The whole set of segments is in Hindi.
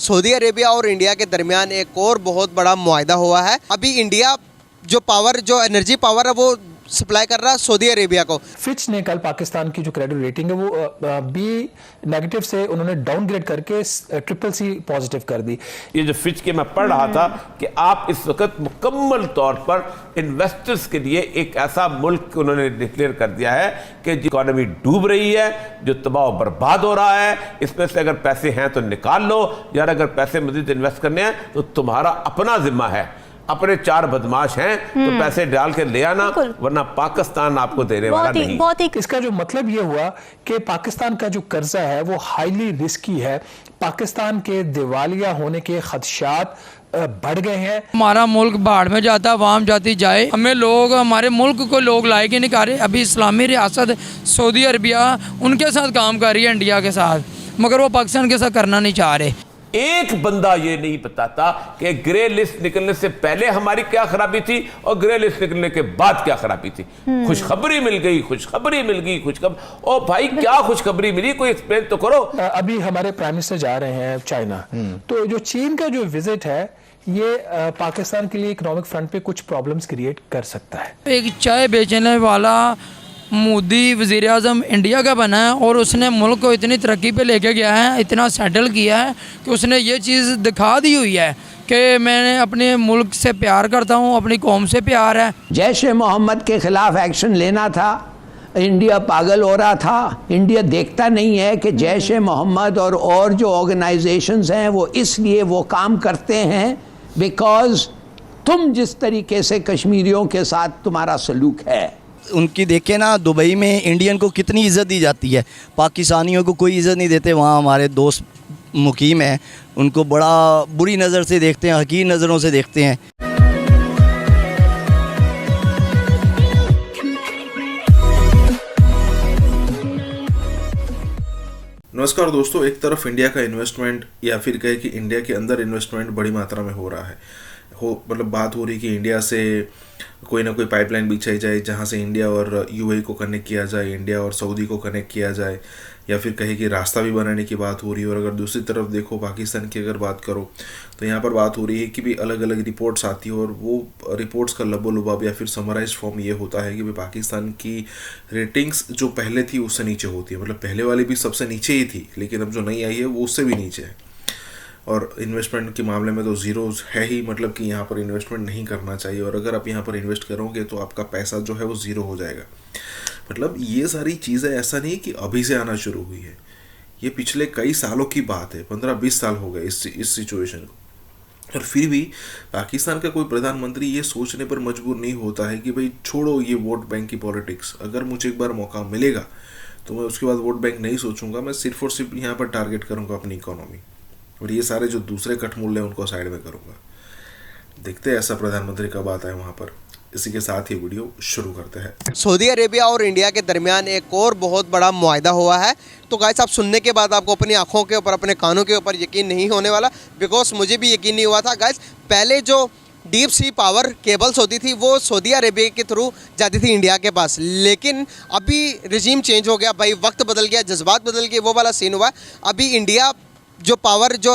सऊदी अरेबिया और इंडिया के दरमियान एक और बहुत बड़ा मुआहदा हुआ है। अभी इंडिया जो एनर्जी पावर है वो सप्लाई कर रहा है सऊदी अरेबिया को। फिच ने कल पाकिस्तान की जो क्रेडिट रेटिंग है वो B- से उन्होंने डाउनग्रेड करके CCC पॉजिटिव कर दी। ये जो फिच के मैं पढ़ रहा था कि आप इस वक्त मुकम्मल तौर पर इन्वेस्टर्स के लिए एक ऐसा मुल्क उन्होंने डिक्लेयर कर दिया है कि इकोनॉमी डूब रही है, जो तबाह बर्बाद हो रहा है, इसमें से अगर पैसे हैं तो निकाल लो, यार अगर पैसे मजीद इन्वेस्ट करने हैं तो तुम्हारा अपना जिम्मा है। अपने 4 बदमाश हैं तो पैसे डाल के ले आना, वरना पाकिस्तान आपको देने वाला नहीं। इसका जो मतलब ये हुआ कि पाकिस्तान का जो कर्जा है वो हाईली रिस्की है। पाकिस्तान के दिवालिया होने के खदशात बढ़ गए हैं। हमारा मुल्क बाढ़ में जाता, वाम जाती जाए, हमें लोग, हमारे मुल्क को लोग लायक ही नहीं कर रहे। अभी इस्लामी रियासत सऊदी अरबिया उनके साथ काम कर रही है, इंडिया के साथ, मगर वो पाकिस्तान के साथ करना नहीं चाह रहे। एक बंदा ये नहीं बताता कि ग्रे लिस्ट निकलने से पहले हमारी क्या खराबी थी और ग्रे लिस्ट निकलने के बाद क्या खराबी थी। खुशखबरी मिल गई, खुशखबरी मिल गई, खुशखबरी। ओ भाई क्या खुशखबरी मिली, कोई एक्सप्लेन तो करो। अभी हमारे प्राइम मिनिस्टर जा रहे हैं चाइना, तो जो चीन का जो विजिट है ये पाकिस्तान के लिए इकोनॉमिक फ्रंट पे कुछ प्रॉब्लम्स क्रिएट कर सकता है। एक चाय बेचने वाला मोदी वज़ीर आज़म इंडिया का बना है और उसने मुल्क को इतनी तरक्की पे लेके गया है, इतना सेटल किया है कि उसने ये चीज़ दिखा दी हुई है कि मैंने अपने मुल्क से प्यार करता हूँ, अपनी कौम से प्यार है। जैश ए मोहम्मद के ख़िलाफ़ एक्शन लेना था, इंडिया पागल हो रहा था। इंडिया देखता नहीं है कि जैश ए मोहम्मद और जो ऑर्गेनाइजेशंस हैं वो इसलिए वो काम करते हैं बिकॉज़ तुम जिस तरीके से कश्मीरियों के साथ तुम्हारा सलूक है। उनकी देखें ना, दुबई में इंडियन को कितनी इज़्ज़त दी जाती है, पाकिस्तानियों को कोई इज़्ज़त नहीं देते। वहाँ हमारे दोस्त मुकीम हैं, उनको बड़ा बुरी नज़र से देखते हैं, हकीर नज़रों से देखते हैं। नमस्कार दोस्तों, एक तरफ इंडिया का इन्वेस्टमेंट या फिर कहे कि इंडिया के अंदर इन्वेस्टमेंट बड़ी मात्रा में हो रहा है, मतलब बात हो रही कि इंडिया से कोई ना कोई पाइपलाइन बिछाई जाए जहां से इंडिया और यूएई को कनेक्ट किया जाए, इंडिया और सऊदी को कनेक्ट किया जाए, या फिर कहे कि रास्ता भी बनाने की बात हो रही है। और अगर दूसरी तरफ देखो पाकिस्तान की अगर बात करो तो यहाँ पर बात हो रही है कि भी अलग अलग रिपोर्ट्स आती है और वो रिपोर्ट्स का लबोलुबाब या फिर समराइज फॉर्म ये होता है कि भाई पाकिस्तान की रेटिंग्स जो पहले थी उससे नीचे होती है। मतलब पहले वाली भी सबसे नीचे ही थी, लेकिन अब जो नई आई है वो उससे भी नीचे है। और इन्वेस्टमेंट के मामले में तो ज़ीरोज़ है ही, मतलब कि यहाँ पर इन्वेस्टमेंट नहीं करना चाहिए। और अगर आप यहाँ पर इन्वेस्ट करोगे तो आपका पैसा जो है वो ज़ीरो हो जाएगा। मतलब ये सारी चीज़ें ऐसा नहीं कि अभी से आना शुरू हुई है, ये पिछले कई सालों की बात है। 15-20 साल हो गए इस सिचुएशन को, और फिर भी पाकिस्तान का कोई प्रधानमंत्री ये सोचने पर मजबूर नहीं होता है कि भाई छोड़ो ये वोट बैंक की पॉलिटिक्स, अगर मुझे एक बार मौका मिलेगा तो मैं उसके बाद वोट बैंक नहीं सोचूंगा, मैं सिर्फ और सिर्फ यहाँ पर टारगेट करूँगा अपनी इकोनॉमी, और ये सारे जो दूसरे कठमूल्य हैं उनको साइड में करूँगा। देखते हैं ऐसा प्रधानमंत्री कब आता है वहाँ पर। इसी के साथ ही वीडियो शुरू करते हैं। सऊदी अरेबिया और इंडिया के दरमियान एक और बहुत बड़ा मुआहदा हुआ है। तो गाइस, आप सुनने के बाद आपको अपनी आंखों के ऊपर, अपने कानों के ऊपर यकीन नहीं होने वाला, बिकॉज मुझे भी यकीन नहीं हुआ था। गाइस, पहले जो डीप सी पावर केबल्स होती थी वो सऊदी अरेबिया के थ्रू जाती थी इंडिया के पास, लेकिन अभी रिजीम चेंज हो गया भाई, वक्त बदल गया, जज्बात बदल गए, वो वाला सीन हुआ। अभी इंडिया जो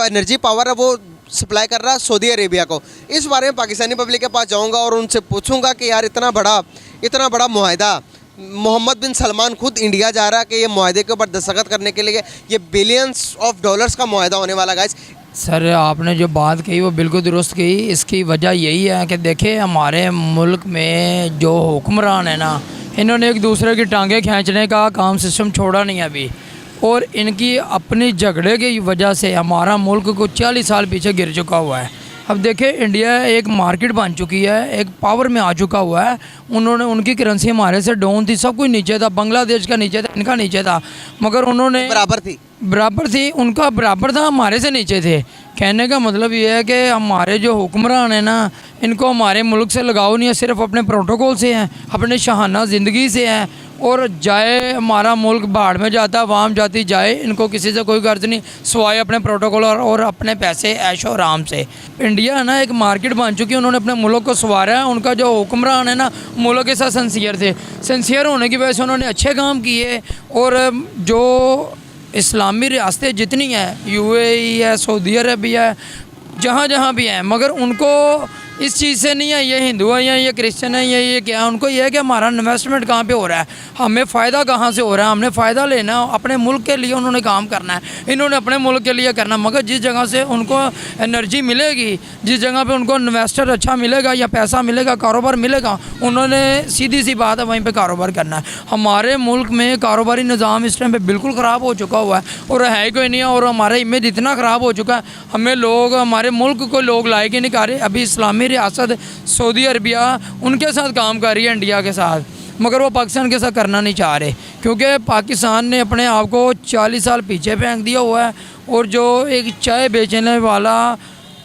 एनर्जी पावर है वो सप्लाई कर रहा है सऊदी अरेबिया को। इस बारे में पाकिस्तानी पब्लिक के पास जाऊंगा और उनसे पूछूंगा कि यार इतना बड़ा मुआहदा, मोहम्मद बिन सलमान खुद इंडिया जा रहा है कि ये मुआहदे के ऊपर दस्तखत करने के लिए, ये बिलियंस ऑफ डॉलर्स का मुआहदा होने वाला। गाइस, सर आपने जो बात कही वो बिल्कुल दुरुस्त कही। इसकी वजह यही है कि देखिए हमारे मुल्क में जो हुक्मरान है ना, इन्होंने एक दूसरे की टांगें खींचने का काम सिस्टम छोड़ा नहीं अभी, और इनकी अपनी झगड़े की वजह से हमारा मुल्क को 40 साल पीछे गिर चुका हुआ है। अब देखें, इंडिया एक मार्केट बन चुकी है, एक पावर में आ चुका हुआ है। उनकी करेंसी हमारे से डाउन थी, सब कुछ नीचे था, बांग्लादेश का नीचे था, इनका नीचे था, मगर उन्होंने बराबर थी, उनका बराबर था, हमारे से नीचे थे। कहने का मतलब ये है कि हमारे जो हुक्मरान हैं ना, इनको हमारे मुल्क से लगाव नहीं है, सिर्फ अपने प्रोटोकॉल से हैं, अपने शाहाना ज़िंदगी से हैं। और जाए हमारा मुल्क बाढ़ में जाता, वाम जाती जाए, इनको किसी से कोई गर्ज नहीं सिवाय अपने प्रोटोकॉल और अपने पैसे ऐशो आराम से। इंडिया है ना एक मार्केट बन चुकी है, उन्होंने अपने मुल्क को संवारा है। उनका जो हुक्मरान है ना, मुल्क के साथ सिंसियर थे, सिंसियर होने की वजह से उन्होंने अच्छे काम किए। और जो इस्लामी रियासतें जितनी हैं, यूएई है, सऊदी अरबिया है, जहाँ जहाँ भी हैं, मगर उनको इस चीज़ से नहीं है ये हिंदू है या ये क्रिश्चियन है या ये क्या है, उनको ये है कि हमारा इन्वेस्टमेंट कहाँ पे हो रहा है, हमें फ़ायदा कहाँ से हो रहा है, हमने फ़ायदा लेना है, अपने मुल्क के लिए उन्होंने काम करना है, इन्होंने अपने मुल्क के लिए करना है। मगर जिस जगह से उनको एनर्जी मिलेगी, जिस जगह पे उनको इन्वेस्टर अच्छा मिलेगा या पैसा मिलेगा, कारोबार मिलेगा, उन्होंने सीधी सी बात है वहीं पर कारोबार करना है। हमारे मुल्क में कारोबारी निज़ाम इस टाइम पर बिल्कुल ख़राब हो चुका हुआ है और है कोई नहीं है, और हमारा इमेज इतना ख़राब हो चुका है, हमें लोग, हमारे मुल्क को लोग लाइक ही नहीं कर रहे। अभी इस्लामी रियासत सऊदी अरबिया उनके साथ काम कर रही है इंडिया के साथ, मगर वो पाकिस्तान के साथ करना नहीं चाह रहे, क्योंकि पाकिस्तान ने अपने आप को 40 साल पीछे फेंक दिया हुआ है। और जो एक चाय बेचने वाला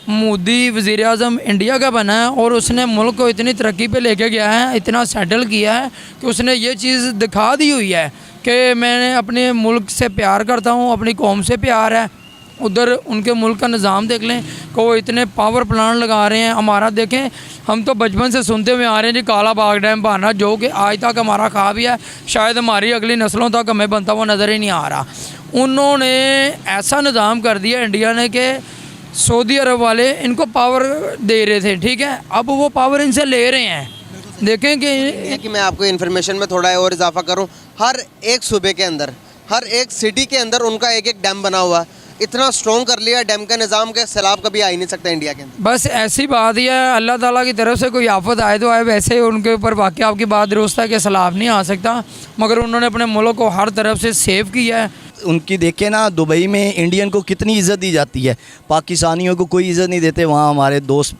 मोदी वज़ीर आज़म इंडिया का बना है और उसने मुल्क को इतनी तरक्की पे लेके गया है, इतना सेटल किया है कि उसने ये चीज़ दिखा दी हुई है कि मैं अपने मुल्क से प्यार करता हूँ, अपनी कौम से प्यार है। उधर उनके मुल्क का निज़ाम देख लें कि वो इतने पावर प्लांट लगा रहे हैं। हमारा देखें, हम तो बचपन से सुनते हुए आ रहे हैं जी काला बाग डैम बनना, जो कि आज तक हमारा ख्वाब ही है, शायद हमारी अगली नस्लों तक हमें बनता हुआ नज़र ही नहीं आ रहा। उन्होंने ऐसा निज़ाम कर दिया इंडिया ने कि सऊदी अरब वाले इनको पावर दे रहे थे, ठीक है, अब वो पावर इनसे ले रहे हैं। देखें कि मैं आपको इन्फॉर्मेशन में थोड़ा और इजाफा करूँ, हर एक सूबे के अंदर, हर एक सिटी के अंदर उनका एक एक डैम बना हुआ है, इतना स्ट्रॉन्ग कर लिया डैम का निज़ाम के सैलाब कभी आ ही नहीं सकता इंडिया के अंदर। बस ऐसी बात ही है, अल्लाह ताला की तरफ से कोई आफत आए तो आए, वैसे ही उनके ऊपर वाकई आपकी बात दुरुस्त है कि सैलाब नहीं आ सकता, मगर उन्होंने अपने मुल्क को हर तरफ से सेव किया है। उनकी देखे ना, दुबई में इंडियन को कितनी इज़्ज़त दी जाती है, पाकिस्तानियों को कोई इज़्ज़त नहीं देते। वहाँ हमारे दोस्त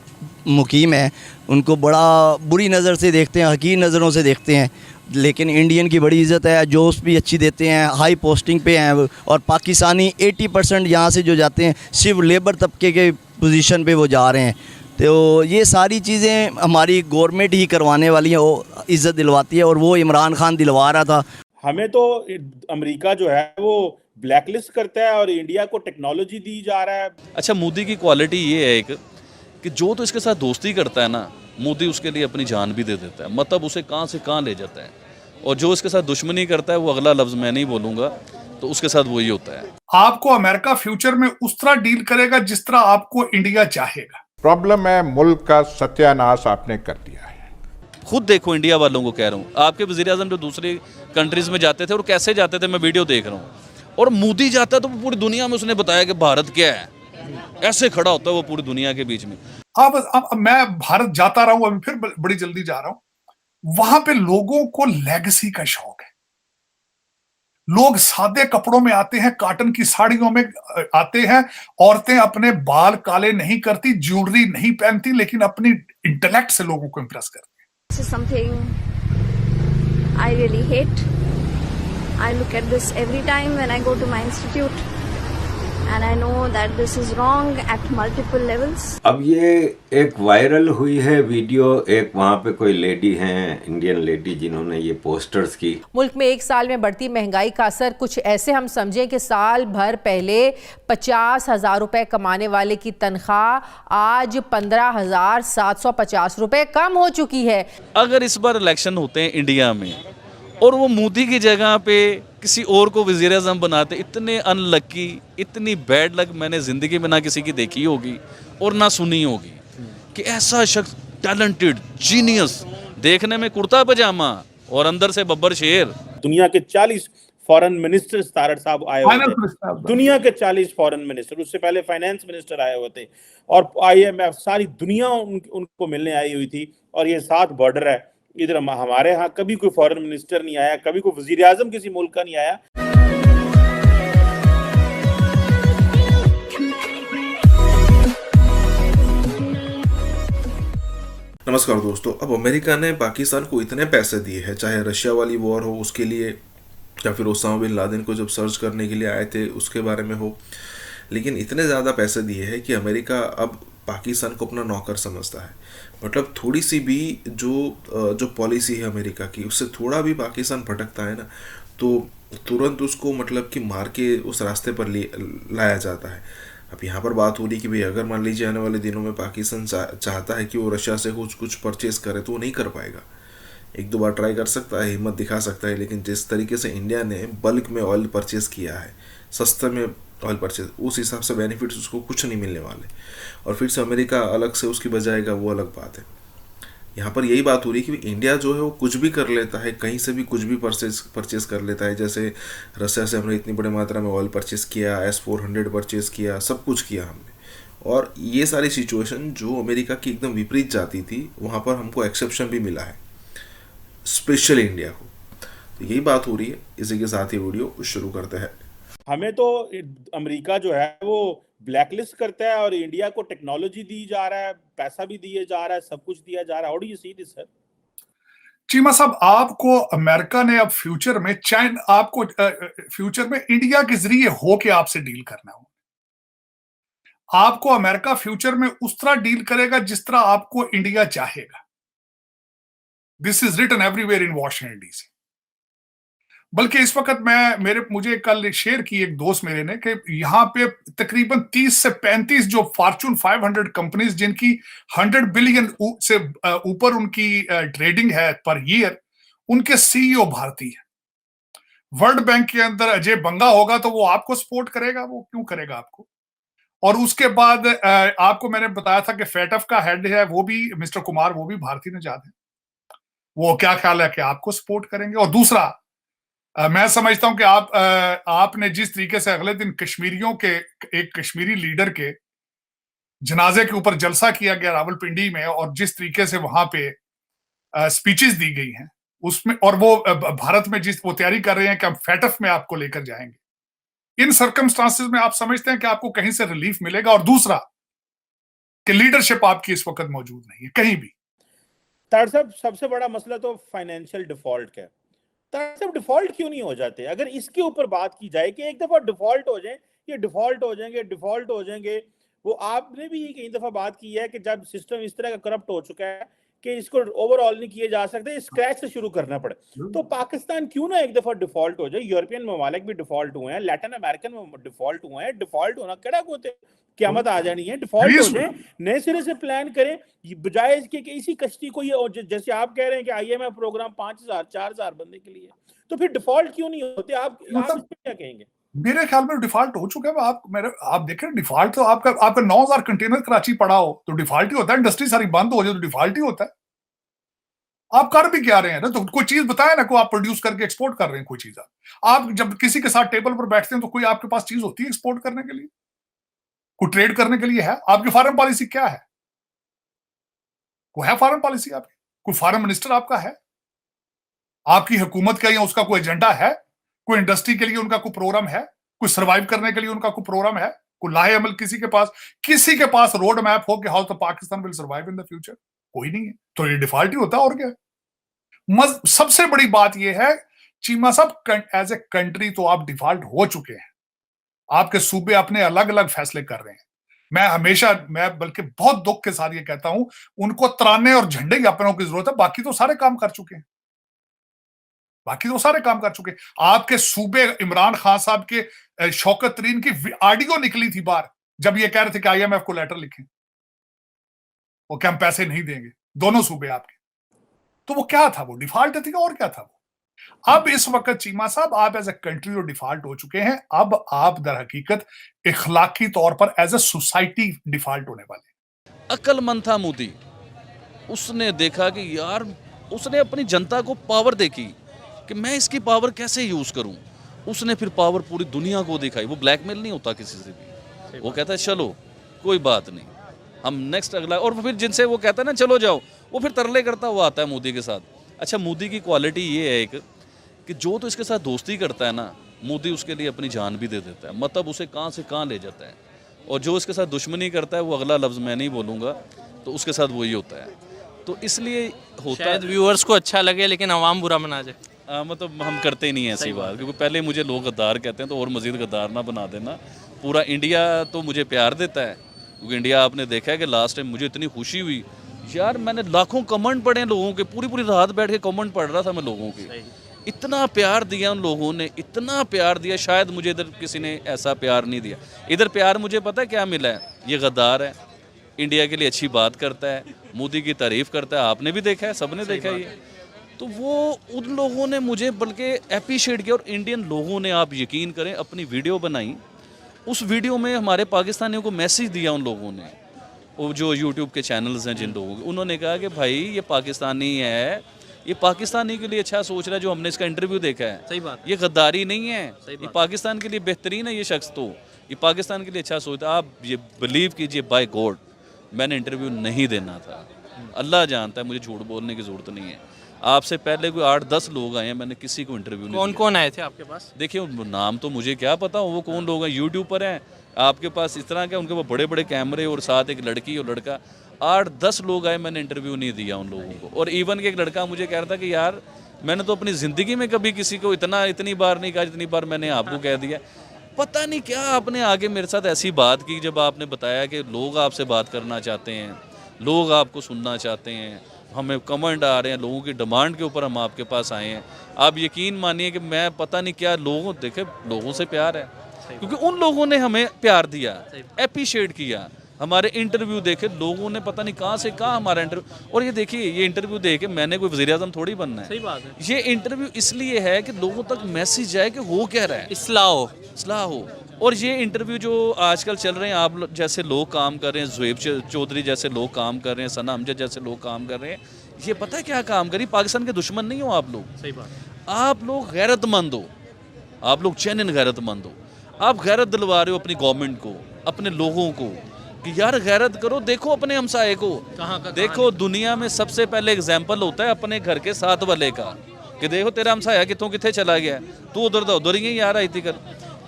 मुकीम हैं, उनको बड़ा बुरी नज़र से देखते हैं, हकीर नज़रों से देखते हैं, लेकिन इंडियन की बड़ी इज़्ज़त है, जोश भी अच्छी देते हैं, हाई पोस्टिंग पे हैं। और पाकिस्तानी 80% यहाँ से जो जाते हैं सिर्फ लेबर तबके के पोजीशन पे वो जा रहे हैं। तो ये सारी चीज़ें हमारी गवर्नमेंट ही करवाने वाली है, वो इज़्ज़त दिलवाती है, और वो इमरान खान दिलवा रहा था। हमें तो अमेरिका जो है वो ब्लैकलिस्ट करता है और इंडिया को टेक्नोलॉजी दी जा रहा है। अच्छा, मोदी की क्वालिटी ये है एक कि जो तो इसके साथ दोस्ती करता है ना, मोदी उसके लिए अपनी जान भी दे देता है, मतलब उसे कहाँ से कहाँ ले जाता है। और जो इसके साथ दुश्मनी करता है, वो अगला लफ्ज़ मैं नहीं बोलूँगा, तो उसके साथ वही होता है। आपको अमेरिका फ्यूचर में उस तरह डील करेगा जिस तरह आपको इंडिया चाहेगा। प्रॉब्लम है, मुल्क का सत्यानाश आपने कर दिया है। खुद देखो, इंडिया वालों को कह रहा हूँ, आपके वज़ीर आज़म जो दूसरी कंट्रीज़ में जाते थे और कैसे जाते थे, मैं वीडियो देख रहा हूँ, और मोदी जाता है तो पूरी दुनिया में उसने बताया कि भारत क्या है, ऐसे खड़ा होता है वो पूरी दुनिया के बीच में। अब मैं भारत जाता रहा हूं, अभी फिर बड़ी जल्दी जा रहा हूं। वहां पे लोगों को लेगेसी का शौक है, लोग सादे कपड़ों में आते हैं, कॉटन की साड़ियों में आते हैं, औरतें अपने बाल काले नहीं करती, ज्वेलरी नहीं पहनती, लेकिन अपनी इंटेलेक्ट से लोगों को इंप्रेस करती है। This is something I really hate. I look at this every time when I go to my institute, and I know that this is wrong at multiple levels. अब ये एक वायरल हुई है वीडियो, एक वहाँ पे कोई लेडी हैं, इंडियन लेडी, जिन्होंने ये पोस्टर्स की। मुल्क में एक साल में बढ़ती महंगाई का असर कुछ ऐसे हम समझें कि साल भर पहले 50,000 रुपए कमाने वाले की तनख्वाह आज 15,750 रुपए कम हो चुकी है। अगर इस बार इलेक्शन होते हैं इंडिया में और वो मोदी की जगह पे किसी और को वज़ीर आज़म बनाते, इतने अनलकी, इतनी बैड लक मैंने ज़िंदगी में ना किसी की देखी होगी और ना सुनी होगी कि ऐसा शख्स टैलेंटेड, जीनियस, देखने में कुर्ता पजामा और अंदर से बब्बर शेर। दुनिया के 40 फॉरेन मिनिस्टर तारड़ साहब आए हुए थे, दुनिया के 40 फॉरेन मिनिस्टर, उससे पहले फाइनेंस मिनिस्टर आए हुए थे, और IMF, सारी दुनिया उनको मिलने आई हुई थी। और ये 7 बॉर्डर है, इधर हमारे यहाँ कभी कोई फॉरेन मिनिस्टर नहीं आया, कभी कोई वजीर आजम किसी मुल्क का नहीं आया। नमस्कार दोस्तों, अब अमेरिका ने पाकिस्तान को इतने पैसे दिए हैं, चाहे रशिया वाली वॉर हो उसके लिए, या फिर ओसामा बिन लादेन को जब सर्च करने के लिए आए थे उसके बारे में हो, लेकिन इतने ज़्यादा पैसे दिए हैं कि अमेरिका अब पाकिस्तान को अपना नौकर समझता है। मतलब थोड़ी सी भी जो पॉलिसी है अमेरिका की, उससे थोड़ा भी पाकिस्तान भटकता है ना, तो तुरंत उसको मतलब कि मार के उस रास्ते पर लाया जाता है। अब यहाँ पर बात हो रही कि भाई अगर मान लीजिए आने वाले दिनों में पाकिस्तान चाहता है कि वो रशिया से कुछ परचेज़ करे, तो वो नहीं कर पाएगा। 1-2 बार ट्राई कर सकता है, हिम्मत दिखा सकता है, लेकिन जिस तरीके से इंडिया ने बल्क में ऑयल परचेज़ किया है, सस्ते में ऑयल परचेज, उस हिसाब से बेनिफिट्स उसको कुछ नहीं मिलने वाले, और फिर से अमेरिका अलग से उसकी बजाएगा, वो अलग बात है। यहाँ पर यही बात हो रही है कि इंडिया जो है वो कुछ भी कर लेता है, कहीं से भी कुछ भी परचेज कर लेता है। जैसे रसिया से हमने इतनी बड़ी मात्रा में ऑयल परचेज किया, S-400 परचेज किया, सब कुछ किया हमने, और ये सारी सिचुएशन जो अमेरिका की एकदम विपरीत जाती थी, वहाँ पर हमको एक्सेप्शन भी मिला है, स्पेशल इंडिया को। तो यही बात हो रही है। इसी के साथ ही वीडियो शुरू करते हैं। हमें तो अमेरिका जो है वो ब्लैकलिस्ट करता है और इंडिया को टेक्नोलॉजी दी जा रहा है, पैसा भी दिया जा रहा है, सब कुछ दिया जा रहा है। How do you see this sir? Cheema साहब, आपको अमेरिका ने अब फ्यूचर में आपको फ्यूचर में इंडिया के जरिए होके आपसे डील करना हो। आपको अमेरिका फ्यूचर में उस तरह डील करेगा जिस तरह आपको इंडिया चाहेगा। This is written everywhere in Washington DC. बल्कि इस वक्त मुझे कल शेयर की एक दोस्त मेरे ने कि यहाँ पे तकरीबन 30 से 35 जो फॉर्च्यून 500 कंपनीज जिनकी 100 बिलियन से ऊपर उनकी ट्रेडिंग है पर ईयर, उनके सीईओ भारतीय है। वर्ल्ड बैंक के अंदर अजय बंगा होगा तो वो आपको सपोर्ट करेगा? वो क्यों करेगा आपको? और उसके बाद आपको मैंने बताया था कि फेटफ का हेड है वो भी मिस्टर कुमार, वो भी भारतीय नजाद है। वो क्या ख्याल है कि आपको सपोर्ट करेंगे? और दूसरा, मैं समझता हूं कि आपने जिस तरीके से अगले दिन कश्मीरियों के एक कश्मीरी लीडर के जनाजे के ऊपर जलसा किया गया रावलपिंडी में, और जिस तरीके से वहां पे स्पीचेस दी गई हैं उसमें, और वो भारत में वो तैयारी कर रहे हैं कि हम फेटफ में आपको लेकर जाएंगे, इन सर्कमस्टांसेस में आप समझते हैं कि आपको कहीं से रिलीफ मिलेगा? और दूसरा कि लीडरशिप आपकी इस वक्त मौजूद नहीं है कहीं भी। तार साहब, सबसे बड़ा मसला तो फाइनेंशियल डिफॉल्ट का है। तार साहब, डिफॉल्ट क्यों नहीं हो जाते? अगर इसके ऊपर बात की जाए कि एक दफा डिफॉल्ट हो जाए, ये डिफॉल्ट हो जाएंगे, वो आपने भी कई दफा बात की है कि जब सिस्टम इस तरह का करप्ट हो चुका है कि इसको ओवरऑल नहीं किए जा सकते, स्क्रैच से शुरू करना पड़े। तो पाकिस्तान क्यों ना एक दफा डिफॉल्ट हो जाए? यूरोपियन ममालिक भी डिफॉल्ट हुए हैं, लैटिन अमेरिकन में डिफॉल्ट हुए हैं। डिफॉल्ट होना कड़ा होते, क़यामत आ जानी है। डिफॉल्ट हो जाए, नए सिरे से प्लान करें, बजाय इसके कि इसी कश्ती को ये, जैसे आप कह रहे हैं कि IMF प्रोग्राम 5000 4000 बंदे के लिए, तो फिर डिफॉल्ट क्यों नहीं होते? आप इस पर क्या कहेंगे? मेरे ख्याल में डिफॉल्ट हो चुका है। आप देखें, डिफॉल्ट तो आपका 9000 कंटेनर कराची पड़ा हो तो डिफॉल्ट ही होता है। इंडस्ट्री सारी बंद हो जाए तो डिफॉल्ट ही होता है। आप कर भी क्या रहे हैं ना? तो कोई चीज बताए ना, को आप प्रोड्यूस करके एक्सपोर्ट कर रहे हैं कोई चीज। आप जब किसी के साथ टेबल पर बैठते हैं तो कोई आपके पास चीज होती है एक्सपोर्ट करने के लिए, कोई ट्रेड करने के लिए है? आपकी फॉरेन पॉलिसी क्या है? कोई है फॉरेन पॉलिसी आपकी? कोई फॉरेन मिनिस्टर आपका है? आपकी हुकूमत का या उसका कोई एजेंडा है? कोई इंडस्ट्री के लिए उनका कोई प्रोग्राम है? कोई सर्वाइव करने के लिए उनका कोई प्रोग्राम है? कोई लाहे अमल किसी के पास रोड मैप हो कि how the Pakistan will survive in the future? कोई नहीं है। तो ये डिफॉल्ट ही होता है और क्या है? सबसे बड़ी बात यह है चीमा साहब, एज ए कंट्री तो आप डिफॉल्ट हो चुके हैं। आपके सूबे अपने अलग अलग फैसले कर रहे हैं। मैं बल्कि बहुत दुख के साथ ये कहता हूं, उनको तराने और झंडे ज्ञापनों की जरूरत है। बाकी तो सारे काम कर चुके हैं। आपके सूबे इमरान खान साहब के शौकत तरीन की ऑडियो निकली थी बाहर जब ये कह रहे थे कि IMF को लेटर लिखें, वो क्या हम पैसे नहीं देंगे, दोनों सूबे आपके। तो वो क्या था? वो डिफॉल्ट थी और क्या था वो? अब इस वक्त चीमा साहब, आप एज ए कंट्री तो डिफॉल्ट हो चुके हैं। अब आप दर हकीकत इखलाकी तौर पर एज ए सोसाइटी डिफॉल्ट होने वाले। अक्लमंद था मोदी, उसने देखा कि यार, उसने अपनी जनता को पावर देखी कि मैं इसकी पावर कैसे यूज करूं। उसने फिर पावर पूरी दुनिया को दिखाई। वो ब्लैकमेल नहीं होता किसी से भी। वो कहता है चलो कोई बात नहीं, हम नेक्स्ट अगला, और फिर जिनसे वो कहता है ना चलो जाओ, वो फिर तरले करता हुआ आता है मोदी के साथ। अच्छा, मोदी की क्वालिटी ये है एक कि जो तो इसके साथ दोस्ती करता है ना, मोदी उसके लिए अपनी जान भी दे देता है, मतलब उसे कहाँ से कहाँ ले जाता है। और जो इसके साथ दुश्मनी करता है, वो अगला लफ्ज़ मैं नहीं बोलूँगा, तो उसके साथ वही होता है। तो इसलिए होता है, व्यूअर्स को अच्छा लगे लेकिन आवाम बुरा मना जाए। मतलब हम करते ही नहीं है ऐसी बात, क्योंकि पहले मुझे लोग गद्दार कहते हैं तो और मज़ीद गद्दार ना बना देना। पूरा इंडिया तो मुझे प्यार देता है, क्योंकि इंडिया आपने देखा है कि लास्ट टाइम मुझे इतनी खुशी हुई यार, मैंने लाखों कमेंट पढ़े लोगों के, पूरी रात बैठ के कमेंट पढ़ रहा था मैं लोगों के। इतना प्यार दिया उन लोगों ने, इतना प्यार दिया, शायद मुझे इधर किसी ने ऐसा प्यार नहीं दिया। इधर प्यार मुझे पता है क्या मिला है, ये गद्दार है, इंडिया के लिए अच्छी बात करता है, मोदी की तारीफ करता है, आपने भी देखा है, सबने देखा है ये। तो वो उन लोगों ने मुझे बल्कि अप्रिशिएट किया, और इंडियन लोगों ने, आप यकीन करें, अपनी वीडियो बनाई। उस वीडियो में हमारे पाकिस्तानियों को मैसेज दिया उन लोगों ने, वो जो यूट्यूब के चैनल्स हैं जिन लोगों के, उन्होंने कहा कि भाई ये पाकिस्तानी है, ये पाकिस्तानी के लिए अच्छा सोच रहा है, जो हमने इसका इंटरव्यू देखा है। सही बात। ये गद्दारी नहीं है, ये पाकिस्तान के लिए बेहतरीन है ये शख्स, तो ये पाकिस्तान के लिए अच्छा सोचता है। आप ये बिलीव कीजिए, बाय गॉड मैंने इंटरव्यू नहीं देना था, अल्लाह जानता है मुझे झूठ बोलने की ज़रूरत नहीं है। आपसे पहले कोई 8-10 लोग आए हैं, मैंने किसी को इंटरव्यू नहीं दिया। कौन आए थे आपके पास? देखिए नाम तो मुझे क्या पता वो कौन लोग हैं, यूट्यूब पर हैं आपके पास इस तरह के, उनके पास बड़े बड़े कैमरे और साथ एक लड़की और लड़का, 8-10 लोग आए, मैंने इंटरव्यू नहीं दिया उन लोगों को। और इवन कि एक लड़का मुझे कह रहा था कि यार मैंने तो अपनी ज़िंदगी में कभी किसी को इतनी बार नहीं कहा जितनी बार मैंने आपको कह दिया। पता नहीं क्या आपने आगे मेरे साथ ऐसी बात की जब आपने बताया कि लोग आपसे बात करना चाहते हैं, लोग आपको सुनना चाहते हैं, हमें कमेंट आ रहे हैं, लोगों की डिमांड के ऊपर हम आपके पास आए हैं। आप यकीन मानिए कि मैं पता नहीं क्या लोगों से प्यार है, क्योंकि उन लोगों ने हमें प्यार दिया, अप्रिशिएट किया, हमारे इंटरव्यू देखे लोगों ने, पता नहीं कहाँ से कहाँ हमारा इंटरव्यू। और ये देखिए, ये इंटरव्यू देखे मैंने कोई वज़ीर-ए-आज़म थोड़ी बनना है। सही बात है। ये इंटरव्यू इसलिए है कि लोगों तक मैसेज जाए कि वो कह रहा है, इस्लाह हो। और ये इंटरव्यू जो आजकल चल रहे हैं, आप जैसे लोग काम कर रहे हैं, ज़ुएब चौधरी जैसे लोग काम कर रहे हैं, सना अमजद जैसे लोग काम कर रहे हैं, ये पता है क्या काम करिए, पाकिस्तान के दुश्मन नहीं हो आप लोग। सही बात। आप लोग गैरतमंद हो, आप लोग जेन्युइन गैरतमंद हो। आप गैरत दिलवा रहे हो अपनी गवर्नमेंट को, अपने लोगों को, कि यार गैरत करो, देखो अपने हमसाये को। देखो दुनिया में सबसे पहले एग्जाम्पल होता है अपने घर के साथ वाले का, कि देखो तेरा हमसाया कितने चला गया है, तू उधर ही यार आई थी कर।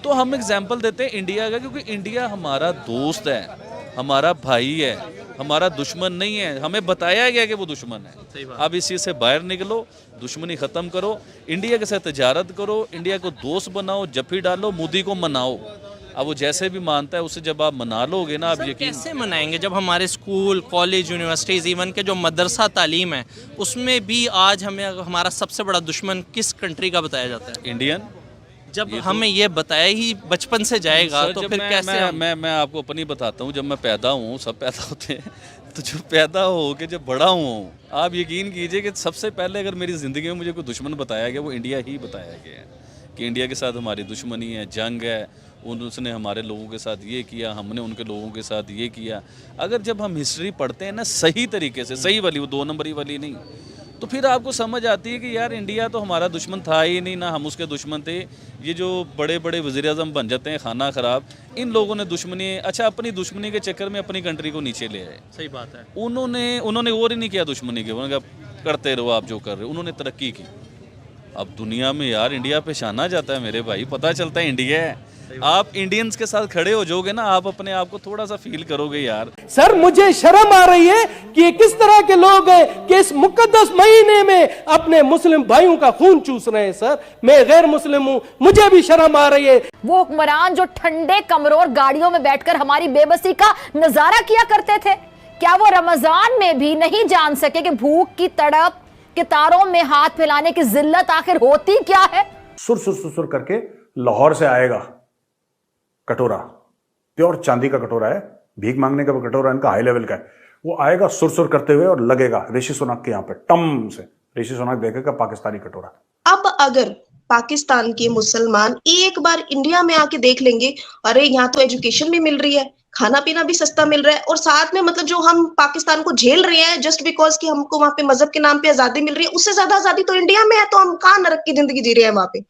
तो हम एग्जाम्पल देते हैं इंडिया का, क्योंकि इंडिया हमारा दोस्त है, हमारा भाई है, हमारा दुश्मन नहीं है। हमें बताया गया कि वो दुश्मन है। अब इस चीज़ से बाहर निकलो, दुश्मनी ख़त्म करो, इंडिया के साथ तजारत करो, इंडिया को दोस्त बनाओ, जफ्फी डालो, मोदी को मनाओ। अब वो जैसे भी मानता है उसे जब आप मना लोगे ना, आप यकीन कैसे मनाएंगे जब हमारे स्कूल, कॉलेज, यूनिवर्सिटीज़, इवन के जो मदरसा तालीम है उसमें भी आज हमें हमारा सबसे बड़ा दुश्मन किस कंट्री का बताया जाता है? इंडियन। जब हमें ये बताया ही बचपन से जाएगा तो फिर कैसे? मैं आपको अपनी बताता हूँ, जब मैं पैदा हूँ, सब पैदा होते हैं, तो जो पैदा हो के जब बड़ा हूँ, आप यकीन कीजिए कि सबसे पहले अगर मेरी ज़िंदगी में मुझे कोई दुश्मन बताया गया वो इंडिया ही बताया गया है, कि इंडिया के साथ हमारी दुश्मनी है, जंग है, उसने हमारे लोगों के साथ ये किया, हमने उनके लोगों के साथ ये किया। अगर जब हम हिस्ट्री पढ़ते हैं ना सही तरीके से, सही वाली, वो 2 नंबरी वाली नहीं, तो फिर आपको समझ आती है कि यार इंडिया तो हमारा दुश्मन था ही नहीं, ना हम उसके दुश्मन थे। ये जो बड़े बड़े वज़ीर-ए-आज़म बन जाते हैं खाना ख़राब, इन लोगों ने दुश्मनी, अच्छा अपनी दुश्मनी के चक्कर में अपनी कंट्री को नीचे ले आए। सही बात है। उन्होंने और ही नहीं किया दुश्मनी के, उन्होंने कहा करते रहो आप जो कर रहे हो, उन्होंने तरक्की की। अब दुनिया में यार इंडिया पहचाना जाता है मेरे भाई, पता चलता है इंडिया है। आप इंडियंस के साथ खड़े हो जाओगे ना, आप अपने आप को थोड़ा सा फील करोगे यार। सर मुझे शर्म आ रही है कि ये किस तरह के लोग हैं कि इस मुकद्दस महीने में अपने मुस्लिम भाइयों का खून चूस रहे हैं। सर मैं गैर मुस्लिम हूं, मुझे भी शर्म आ रही है। वो हुक्मरान जो ठंडे कमरों और गाड़ियों में बैठकर हमारी बेबसी का नजारा किया करते थे, क्या वो रमजान में भी नहीं जान सके कि भूख की तड़प के तारों में हाथ फैलाने की जिल्लत आखिर होती क्या है? सुर सुर सुर सुर करके लाहौर से आएगा कटोरा, प्योर चांदी का कटोरा है, भीख मांगने का कटोरा इनका हाई लेवल का है। वो आएगा सुर सुर करते हुए और लगेगा ऋषि सुनक के यहाँ पे, टम से ऋषि सुनक देखेगा पाकिस्तानी कटोरा। अब अगर पाकिस्तान के मुसलमान एक बार इंडिया में आके देख लेंगे, अरे यहाँ तो एजुकेशन भी मिल रही है, खाना पीना भी सस्ता मिल रहा है, और साथ में मतलब जो हम पाकिस्तान को झेल रहे हैं जस्ट बिकॉज कि हमको वहां पे मजहब के नाम पे आजादी मिल रही है, उससे ज्यादा आजादी तो इंडिया में है, तो हम कहाँ नरक की जिंदगी जी रहे हैं वहां पे।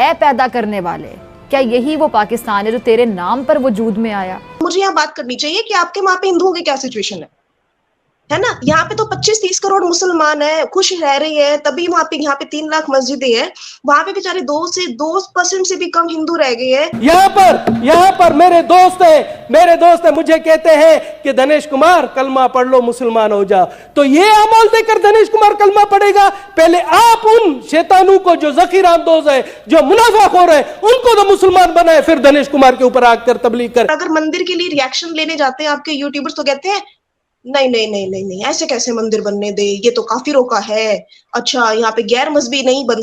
ऐ पैदा करने वाले, क्या यही वो पाकिस्तान है जो तेरे नाम पर वजूद में आया? मुझे यहाँ बात करनी चाहिए कि आपके वहां पे हिंदुओं की क्या सिचुएशन है ना? यहाँ पे तो 25-30 करोड़ मुसलमान है, खुश रह रही है, तभी वहाँ पे 3 लाख मस्जिदें हैं, वहाँ पे बेचारे 2% से भी कम हिंदू रह गए हैं। यहाँ पर मेरे दोस्त है मुझे कहते हैं कि दिनेश कुमार कलमा पढ़ लो, मुसलमान हो जा। तो ये अमल देकर दिनेश कुमार कलमा पढ़ेगा? पहले आप उन शैतानों को जो ज़कीर अंदोज़ है, जो मुनाफाखोर है, उनको तो मुसलमान बनाए, फिर दिनेश कुमार के ऊपर आकर तबलीग कर। अगर मंदिर के लिए रिएक्शन लेने जाते हैं आपके यूट्यूबर्स तो कहते हैं नहीं, ऐसे कैसे मंदिर बनने दे, ये तो काफिरों का है। अच्छा यहाँ पे गैर मजहबी नहीं बन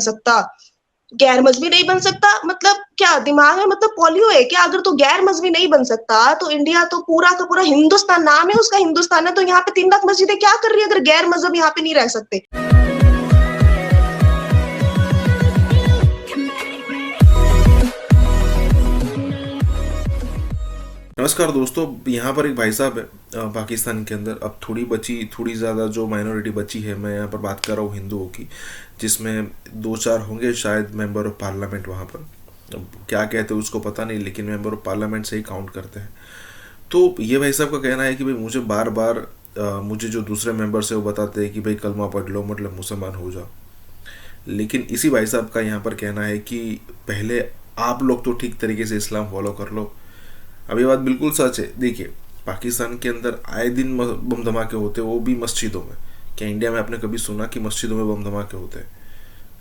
सकता, मतलब क्या दिमाग है, मतलब पोलियो है क्या? अगर तो गैर मजहबी नहीं बन सकता तो इंडिया तो पूरा का पूरा हिंदुस्तान, नाम है उसका हिंदुस्तान है, तो यहाँ पे 3 लाख मस्जिदें क्या कर रही है अगर गैर मजहब यहाँ पे नहीं रह सकते? नमस्कार दोस्तों, यहाँ पर एक भाई साहब है पाकिस्तान के अंदर। अब थोड़ी ज़्यादा जो माइनॉरिटी बची है, मैं यहाँ पर बात कर रहा हूँ हिंदुओं की, जिसमें 2-4 होंगे शायद मेंबर ऑफ पार्लियामेंट वहाँ पर। अब क्या कहते हैं उसको पता नहीं, लेकिन मेंबर ऑफ पार्लियामेंट से ही काउंट करते हैं। तो ये भाई साहब का कहना है कि भाई मुझे बार बार मुझे जो दूसरे मेंबर्स है वो बताते हैं कि भाई कलमा पढ़ लो, मतलब मुसलमान हो जाओ। लेकिन इसी भाई साहब का यहाँ पर कहना है कि पहले आप लोग तो ठीक तरीके से इस्लाम फॉलो कर लो। अब ये बात बिल्कुल सच है। देखिए, पाकिस्तान के अंदर आए दिन बम धमाके होते हैं, वो भी मस्जिदों में। क्या इंडिया में आपने कभी सुना कि मस्जिदों में बम धमाके होते हैं?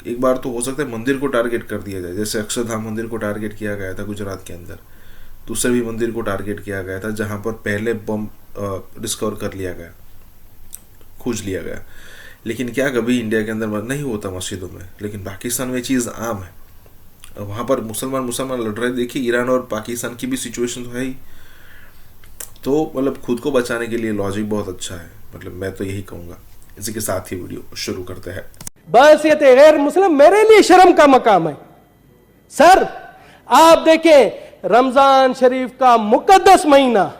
एक बार तो हो सकता है मंदिर को टारगेट कर दिया जाए, जैसे अक्षरधाम मंदिर को टारगेट किया गया था गुजरात के अंदर। दूसरे भी मंदिर को टारगेट किया गया था जहाँ पर पहले बम डिस्कवर कर लिया गया, खोज लिया गया। लेकिन क्या कभी इंडिया के अंदर नहीं होता मस्जिदों में? लेकिन पाकिस्तान में चीज़ आम है। वहाँ पर मुसलमान लड़ रहे। देखिए, ईरान और पाकिस्तान की भी सिचुएशन तो है ही। तो मतलब खुद को बचाने के लिए लॉजिक बहुत अच्छा है, मतलब मैं तो यही कहूँगा। इसी के साथ ही वीडियो शुरू करते हैं। बहसीयत गैर मुस्लिम मेरे लिए शर्म का मकाम है। सर, आप देखें, रमजान शरीफ का मुकद्दस महीना,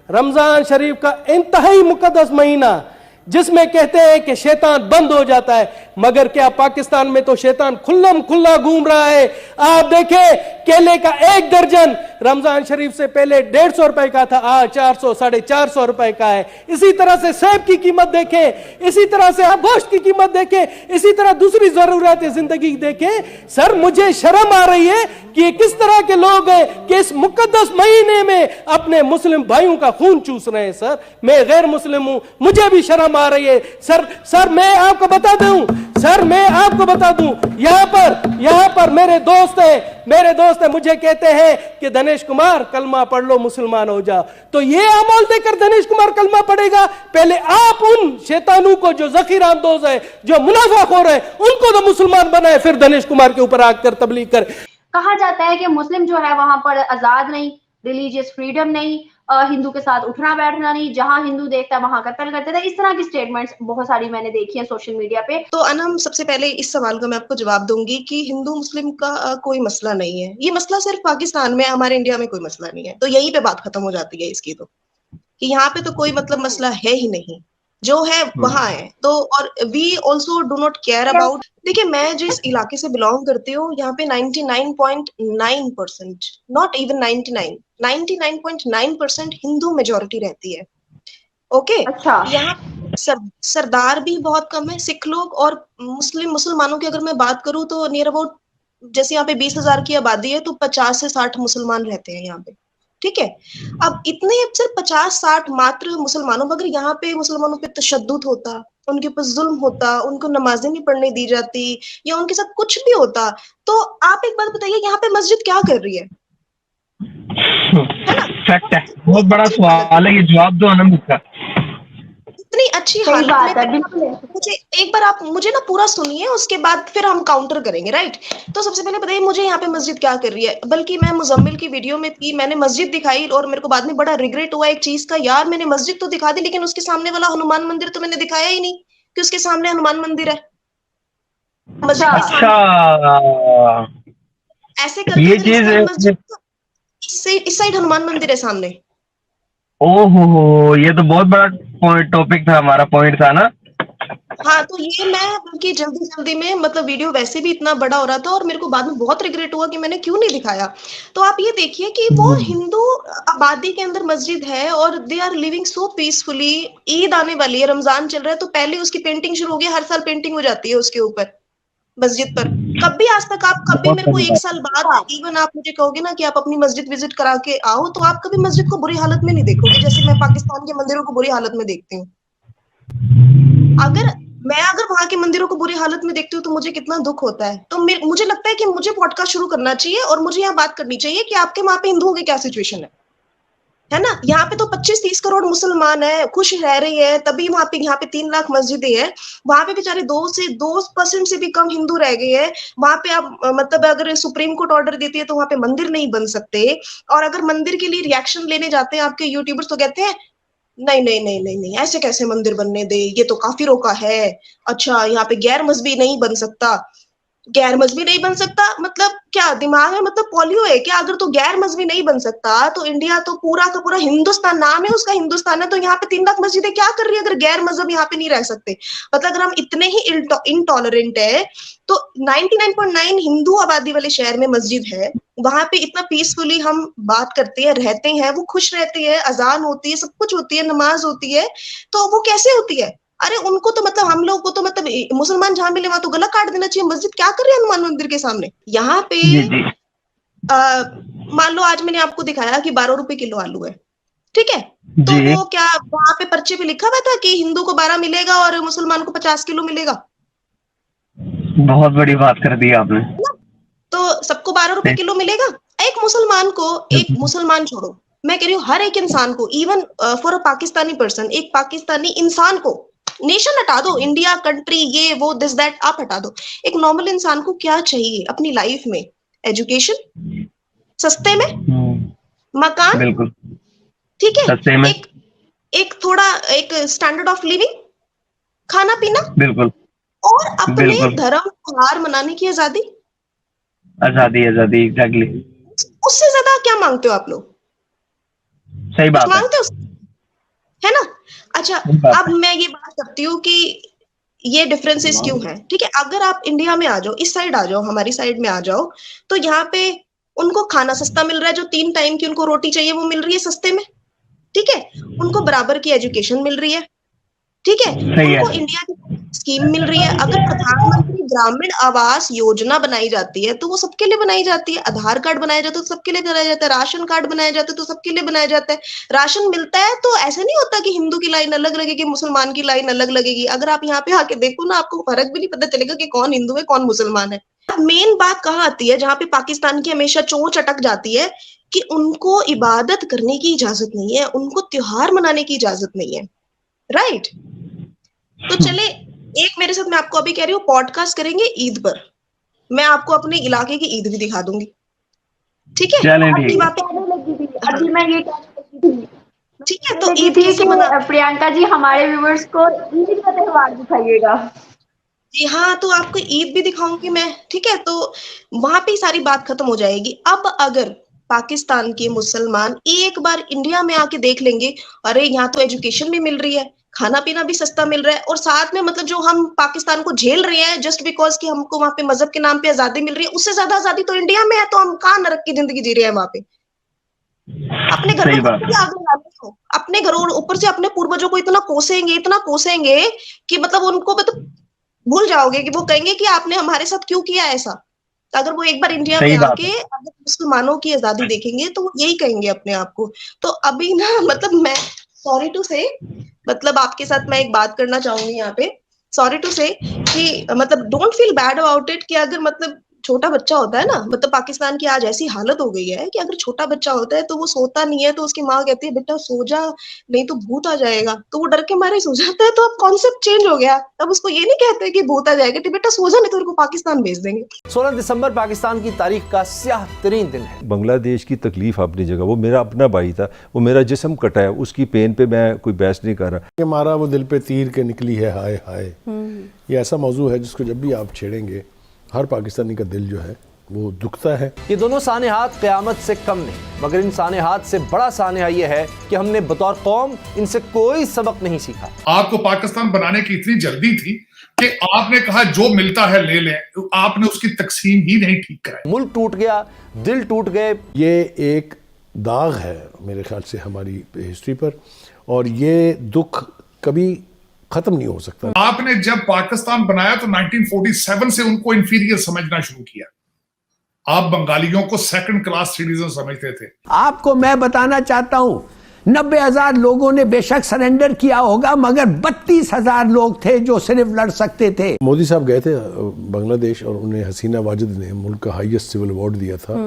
रमजान शरीफ का इंतहाई मुकद्दस महीना, जिसमें कहते हैं कि शैतान बंद हो जाता है, मगर क्या पाकिस्तान में तो शैतान खुल्लम खुल्ला घूम रहा है। आप देखें, केले का 1 दर्जन रमजान शरीफ से पहले 150 रुपए का था, आज 400 450 रुपए का है। इसी तरह से सेब की कीमत देखें, इसी तरह से आप गोश्त की कीमत देखें, इसी तरह दूसरी जरूरत जिंदगी देखें। सर, मुझे शर्म आ रही है कि ये किस तरह के लोग हैं कि इस मुकद्दस महीने में अपने मुस्लिम भाइयों का खून चूस रहे हैं। सर, मैं गैर मुस्लिम हूं, मुझे भी शर्म आ रही है। सर मैं आपको बता दूं, यहां पर मेरे दोस्त है, मुझे कहते हैं कि दिनेश कुमार कलमा पढ़ लो, मुसलमान हो जा। तो ये अमल देकर दिनेश कुमार कलमा पढ़ेगा? पहले आप उन शैतानों को जो ज़कीर अंदोज है, जो मुनाफाखोर है, उनको तो मुसलमान बनाए, फिर दिनेश कुमार के ऊपर आकर तबलीग कर। कहा जाता है कि मुस्लिम जो है वहां पर आजाद नहीं, रिलीजियस फ्रीडम नहीं, हिंदू के साथ उठना बैठना नहीं, जहां हिंदू देखता है वहां कत्ल करते थे। इस तरह की स्टेटमेंट्स बहुत सारी मैंने देखी है सोशल मीडिया पे। तो अनम, सबसे पहले इस सवाल का मैं आपको जवाब दूंगी कि हिंदू मुस्लिम का कोई मसला नहीं है। ये मसला सिर्फ पाकिस्तान में, हमारे इंडिया में कोई मसला नहीं है। तो यहीं पे बात खत्म हो जाती है इसकी, तो कि यहाँ पे तो कोई मतलब मसला है ही नहीं, जो है वहां है। तो और we also do not care about. देखिए, मैं जिस इलाके से बिलोंग करती हूँ, यहाँ पे 99.9%, नॉट इवन 99.9% हिंदू मेजोरिटी रहती है। ओके, अच्छा। यहाँ सरदार भी बहुत कम है, सिख लोग। और मुसलमानों की अगर मैं बात करूँ तो नियर अबाउट, जैसे यहाँ पे 20,000 की आबादी है, तो 50 से 60 मुसलमान रहते हैं यहाँ पे। ठीक है, अब इतने सिर्फ 50-60 मात्र मुसलमानों, मगर यहाँ पे मुसलमानों पे तशद्दुद होता, उनके ऊपर जुल्म होता, उनको नमाजें नहीं पढ़ने दी जाती, या उनके साथ कुछ भी होता। तो आप एक बात बताइए, यहाँ पे मस्जिद क्या कर रही है? फैक्ट है, बहुत बड़ा सवाल है, ये जवाब दो अनम इसका। इतनी अच्छी हालत में मुझे एक बार आप मुझे ना पूरा सुनिए, उसके बाद फिर हम काउंटर करेंगे, राइट? तो सबसे पहले बताइए मुझे यहाँ पे मस्जिद क्या कर रही है? बल्कि मैं मुजम्मिल की वीडियो में थी, मैंने मस्जिद दिखाई और मेरे को बाद में बड़ा रिग्रेट हुआ एक चीज का, यार मैंने मस्जिद तो दिखा दी, लेकिन उसके सामने वाला हनुमान मंदिर तो मैंने दिखाया ही नहीं कि उसके सामने हनुमान मंदिर है। अच्छा, ऐसे करके ये चीज इस साइड हनुमान मंदिर है सामने। ओहो, ये तो बहुत बड़ा टॉपिक था, हमारा पॉइंट था ना। हाँ, तो ये मैं बल्कि जल्दी में, मतलब वीडियो वैसे भी इतना बड़ा हो रहा था और मेरे को बाद में बहुत रिग्रेट हुआ कि मैंने क्यों नहीं दिखाया। तो आप ये देखिए कि वो हिंदू आबादी के अंदर मस्जिद है और they are living so peacefully. Eid आने वाली है, रमजान चल रहा है, तो पहले उसकी पेंटिंग शुरू हो गई। हर साल पेंटिंग हो जाती है उसके ऊपर, मस्जिद पर। कभी आज तक आप कभी मेरे को 1 साल बाद इवन आप मुझे कहोगे ना कि आप अपनी मस्जिद विजिट करा के आओ, तो आप कभी मस्जिद को बुरी हालत में नहीं देखोगे जैसे मैं पाकिस्तान के मंदिरों को बुरी हालत में देखती हूँ। अगर वहां के मंदिरों को बुरी हालत में देखती हूँ तो मुझे कितना दुख होता है। तो मुझे लगता है कि मुझे पॉडकास्ट शुरू करना चाहिए और मुझे यहाँ बात करनी चाहिए कि आपके वहां पे हिंदुओं की क्या सिचुएशन है ना? यहाँ पे तो 25-30 करोड़ मुसलमान है, खुश रह रही है, तभी वहां पे 3 लाख मस्जिदें हैं। वहां पे बेचारे 2% से भी कम हिंदू रह गए हैं। वहां पे आप मतलब अगर सुप्रीम कोर्ट ऑर्डर देती है तो वहां पे मंदिर नहीं बन सकते, और अगर मंदिर के लिए रिएक्शन लेने जाते हैं आपके यूट्यूबर्स तो कहते हैं नहीं, ऐसे कैसे मंदिर बनने दे, ये तो काफिरों का है। अच्छा, यहाँ पे गैर मजहबी नहीं बन सकता। गैर मजहबी नहीं बन सकता, मतलब क्या दिमाग है, मतलब पोलियो है क्या? अगर तो गैर मजहबी नहीं बन सकता तो इंडिया तो पूरा का पूरा हिंदुस्तान, नाम है उसका हिंदुस्तान है, तो यहाँ पे 3 लाख मस्जिदें क्या कर रही है अगर गैर मजहब यहाँ पे नहीं रह सकते? मतलब अगर हम इतने ही इनटॉलरेंट है तो 99.9 हिंदू आबादी वाले शहर में मस्जिद है, वहां पे इतना पीसफुली हम बात करते हैं, रहते हैं, वो खुश रहते हैं, अजान होती है, सब कुछ होती है, नमाज होती है, तो वो कैसे होती है? अरे उनको तो मतलब हम लोग को तो मतलब मुसलमान जहां मिले वहां तो गला काट देना चाहिए। मस्जिद क्या कर रहे हैं हनुमान मंदिर के सामने? यहाँ पे मान लो आज मैंने आपको दिखाया कि 12 रुपए किलो आलू है, ठीक है, तो वो क्या वहां पे पर्चे पे लिखा हुआ था कि हिंदू को 12 मिलेगा और मुसलमान को 50 किलो मिलेगा? बहुत बड़ी बात कर दी आपने। तो सबको 12 रुपए किलो मिलेगा? एक मुसलमान को, एक मुसलमान छोड़ो, मैं कह रही हूँ हर एक इंसान को, even for a Pakistani person, एक पाकिस्तानी इंसान को, नेशन हटा दो, इंडिया कंट्री ये वो दिस दैट आप हटा दो, एक नॉर्मल इंसान को क्या चाहिए अपनी लाइफ में? एजुकेशन, सस्ते में मकान, बिल्कुल ठीक है, सस्ते में एक थोड़ा एक स्टैंडर्ड ऑफ लिविंग, खाना पीना, बिल्कुल, और अपने धर्म त्योहार मनाने की आजादी। आजादी एग्जैक्टली। उससे ज्यादा क्या मांगते हो आप लोग? सही बात मांगते हो, है ना? अच्छा, अब मैं ये बात करती हूँ कि ये डिफरेंसेस क्यों हैं, ठीक है? अगर आप इंडिया में आ जाओ, इस साइड आ जाओ, हमारी साइड में आ जाओ, तो यहाँ पे उनको खाना सस्ता मिल रहा है, जो 3 टाइम की उनको रोटी चाहिए वो मिल रही है सस्ते में, ठीक है, उनको बराबर की एजुकेशन मिल रही है, ठीक है, उनको इंडिया की स्कीम मिल रही है। अगर प्रधानमंत्री ग्रामीण आवास योजना बनाई जाती है तो वो सबके लिए बनाई जाती है, आधार कार्ड बनाया जाता है तो सबके लिए बनाया जाता है, राशन कार्ड बनाया जाता है तो सबके लिए बनाया जाता है, राशन मिलता है तो ऐसे नहीं होता कि हिंदू की लाइन अलग लगेगी, मुसलमान की लाइन अलग लगेगी। अगर आप यहाँ पे आके देखो ना, आपको फर्क भी नहीं पता चलेगा कि कौन हिंदू है कौन मुसलमान है। मेन बात कहाँ आती है, जहाँ पे पाकिस्तान की हमेशा चोंच अटक जाती है कि उनको इबादत करने की इजाजत नहीं है, उनको त्योहार मनाने की इजाजत नहीं है, राइट? तो चले एक मेरे साथ, मैं आपको अभी कह रही हूँ पॉडकास्ट करेंगे ईद पर, मैं आपको अपने इलाके की ईद भी दिखा दूंगी, ठीक है? अभी मैं ये ठीक है, तो ईद कैसे मना, प्रियंका जी हमारे व्यूअर्स को ईद का त्योहार दिखाइएगा। जी हाँ, तो आपको ईद भी दिखाऊंगी मैं, ठीक है? तो वहां पे सारी बात खत्म हो जाएगी। अब अगर पाकिस्तान के मुसलमान एक बार इंडिया में आके देख लेंगे, अरे यहाँ तो एजुकेशन भी मिल रही है, खाना पीना भी सस्ता मिल रहा है, और साथ में मतलब जो हम पाकिस्तान को झेल रहे हैं जस्ट बिकॉज कि हमको वहां पे मजहब के नाम पे आजादी मिल रही है, उससे ज्यादा आजादी तो इंडिया में है, तो हम कहाँ नरक की जिंदगी जी रहे हैं वहां पे? अपने घर में अपने घरों ऊपर से अपने पूर्वजों को इतना कोसेंगे कि मतलब उनको मतलब भूल जाओगे कि वो कहेंगे कि आपने हमारे साथ क्यों किया ऐसा। तो अगर वो एक बार इंडिया में आके अगर मुसलमानों की आजादी देखेंगे तो वो यही कहेंगे अपने आप को। तो अभी ना मतलब मैं सॉरी टू से, मतलब आपके साथ मैं एक बात करना चाहूंगी यहाँ पे, सॉरी टू से कि मतलब don't feel bad about it, कि अगर मतलब छोटा बच्चा होता है ना, मतलब पाकिस्तान की आज ऐसी हालत हो गई है कि अगर छोटा बच्चा होता है तो वो सोता नहीं है, तो उसकी माँ कहती है बेटा सो जा नहीं तो भूत आ जाएगा, तो वो डर के मारे सो जाता है। तो अब कॉन्सेप्ट चेंज हो गया, अब उसको ये नहीं कहते कि भूत आ जाएगा, बेटा सो जा नहीं तो उनको पाकिस्तान भेज देंगे। 16 दिसंबर पाकिस्तान की तारीख का स्याह तरीन दिन है। बांग्लादेश की तकलीफ अपनी जगह, वो मेरा अपना भाई था, वो मेरा जिस्म कटा है, उसकी पेन पे मैं कोई बहस नहीं कर रहा। मारा वो दिल पे तीर के निकली है हाय हाय, ये ऐसा मौजू है जिसको जब भी आप छेड़ेंगे हर पाकिस्तानी का दिल जो है वो दुखता है। ये दोनों सानेहात क़यामत से कम नहीं, मगर इन सानेहात से बड़ा सानेहा ये है कि हमने बतौर कौम इनसे कोई सबक नहीं सीखा। आपको पाकिस्तान बनाने की इतनी जल्दी थी कि आपने कहा जो मिलता है ले लें, आपने उसकी तकसीम ही नहीं ठीक कराई। मुल्क टूट गया, दिल टूट गए। ये एक दाग है मेरे ख्याल से हमारी हिस्ट्री पर, और ये दुख कभी खत्म नहीं हो सकता। आपने जब पाकिस्तान बनाया तो 1947 से उनको इंफीरियर समझना शुरू किया। आप बंगालियों को सेकंड क्लास सिटीजन समझते थे। आपको मैं बताना चाहता हूं 90,000 लोगों ने बेशक सरेंडर किया होगा, मगर 32,000 लोग थे जो सिर्फ लड़ सकते थे। मोदी साहब गए थे बांग्लादेश और उन्हें हसीना वाजिद ने मुल्क का हाईएस्ट सिविल अवार्ड दिया था,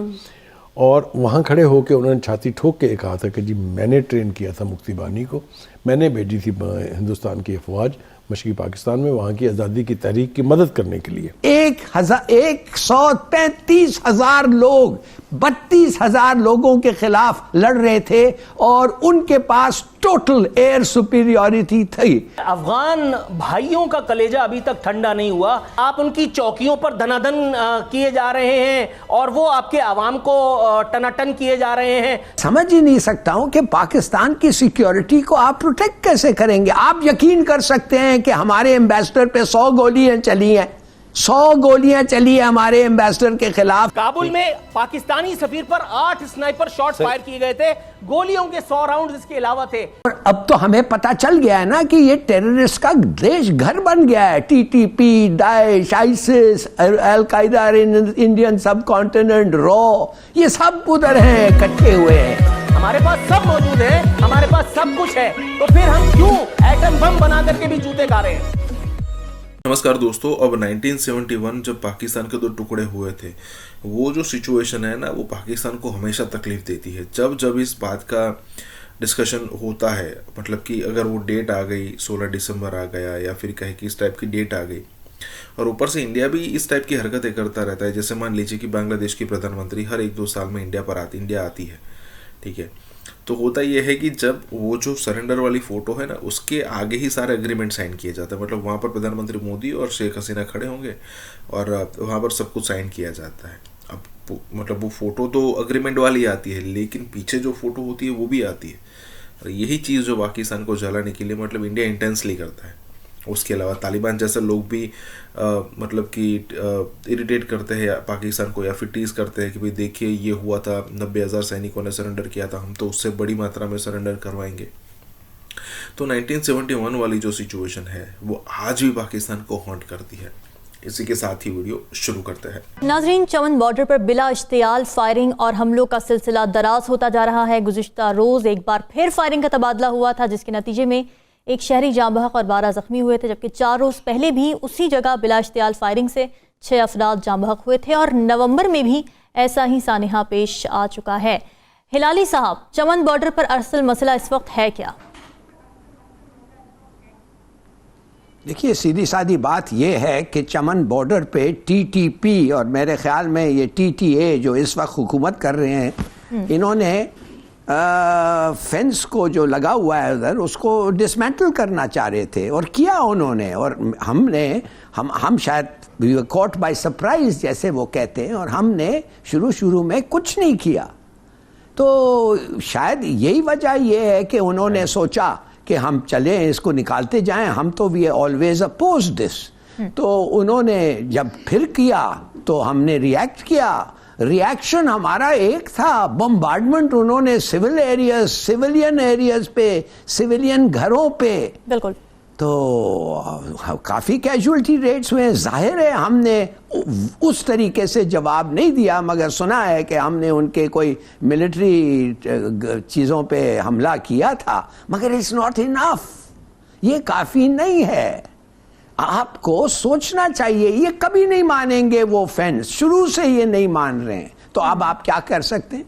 और वहाँ खड़े होकर उन्होंने छाती ठोक के कहा था कि जी मैंने ट्रेन किया था मुक्ति बानी को, मैंने भेजी थी हिंदुस्तान की अफवाज, मशरक़ी पाकिस्तान में वहाँ की आज़ादी की तहरीक की मदद करने के लिए। 133,000 लोग 32,000 लोगों के खिलाफ लड़ रहे थे और उनके पास टोटल एयर सुपीरियरिटी थी। अफगान भाइयों का कलेजा अभी तक ठंडा नहीं हुआ। आप उनकी चौकियों पर धनाधन किए जा रहे हैं और वो आपके आवाम को टनाटन किए जा रहे हैं। समझ ही नहीं सकता हूं कि पाकिस्तान की सिक्योरिटी को आप प्रोटेक्ट कैसे करेंगे। आप यकीन कर सकते हैं कि हमारे एम्बेसडर पे 100 गोलियां चली हैं, 100 गोलियां चली है हमारे एम्बेसडर के खिलाफ। काबुल में पाकिस्तानी सफीर पर 8 स्नाइपर शॉट फायर किए गए थे, गोलियों के 100 राउंड इसके अलावा थे। और अब तो हमें पता चल गया है ना कि ये टेररिस्ट का देश घर बन गया है। TTP, Daesh, ISIS, al Qaeda, Indian सब कॉन्टिनेंट, रॉ, ये सब उधर हैं, इकट्ठे हुए हैं। हमारे पास सब मौजूद है, हमारे पास सब कुछ है, तो फिर हम क्यों एटम बम बना करके भी जूते खा रहे हैं। नमस्कार दोस्तों, अब 1971 जब पाकिस्तान के दो टुकड़े हुए थे, वो जो सिचुएशन है ना, वो पाकिस्तान को हमेशा तकलीफ देती है। जब जब इस बात का डिस्कशन होता है, मतलब कि अगर वो डेट आ गई, 16 दिसंबर आ गया या फिर कहे कि इस टाइप की डेट आ गई, और ऊपर से इंडिया भी इस टाइप की हरकतें करता रहता है। जैसे मान लीजिए कि बांग्लादेश की प्रधानमंत्री हर 1-2 साल में इंडिया आती है, ठीक है। तो होता यह है कि जब वो जो सरेंडर वाली फ़ोटो है ना, उसके आगे ही सारे एग्रीमेंट साइन किए जाते हैं। मतलब वहाँ पर प्रधानमंत्री मोदी और शेख हसीना खड़े होंगे और वहाँ पर सब कुछ साइन किया जाता है। अब मतलब वो फ़ोटो तो अग्रीमेंट वाली आती है, लेकिन पीछे जो फ़ोटो होती है वो भी आती है। और यही चीज़ जो पाकिस्तान को जलाने के लिए मतलब इंडिया इंटेंसली करता है। उसके अलावा तालिबान जैसे लोग भी मतलब कि इरिटेट करते हैं पाकिस्तान को, या फिर टीज़ करते हैं कि भाई देखिए ये हुआ था, 90,000 सैनिकों ने सरेंडर किया था, हम तो उससे बड़ी मात्रा में सरेंडर करवाएंगे। तो 1971 वाली जो सिचुएशन है वो आज भी पाकिस्तान को हॉन्ट करती है। इसी के साथ ही वीडियो शुरू करते हैं। नाजरीन, चमन बॉर्डर पर बिला इश्तियाल फायरिंग और हमलों का सिलसिला दराज होता जा रहा है। गुज़िश्ता रोज़ एक बार फिर फायरिंग का तबादला हुआ था, जिसके नतीजे में एक शहरी जाँ बहक और 12 जख्मी हुए थे, जबकि 4 रोज़ पहले भी उसी जगह बिला इश्तियाल फायरिंग से 6 अफराद जाँ बहक हुए थे और नवंबर में भी ऐसा ही सानिहा पेश आ चुका है। हिलाली साहब, चमन बॉर्डर पर असल मसला इस वक्त है क्या? देखिए, सीधी सादी बात यह है कि चमन बॉर्डर पे टीटीपी और मेरे ख्याल में ये टीटीए जो इस वक्त हुकूमत कर रहे हैं, इन्होंने फेंस को जो लगा हुआ है उधर, उसको डिसमेंटल करना चाह रहे थे और किया उन्होंने। और हम शायद कॉट बाय सरप्राइज जैसे वो कहते हैं, और हमने शुरू में कुछ नहीं किया। तो शायद यही वजह ये है कि उन्होंने सोचा कि हम चलें, इसको निकालते जाएं, हम तो वी ऑलवेज अपोज दिस। तो उन्होंने जब फिर किया तो हमने रिएक्ट किया। रिएक्शन हमारा एक था, बम्बार्डमेंट उन्होंने सिविलियन एरियाज पे, सिविलियन घरों पे, बिल्कुल। तो काफ़ी कैजुअल्टी रेट्स हुए। जाहिर है हमने उस तरीके से जवाब नहीं दिया, मगर सुना है कि हमने उनके कोई मिलिट्री चीज़ों पे हमला किया था, मगर इट्स नॉट इनफ। ये काफ़ी नहीं है। आपको सोचना चाहिए, ये कभी नहीं मानेंगे वो फेंस, शुरू से ये नहीं मान रहे हैं। तो अब आप क्या कर सकते हैं?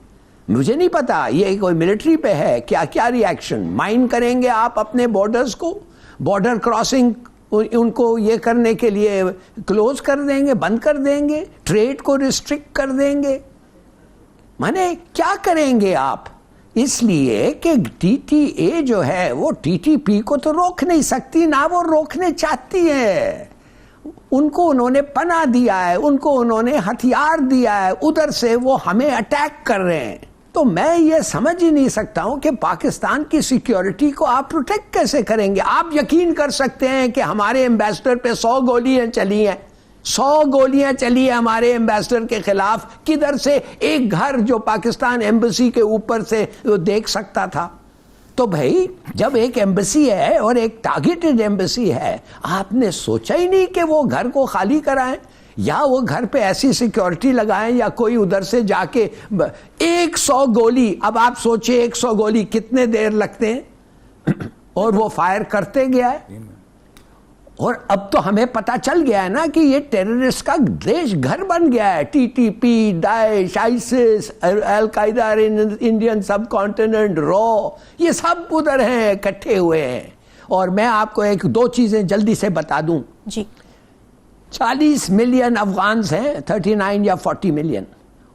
मुझे नहीं पता, ये कोई मिलिट्री पे है क्या रिएक्शन? माइन करेंगे आप अपने बॉर्डर्स को, बॉर्डर क्रॉसिंग उनको ये करने के लिए क्लोज कर देंगे, बंद कर देंगे, ट्रेड को रिस्ट्रिक्ट कर देंगे, माने क्या करेंगे आप? इसलिए कि टीटीए जो है वो टीटीपी को तो रोक नहीं सकती, ना वो रोकने चाहती है। उनको उन्होंने पनाह दिया है, उनको उन्होंने हथियार दिया है, उधर से वो हमें अटैक कर रहे हैं। तो मैं ये समझ ही नहीं सकता हूं कि पाकिस्तान की सिक्योरिटी को आप प्रोटेक्ट कैसे करेंगे। आप यकीन कर सकते हैं कि हमारे एम्बेसडर पे 100 गोलियां चली हैं, 100 गोलियां चली है हमारे एम्बेसडर के खिलाफ। किधर से? एक घर जो पाकिस्तान एम्बेसी के ऊपर से वो देख सकता था। तो भाई, जब एक एम्बेसी है और एक टारगेटेड एम्बेसी है, आपने सोचा ही नहीं कि वो घर को खाली कराएं, या वो घर पे ऐसी सिक्योरिटी लगाएं, या कोई उधर से जाके 100 गोली। अब आप सोचिए 100 गोली कितने देर लगते हैं, और वो फायर करते गया है। और अब तो हमें पता चल गया है ना कि ये टेररिस्ट का देश घर बन गया है। TTP, Daesh, ISIS, al Qaeda, Indian सब कॉन्टिनेंट, रॉ, ये सब उधर हैं, इकट्ठे हुए हैं। और मैं आपको एक दो चीज़ें जल्दी से बता दूं जी। 40 मिलियन अफगान हैं, 39 या 40 मिलियन,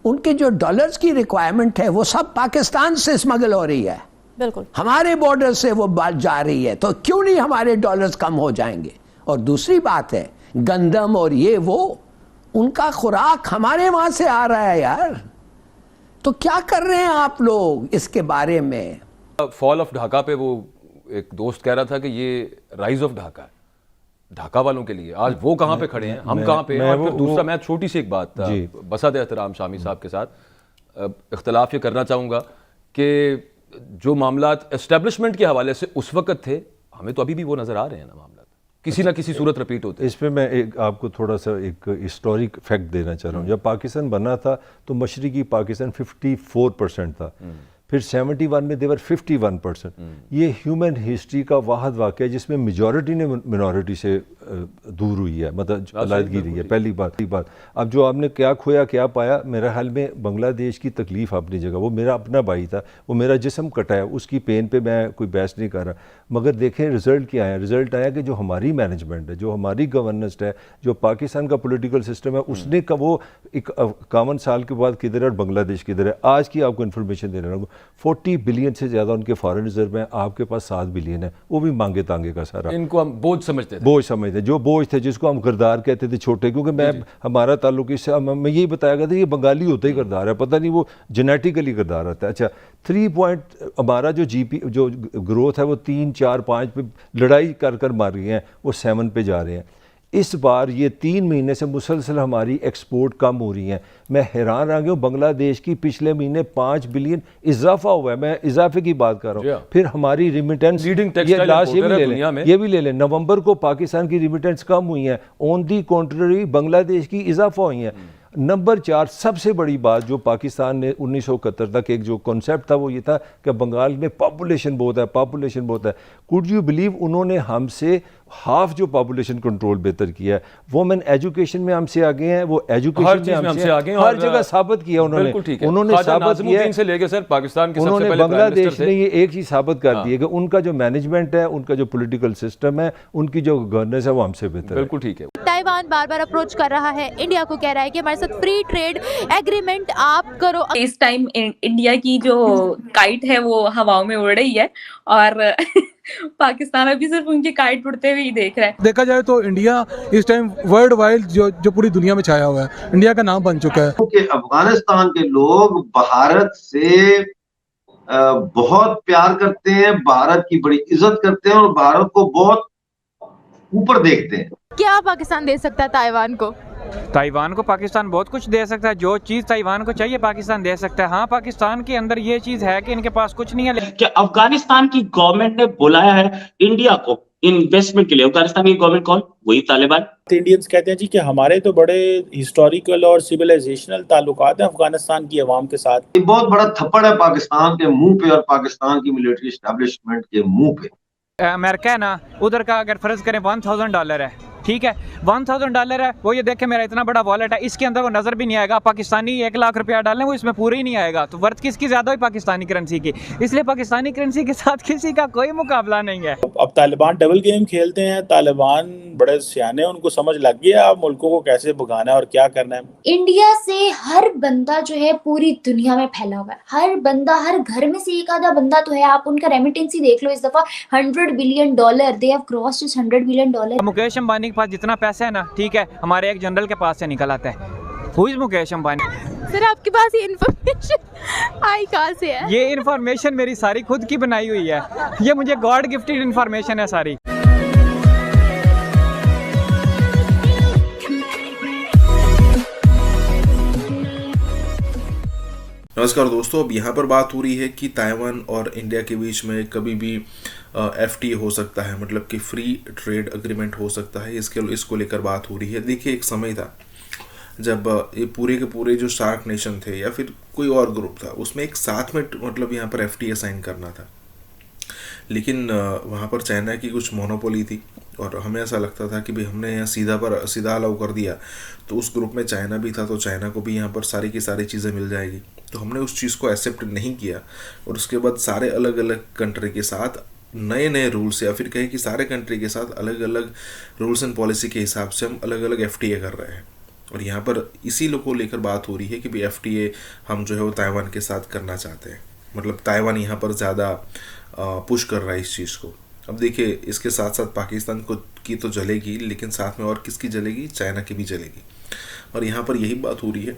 उनके जो डॉलर्स की रिक्वायरमेंट है वो सब पाकिस्तान से स्मगल हो रही है, बिल्कुल हमारे बॉर्डर से वो बात जा रही है, तो क्यों नहीं हमारे डॉलर्स कम हो जाएंगे। और दूसरी बात है गंदम और ये वो, उनका खुराक हमारे वहां से आ रहा है यार, तो क्या कर रहे हैं आप लोग इसके बारे में। फॉल ऑफ ढाका पे वो एक दोस्त कह रहा था कि ये राइज ऑफ ढाका है ढाका वालों के लिए, आज वो कहाँ पे खड़े हैं, हम कहाँ पे हैं। और फिर दूसरा, मैं छोटी सी एक बात बसद एहतराम शामी साहब के साथ इख्तलाफ ये करना चाहूँगा कि जो मामलात एस्टेब्लिशमेंट के हवाले से उस वक्त थे, हमें तो अभी भी वो नज़र आ रहे हैं ना मामला किसी ना किसी सूरत रिपीट होते हैं। इस पे मैं एक आपको थोड़ा सा एक हिस्टोरिक फैक्ट देना चाह रहा हूँ। जब पाकिस्तान बना था तो मशरिकी पाकिस्तान 54% था, फिर 71 में देवर 51%। ये ह्यूमन हिस्ट्री का वाहद वाक़या जिसमें मेजॉरिटी ने मिनॉरिटी से दूर हुई है, मतलब अलीहदगी रही है। पहली बात अब जो आपने क्या खोया क्या पाया, मेरे ख्याल में बांग्लादेश की तकलीफ़ अपनी जगह, वो मेरा अपना भाई था, वो मेरा जिस्म कटा है, उसकी पेन पे मैं कोई बहस नहीं कर रहा, मगर देखें रिज़ल्ट क्या आया। रिज़ल्ट आया कि जो हमारी मैनेजमेंट है, जो हमारी गवर्नेंस है, जो पाकिस्तान का पॉलिटिकल सिस्टम है, उसने का वो 51 साल के बाद किधर है और बांग्लादेश किधर है। आज की आपको इन्फॉर्मेशन दे रहा हूँ, 40 बिलियन से ज़्यादा उनके फॉरेन रिजर्व हैं, आपके पास 7 बिलियन है, वो भी मांगे तांगे का सारा। इनको हम बोझ समझते थे, जो बोझ थे, जिसको हम गरदार कहते थे छोटे, क्योंकि मैं हमारा ताल्लुक इससे मैं यही बताया गया था ये बंगाली होता ही गरदार है, पता नहीं वो जेनेटिकली गरदार रहता है। अच्छा 3 पॉइंट हमारा जो जीपी जो ग्रोथ है वो 3, 4, 5 पे लड़ाई कर मार गए हैं, वो 7 पे जा रहे हैं। इस बार ये 3 महीने से मुसलसल हमारी एक्सपोर्ट कम हो रही हैं। मैं हैरान रह गया, बांग्लादेश की पिछले महीने 5 बिलियन इजाफा हुआ है, मैं इजाफे की बात कर रहा हूँ। फिर हमारी रिमिटेंस, ये लास्ट ये भी ले लें, नवंबर को पाकिस्तान की रिमिटेंस कम हुई हैं, ऑन दी कॉन्ट्ररी बांग्लादेश की इजाफा हुई हैं। नंबर 4 सबसे बड़ी बात जो पाकिस्तान ने 1971 तक एक जो कॉन्सेप्ट था वो ये था कि बंगाल में पॉपुलेशन बहुत है। कुड यू बिलीव उन्होंने हमसे हाफ जो पॉपुलेशन कंट्रोल बेहतर किया है। वुमेन एजुकेशन में हमसे आगे हैं, वो एजुकेशन में हमसे आगे हैं, हर जगह साबित किया उन्होंने साबित किया से लेके सर पाकिस्तान के उन्होंने बांग्लादेश ने ये एक चीज साबित कर दी है कि उनका जो मैनेजमेंट है, उनका जो पॉलिटिकल सिस्टम है, उनकी जो गवर्नेंस है वो हमसे बेहतर है। बिल्कुल ठीक है। ताइवान बार बार अप्रोच कर रहा है इंडिया को, कह रहा है कि हमारे साथ फ्री ट्रेड एग्रीमेंट आप करो। इस टाइम इंडिया की जो काइट है वो हवाओं में उड़ रही है और पाकिस्तान अभी सिर्फ उनकी काइट उड़ते हुए ही देख रहा है। देखा जाए तो इंडिया इस टाइम वर्ल्ड वाइड जो पूरी दुनिया में छाया हुआ है, इंडिया का नाम बन चुका है। क्योंकि अफगानिस्तान के लोग भारत से बहुत प्यार करते हैं, भारत की बड़ी इज्जत करते हैं और भारत को बहुत ऊपर देखते हैं। क्या पाकिस्तान दे सकता है ताइवान को? ताइवान को पाकिस्तान बहुत कुछ दे सकता है, जो चीज़ ताइवान को चाहिए पाकिस्तान दे सकता है। हाँ, पाकिस्तान के अंदर ये चीज़ है कि इनके पास कुछ नहीं है। क्या अफगानिस्तान की गवर्नमेंट ने बुलाया है इंडिया को इन्वेस्टमेंट के लिए? अफगानिस्तान की गवर्नमेंट कौन? वही तालिबान। इंडियंस कहते हैं जी कि हमारे तो बड़े हिस्टोरिकल और सिविलाइजेशनल ताल्लुकात हैं अफगानिस्तान की अवाम के साथ। ये बहुत बड़ा थप्पड़ है पाकिस्तान के मुंह पे और पाकिस्तान की मिलिट्री एस्टेब्लिशमेंट के मुंह पे। अमेरिका है ना, उधर का अगर फर्ज करें $1000 है, ठीक है, $1000 है, वो ये देखे मेरा इतना बड़ा वॉलेट है, इसके अंदर वो नजर भी नहीं आएगा। पाकिस्तानी 1 लाख रुपया डालें वो इसमें पूरे ही नहीं आएगा, तो वर्थ किसकी ज्यादा हुई? पाकिस्तानी करेंसी की। इसलिए पाकिस्तानी करेंसी के साथ किसी का कोई मुकाबला नहीं है। अब तालिबान डबल गेम खेलते हैं, तालिबान बड़े सियाने, उनको समझ लग गया अब मुल्कों को कैसे भगाना है और क्या करना है। इंडिया से हर बंदा जो है पूरी दुनिया में फैला हुआ है, हर बंदा, हर घर में से एक आधा बंदा तो है। आप उनका रेमिटेंसी देख लो, इस दफा $100 billion, they have crossed $100 billion. Mukesh Ambani के पास जितना पैसा है ना, ठीक है, हमारे एक जनरल के पास से निकल आता है। Who is Mukesh Ambani? Sir आपके पास ये इन्फॉर्मेशन आई कहाँ से है? ये इन्फॉर्मेशन मेरी सारी खुद की बनाई हुई है, ये मुझे गॉड गिफ्टेड इन्फॉर्मेशन है सारी। नमस्कार दोस्तों, अब यहाँ पर बात हो रही है कि ताइवान और इंडिया के बीच में कभी भी FTA हो सकता है, मतलब कि फ्री ट्रेड एग्रीमेंट हो सकता है। इसको लेकर बात हो रही है। देखिए, एक समय था जब ये पूरे के पूरे जो सार्क नेशन थे या फिर कोई और ग्रुप था, उसमें एक साथ में मतलब यहाँ पर FTA साइन करना था, लेकिन वहाँ पर चाइना की कुछ मोनोपोली थी और हमें ऐसा लगता था कि भाई हमने यहाँ सीधा अलाउ कर दिया तो उस ग्रुप में चाइना भी था, तो चाइना को भी यहाँ पर सारी की सारी चीज़ें मिल जाएगी। तो हमने उस चीज़ को एक्सेप्ट नहीं किया और उसके बाद सारे अलग अलग कंट्री के साथ नए नए रूल्स या फिर कहें कि सारे कंट्री के साथ अलग अलग रूल्स एंड पॉलिसी के हिसाब से हम अलग अलग FTA कर रहे हैं। और यहाँ पर इसी लोग को लेकर बात हो रही है कि भाई FTA हम जो है वो ताइवान के साथ करना चाहते हैं, मतलब ताइवान यहाँ पर ज़्यादा पुश कर रहा है इस चीज़ को। अब देखिए, इसके साथ साथ पाकिस्तान को की तो जलेगी, लेकिन साथ में और किसकी जलेगी? चाइना की भी जलेगी। और यहाँ पर यही बात हो रही है।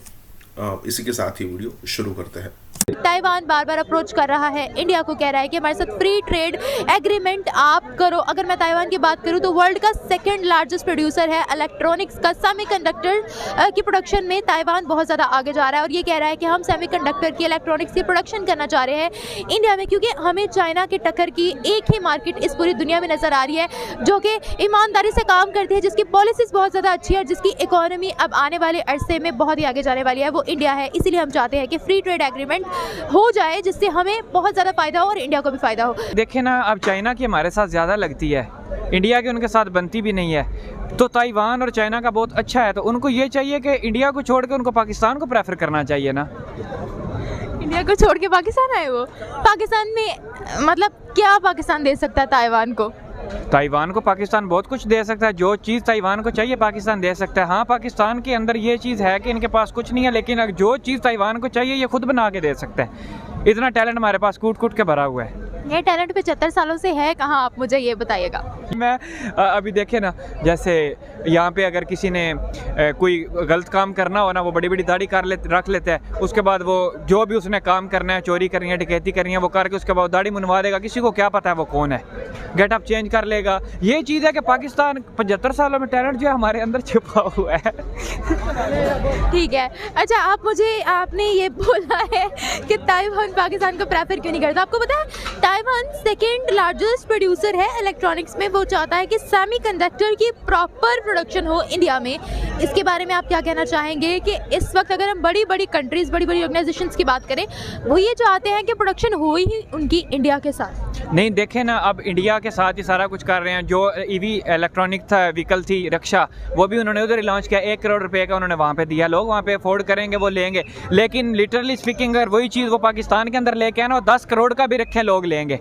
इसी के साथ ही वीडियो शुरू करते हैं। ताइवान बार बार अप्रोच कर रहा है इंडिया को, कह रहा है कि हमारे साथ फ्री ट्रेड एग्रीमेंट आप करो। अगर मैं ताइवान की बात करूं तो वर्ल्ड का सेकंड लार्जेस्ट प्रोड्यूसर है इलेक्ट्रॉनिक्स का। सेमीकंडक्टर की प्रोडक्शन में ताइवान बहुत ज़्यादा आगे जा रहा है और ये कह रहा है कि हम सेमीकंडक्टर की, इलेक्ट्रॉनिक्स की प्रोडक्शन करना चाह रहे हैं इंडिया में, क्योंकि हमें चाइना के टक्कर की एक ही मार्केट इस पूरी दुनिया में नज़र आ रही है जो कि ईमानदारी से काम करती है, जिसकी पॉलिसीज़ बहुत ज़्यादा अच्छी है और जिसकी इकोनॉमी अब आने वाले अरसे में बहुत ही आगे जाने वाली है, वो इंडिया है। इसीलिए हम चाहते हैं कि फ्री ट्रेड एग्रीमेंट हो जाए जिससे हमें बहुत ज़्यादा फ़ायदा हो और इंडिया को भी फ़ायदा हो। देखिए ना, अब चाइना की हमारे साथ ज़्यादा लगती है, इंडिया की उनके साथ बनती भी नहीं है। तो ताइवान और चाइना का बहुत अच्छा है, तो उनको ये चाहिए कि इंडिया को छोड़ के उनको पाकिस्तान को प्रेफर करना चाहिए ना। इंडिया को छोड़ के पाकिस्तान आए वो? पाकिस्तान में मतलब क्या पाकिस्तान दे सकता है ताइवान को? ताइवान को पाकिस्तान बहुत कुछ दे सकता है, जो चीज़ ताइवान को चाहिए पाकिस्तान दे सकता है। हाँ, पाकिस्तान के अंदर ये चीज़ है कि इनके पास कुछ नहीं है, लेकिन जो चीज़ ताइवान को चाहिए ये खुद बना के दे सकता है। इतना टैलेंट हमारे पास कूट कूट के भरा हुआ है। ये टैलेंट 75 सालों से है कहाँ, आप मुझे ये बताइएगा। मैं अभी देखे ना, जैसे यहाँ पे अगर किसी ने कोई गलत काम करना हो ना, वो बड़ी बड़ी दाढ़ी रख लेते हैं, उसके बाद वो जो भी उसने काम करना है, चोरी करनी है, डकैती करनी है, वो करके उसके बाद दाढ़ी मुनवा देगा। किसी को क्या पता है वो कौन है, गेटअप चेंज कर लेगा। ये चीज़ है कि पाकिस्तान 75 सालों में टैलेंट जो है हमारे अंदर छिपा हुआ है। ठीक है, अच्छा आप मुझे, आपने ये बोला है कि ताइवान पाकिस्तान को प्रेफर क्यों नहीं करता। आपको पता है ताइवान सेकेंड लार्जेस्ट प्रोड्यूसर है इलेक्ट्रॉनिक्स में। वो चाहता है कि सेमीकंडक्टर की प्रॉपर प्रोडक्शन हो इंडिया में। इसके बारे में आप क्या कहना चाहेंगे कि इस वक्त अगर हम बड़ी बड़ी कंट्रीज़, बड़ी बड़ी ऑर्गेनाइजेशंस की बात करें, वो ये चाहते हैं कि प्रोडक्शन हो ही उनकी इंडिया के साथ? नहीं, देखें ना, अब इंडिया के साथ ही सारा कुछ कर रहे हैं। जो EV इलेक्ट्रॉनिक था, व्हीकल थी, रक्षा, वो भी उन्होंने उधर लॉन्च किया। 1 करोड़ रुपए का उन्होंने वहाँ पे दिया। लोग वहाँ पे अफोर्ड करेंगे, वो लेंगे। लेकिन लिटरली स्पीकिंग अगर वही चीज़ वो पाकिस्तान के अंदर लेके आए ना, 10 करोड़ का भी रखें, लोग लेंगे।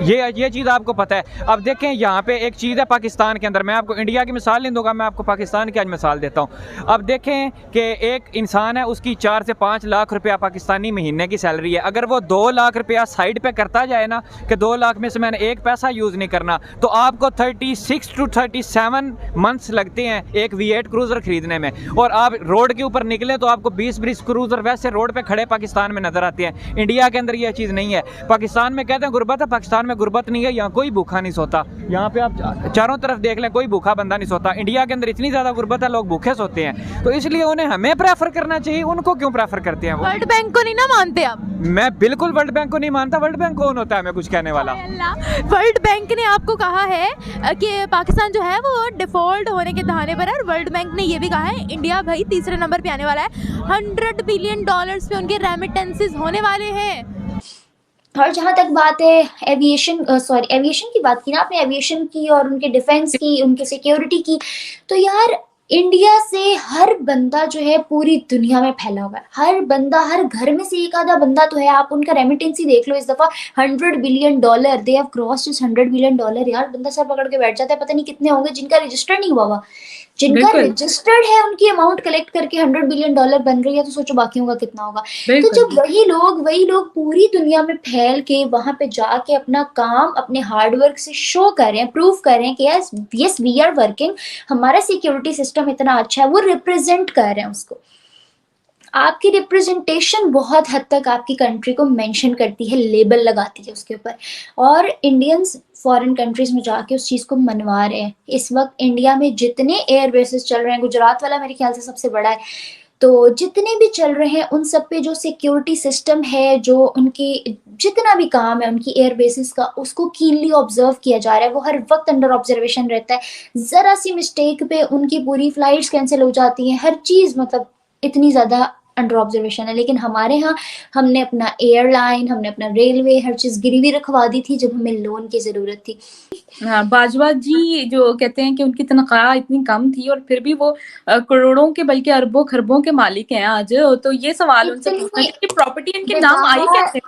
ये चीज़ आपको पता है। अब देखें, यहाँ पे एक चीज़ है पाकिस्तान के अंदर, मैं आपको इंडिया की मिसाल नहीं दूंगा, मैं आपको पाकिस्तान की आज मिसाल देता हूँ। अब देखें कि एक इंसान है, उसकी 4 से 5 लाख रुपया पाकिस्तानी महीने की सैलरी है। अगर वो 2 लाख रुपया साइड पे करता जाए ना, कि 2 लाख में से मैंने एक पैसा यूज़ नहीं करना, तो आपको 36 to 37 मंथ्स लगते हैं एक V8 क्रूज़र खरीदने में। और आप रोड के ऊपर निकले तो आपको 20 क्रूज़र वैसे रोड पे खड़े पाकिस्तान में नजर आते हैं। इंडिया के अंदर ये चीज़ नहीं है। पाकिस्तान में कहते हैं गुर्बत है, पाकिस्तान में गुर्बत नहीं है। यहाँ कोई भूखा नहीं सोता। यहाँ पे आप चारों तरफ देख लें, कोई भूखा बंदा नहीं सोता। इंडिया के अंदर इतनी ज़्यादा गुर्बत है, लोग भूखे सोते हैं। तो इसलिए उन्हें हमें प्रेफर करना चाहिए, उनको क्यों प्रेफर करते हैं? वर्ल्ड बैंक को नहीं ना मानते आप? मैं बिल्कुल वर्ल्ड बैंक को नहीं मानता। वर्ल्ड बैंक कौन होता है मैं कुछ कहने वाला? वर्ल्ड बैंक ने आपको कहा है कि पाकिस्तान जो है वो डिफॉल्ट होने के दहाने पर है, और वर्ल्ड बैंक ने ये भी कहा है इंडिया भाई तीसरे नंबर पे आने वाला है। $100 बिलियन पे उनके रेमिटेंसेस होने वाले हैं। और जहाँ तक बात है एविएशन की बात की ना आपने, एविएशन की और उनके डिफेंस की, उनके सिक्योरिटी की, तो यार इंडिया से हर बंदा जो है पूरी दुनिया में फैला हुआ है। हर बंदा, हर घर में से एक आधा बंदा तो है। आप उनका रेमिटेंस ही देख लो, इस दफा $100 billion, they have crossed $100 billion. यार बंदा सर पकड़ के बैठ जाता है। पता नहीं कितने होंगे जिनका रजिस्टर नहीं हुआ हुआ, जिनका रजिस्टर्ड है उनकी अमाउंट कलेक्ट करके $100 बिलियन बन रही है, तो सोचो बाकियों का कितना होगा। तो जब वही लोग पूरी दुनिया में फैल के वहां पे जाके अपना काम अपने हार्डवर्क से शो कर रहे हैं, प्रूव कर रहे हैं कि यस वी आर वर्किंग, हमारा सिक्योरिटी सिस्टम इतना अच्छा है, वो रिप्रेजेंट कर रहे हैं उसको। आपकी रिप्रेजेंटेशन बहुत हद तक आपकी कंट्री को मेंशन करती है, लेबल लगाती है उसके ऊपर। और इंडियंस फॉरेन कंट्रीज में जाके उस चीज़ को मनवा रहे हैं। इस वक्त इंडिया में जितने एयर बेसेस चल रहे हैं, गुजरात वाला मेरे ख्याल से सबसे बड़ा है, तो जितने भी चल रहे हैं उन सब पे जो सिक्योरिटी सिस्टम है, जो उनकी जितना भी काम है उनकी एयर बेसिस का, उसको कीनली ऑब्जर्व किया जा रहा है। वो हर वक्त अंडर ऑब्जर्वेशन रहता है। ज़रा सी मिस्टेक पे उनकी पूरी फ्लाइट्स कैंसिल हो जाती हैं। हर चीज़ मतलब इतनी ज़्यादा अंडर ऑब्जर्वेशन है, लेकिन हमारे यहाँ हमने अपना एयरलाइन, हमने अपना रेलवे, हर चीज गिरवी रखवा दी थी जब हमें लोन की जरूरत थी। हाँ, बाजवा जी जो कहते हैं कि उनकी तनख्वाह इतनी कम थी और फिर भी वो करोड़ों के बल्कि अरबों खरबों के मालिक हैं आज, तो ये सवाल उनसे पूछना है कि प्रॉपर्टी इनके नाम आई कैसे?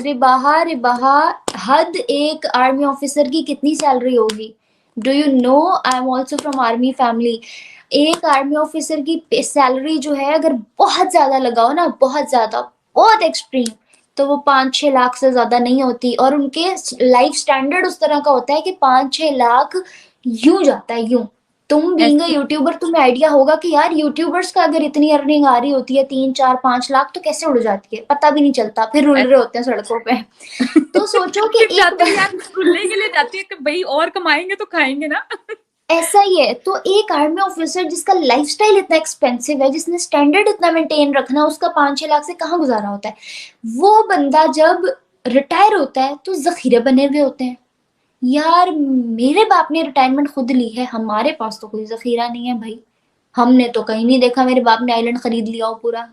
रिबाहा हद एक आर्मी ऑफिसर की कितनी सैलरी होगी? Do you know, I am also from army family. एक आर्मी ऑफिसर की सैलरी जो है अगर बहुत ज्यादा लगाओ ना, बहुत ज्यादा, बहुत एक्सट्रीम, तो वो 5-6 लाख से ज्यादा नहीं होती। और उनके लाइफ स्टैंडर्ड उस तरह का होता है कि 5-6 लाख यूं जाता है, यूं। तुम बीइंग अ यूट्यूबर, तुम्हें आइडिया होगा कि यार यूट्यूबर्स का अगर इतनी अर्निंग आ रही होती है 3-4-5 लाख, तो कैसे उड़ जाती है, पता भी नहीं चलता, फिर रुल रहे होते हैं सड़कों पे। तो सोचो कि रुलने के लिए जाती है कि भाई और कमाएंगे तो खाएंगे ना। ऐसा ही है। तो एक आर्मी ऑफिसर जिसका लाइफस्टाइल इतना एक्सपेंसिव है, जिसने स्टैंडर्ड इतना मेंटेन रखना, उसका 5-6 लाख से कहाँ गुजारा होता है? वो बंदा जब रिटायर होता है तो जखीरे बने हुए होते हैं। यार मेरे बाप ने रिटायरमेंट खुद ली है, हमारे पास तो कोई जखीरा नहीं है भाई। हमने तो कहीं नहीं देखा मेरे बाप ने आइलैंड खरीद लिया हो पूरा।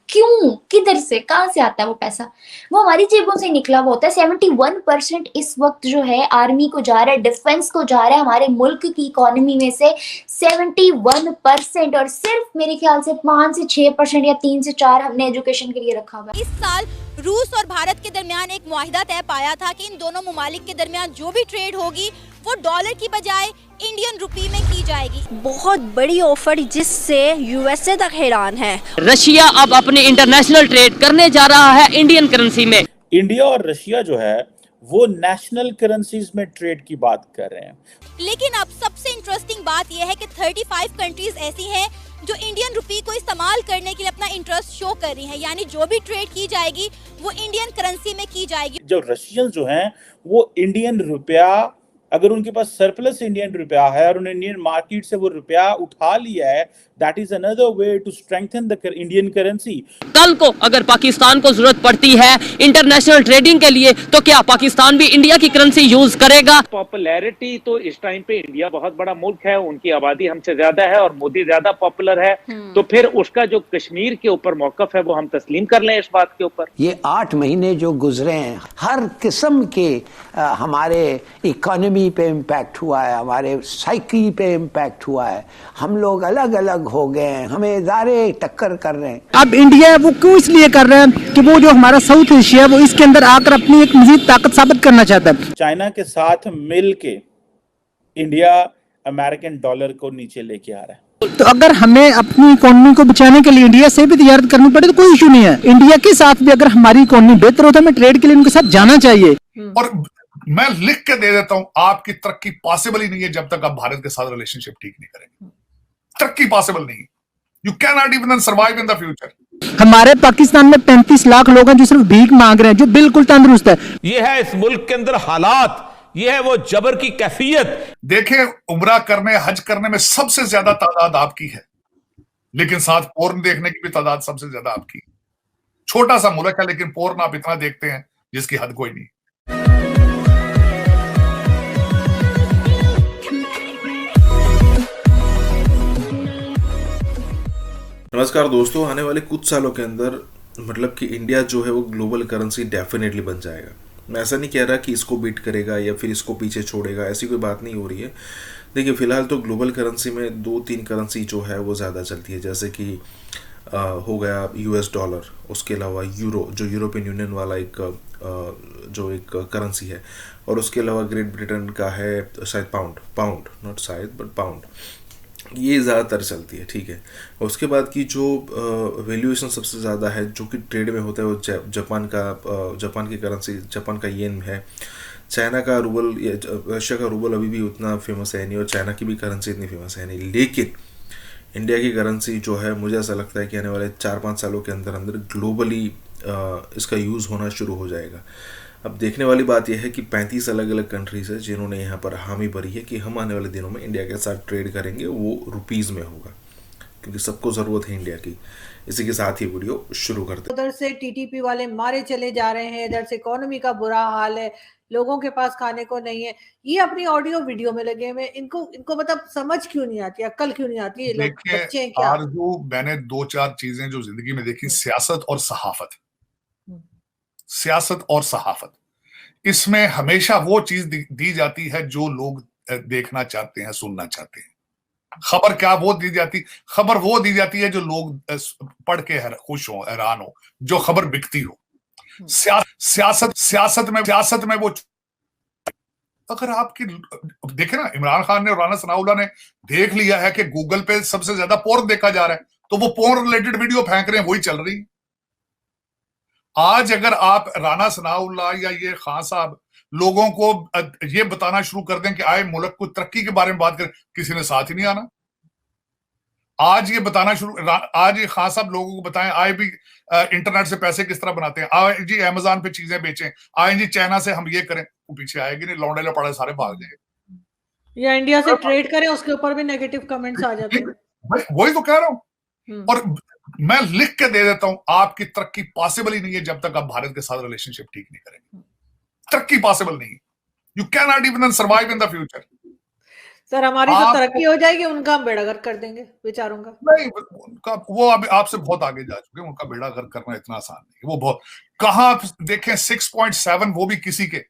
क्यों, किधर से, कहाँ से आता है वो पैसा? वो हमारी जेबों से निकला हुआ होता है। 71% इस वक्त जो है आर्मी को जा रहा है, डिफेंस को जा रहा है। हमारे मुल्क की इकोनॉमी में से 71%, और सिर्फ मेरे ख्याल से 5 से 6% या 3 से 4 हमने एजुकेशन के लिए रखा हुआ है। इस साल रूस और भारत के दरमियान एक मुआहिदा तय पाया था कि इन दोनों ममालिक के दरमियान जो भी ट्रेड होगी वो डॉलर की बजाय इंडियन रुपी में की जाएगी। बहुत बड़ी ऑफर जिससे यूएसए तक हैरान है। रशिया अब अपने इंटरनेशनल ट्रेड करने जा रहा है इंडियन करेंसी में। इंडिया और रशिया जो है वो नेशनल करेंसीज में ट्रेड की बात कर रहे हैं। लेकिन अब सबसे इंटरेस्टिंग बात यह है कि 35 कंट्रीज ऐसी हैं जो इंडियन रुपी को इस्तेमाल करने के लिए अपना इंटरेस्ट शो कर रही हैं, यानी जो भी ट्रेड की जाएगी वो इंडियन करेंसी में की जाएगी। जो रशियन जो हैं वो इंडियन रुपया, अगर उनके पास सरप्लस इंडियन रुपया है और उन्हें इंडियन मार्केट से वो रुपया उठा लिया है, that is another way to strengthen the Indian currency. कल को अगर पाकिस्तान को जरूरत पड़ती है इंटरनेशनल ट्रेडिंग के लिए, तो क्या पाकिस्तान भी इंडिया की करेंसी यूज करेगा? पॉपुलैरिटी तो इस टाइम पे इंडिया बहुत बड़ा मुल्क है, उनकी आबादी हमसे ज्यादा है और मोदी ज्यादा पॉपुलर है, तो फिर उसका जो कश्मीर के ऊपर मौकफ है वो हम तस्लीम कर लें इस बात के ऊपर। ये 8 महीने जो गुजरे हैं, हर किस्म के हमारे इकोनॉमी पे इम्पैक्ट हुआ है, हमारे साइकी पे इम्पैक्ट हुआ है। हम लोग अलग अलग हो गए हैं, हमें इदारे टक्कर कर रहे हैं। अब इंडिया वो क्यों इसलिए कर रहे हैं कि वो जो हमारा साउथ एशिया है वो इसके अंदर आकर अपनी एक मजीद ताकत साबित करना चाहता है। चाइना के साथ मिल के इंडिया अमेरिकन डॉलर को नीचे लेके आ रहा है। तो अगर हमें अपनी इकोनॉमी को बचाने के लिए इंडिया से भी तजारत करनी पड़े तो कोई इशू नहीं है। इंडिया के साथ भी अगर हमारी इकोनॉमी बेहतर हो तो हमें ट्रेड के लिए उनके साथ जाना चाहिए। और मैं लिख के दे देता हूं, आपकी तरक्की पॉसिबल ही नहीं है जब तक आप भारत के साथ रिलेशनशिप ठीक नहीं करेंगे। तरक्की पॉसिबल नहीं है। You can not even survive in the future. हमारे पाकिस्तान में 35 लाख लोग हैं जो सिर्फ भीख मांग रहे हैं, जो बिल्कुल तंदुरुस्त है। ये है इस मुल्क के अंदर हालात, ये है वो जबर की कैफियत। देखें, उम्रा करने, हज करने में सबसे ज्यादा तादाद आपकी है, लेकिन साथ पोर्न देखने की भी तादाद सबसे ज्यादा आपकी। छोटा सा मुल्क है लेकिन पोर्न आप इतना देखते हैं जिसकी हद कोई नहीं। नमस्कार दोस्तों, आने वाले कुछ सालों के अंदर मतलब कि इंडिया जो है वो ग्लोबल करेंसी डेफिनेटली बन जाएगा। मैं ऐसा नहीं कह रहा कि इसको बीट करेगा या फिर इसको पीछे छोड़ेगा, ऐसी कोई बात नहीं हो रही है। देखिए, फ़िलहाल तो ग्लोबल करेंसी में 2-3 करेंसी जो है वो ज़्यादा चलती है, जैसे कि हो गया यूएस डॉलर, उसके अलावा यूरो जो यूरोपियन यूनियन वाला एक करेंसी है, और उसके अलावा ग्रेट ब्रिटेन का है शायद पाउंड नॉट शायद बट पाउंड, ये ज़्यादातर चलती है। ठीक है, उसके बाद की जो वैल्यूएशन सबसे ज़्यादा है जो कि ट्रेड में होता है वो जापान की करेंसी, जापान का येन है। चाइना का रूबल, रशिया का रूबल अभी भी उतना फेमस है नहीं, और चाइना की भी करेंसी इतनी फेमस है नहीं। लेकिन इंडिया की करेंसी जो है, मुझे ऐसा लगता है कि आने वाले 4-5 सालों के अंदर ग्लोबली इसका यूज़ होना शुरू हो जाएगा। अब देखने वाली बात यह है कि 35 अलग अलग कंट्रीज़ है जिन्होंने यहाँ पर हामी भरी है कि हम आने वाले दिनों में इंडिया के साथ ट्रेड करेंगे, वो रुपीज़ में होगा, क्योंकि सबको ज़रूरत है इंडिया की। इसी के साथ ही वीडियो शुरू करते हैं। उधर से टीटीपी वाले मारे चले जा रहे हैं, इधर से इकोनॉमी का बुरा हाल है। लोगों के पास खाने को नहीं है, ये अपनी ऑडियो वीडियो में लगे हुए, इनको मतलब समझ क्यों नहीं आती, अक्ल क्यों नहीं आती? ये लोग बच्चे हैं क्या? आरजू, मैंने 2-4 चीजें जो जिंदगी में देखी, सियासत और सहाफत, सियासत और सहाफत, इसमें हमेशा वो चीज दी जाती है जो लोग देखना चाहते हैं, सुनना चाहते हैं। खबर क्या वो दी जाती, खबर वो दी जाती है जो लोग पढ़ के खुश हो, हैरान हो, जो खबर बिकती हो। सियासत में वो, अगर आपकी देखे ना, इमरान खान ने और राना सनाउल्लाह ने देख लिया है कि गूगल पे सबसे ज्यादा पोर्न देखा जा रहा है, तो वो पोर्न रिलेटेड वीडियो फेंक रहे हैं, वही चल रही है। आज अगर आप राना सनाउल्लाह या ये खान साहब लोगों को ये बताना शुरू कर दें कि आए मुल्क को तरक्की के बारे में बात करें, किसी ने साथ ही नहीं आना। आज ये बताना आज ये खान साहब लोगों को बताएं, आए भी इंटरनेट से पैसे किस तरह बनाते हैं, आए जी अमेज़न पे चीजें बेचें, आए जी चाइना से हम ये करें, वो पीछे आएगी नहीं, लौंडे लपड़े सारे भाग जाएंगे। या इंडिया से ट्रेड करें, उसके ऊपर भी नेगेटिव कमेंट्स आ जाते हैं। वही तो कह रहा हूं, और मैं लिख के दे देता हूं, आपकी तरक्की पॉसिबल ही नहीं है जब तक आप भारत के साथ रिलेशनशिप ठीक नहीं करेंगे। तरक्की पॉसिबल नहीं है, you can not even survive in the future. Sir हमारी तो तरक्की हो जाएगी, उनका हम बेड़ा गर्क कर देंगे बेचारों का। नहीं, उनका वो अभी आपसे बहुत आगे जा चुके हैं, उनका बेड़ा गर्क करना इतना आसान नहीं। वो बहुत, कहां देखें 6.7, वो भी किसी के,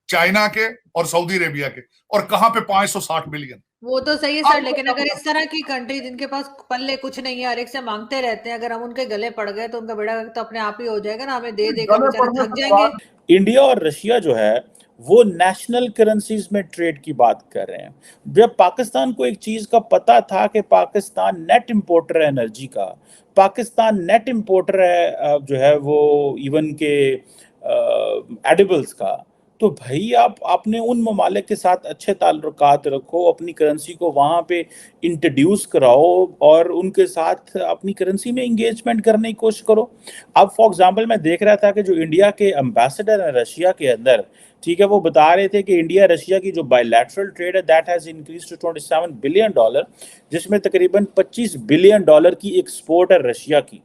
चाइना के और सऊदी अरेबिया के, और कहां पे 560 बिलियन। वो तो सही है सर, लेकिन अगर इस तरह की कंट्री जिनके पास पल्ले कुछ नहीं है, हर एक से मांगते रहते हैं, अगर हम उनके गले पड़ गए तो उनका बेड़ा गर्क तो अपने आप ही हो जाएगा ना, हमें दे देकर बेचारे थक जाएंगे। इंडिया और रशिया जो है वो नेशनल करेंसीज में ट्रेड की बात कर रहे हैं। जब पाकिस्तान को एक चीज का पता था कि पाकिस्तान नेट इंपोर्टर है एनर्जी का, पाकिस्तान नेट इंपोर्टर है जो है वो इवन के एडिबल्स का, तो भाई आपने उन ममालिक के साथ अच्छे ताल्लुकात रखो, अपनी करेंसी को वहाँ पे इंट्रोड्यूस कराओ और उनके साथ अपनी करेंसी में इंगेजमेंट करने की कोशिश करो। अब फॉर एग्जांपल मैं देख रहा था कि जो इंडिया के एम्बेसडर हैं रशिया के अंदर, ठीक है, वो बता रहे थे कि इंडिया रशिया की जो बायलैटरल ट्रेड है that has increase to $27 billion, जिसमें तकरीबन $25 बिलियन की एक्सपोर्ट है रशिया की,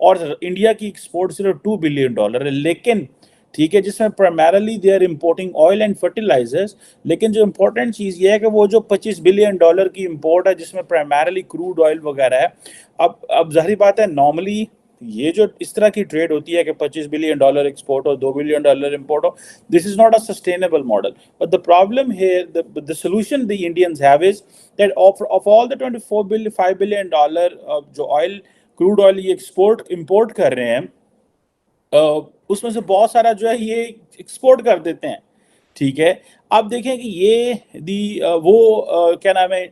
और इंडिया की एक्सपोर्ट सिर्फ $2 बिलियन है। लेकिन ठीक है, जिसमें primarily they are importing oil and fertilisers, लेकिन जो इंपॉर्टेंट चीज़ ये है कि वो जो $25 बिलियन की इंपोर्ट है जिसमें प्राइमरली क्रूड ऑयल वगैरह है। अब जाहिर बात है, नॉर्मली ये जो इस तरह की ट्रेड होती है कि $25 बिलियन एक्सपोर्ट हो, $2 बिलियन इंपोर्ट हो, this is not a sustainable model. But the problem here, the solution the Indians have is that of all the $5 billion जो ऑयल, क्रूड ऑयल ये इंपोर्ट कर रहे हैं, उसमें से बहुत सारा जो है ये एक्सपोर्ट कर देते हैं। ठीक है, आप देखें कि ये क्या नाम है,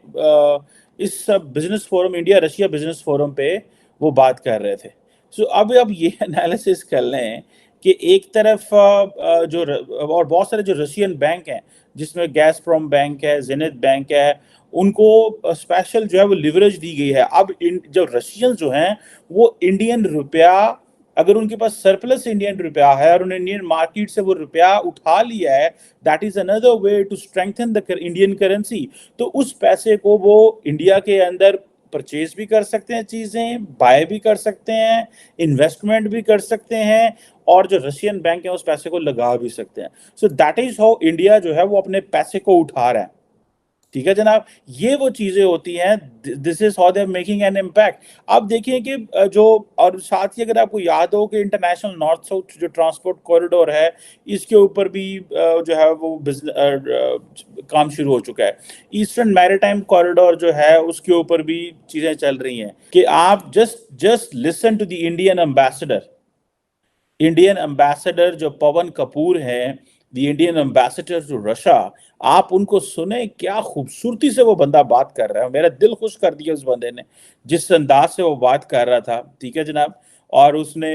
इस business forum, India Russia business forum पे वो बात कर रहे थे। सो अब ये एनालिसिस कर लें कि एक तरफ और बहुत सारे जो रशियन बैंक हैं, जिसमें गैसप्रोम बैंक है, जेनिथ बैंक है, उनको स्पेशल जो है वो लिवरेज दी गई है। अब जो रशियन जो हैं वो इंडियन रुपया, अगर उनके पास सरप्लस इंडियन रुपया है और उन्हें इंडियन मार्केट से वो रुपया उठा लिया है, that is another way to strengthen the Indian currency. तो उस पैसे को वो इंडिया के अंदर परचेज भी कर सकते हैं, चीजें बाय भी कर सकते हैं, इन्वेस्टमेंट भी कर सकते हैं, और जो रशियन बैंक है उस पैसे को लगा भी सकते हैं। So that is how India जो है वो अपने पैसे को उठा रहा है। ठीक है जनाब, ये वो चीजें होती हैं, this is how they are making an impact. अब देखिए कि जो, और साथ ही अगर आपको याद हो कि इंटरनेशनल नॉर्थ साउथ जो ट्रांसपोर्ट कॉरिडोर है, इसके ऊपर भी जो है वो काम शुरू हो चुका है। ईस्टर्न मैरीटाइम कॉरिडोर जो है उसके ऊपर भी चीजें चल रही हैं कि आप just listen to the Indian ambassador जो पवन कपूर है, the Indian ambassador to Russia, आप उनको सुने, क्या खूबसूरती से वो बंदा बात कर रहा है। मेरा दिल खुश कर दिया उस बंदे ने, जिस अंदाज से वो बात कर रहा था। ठीक है जनाब, और उसने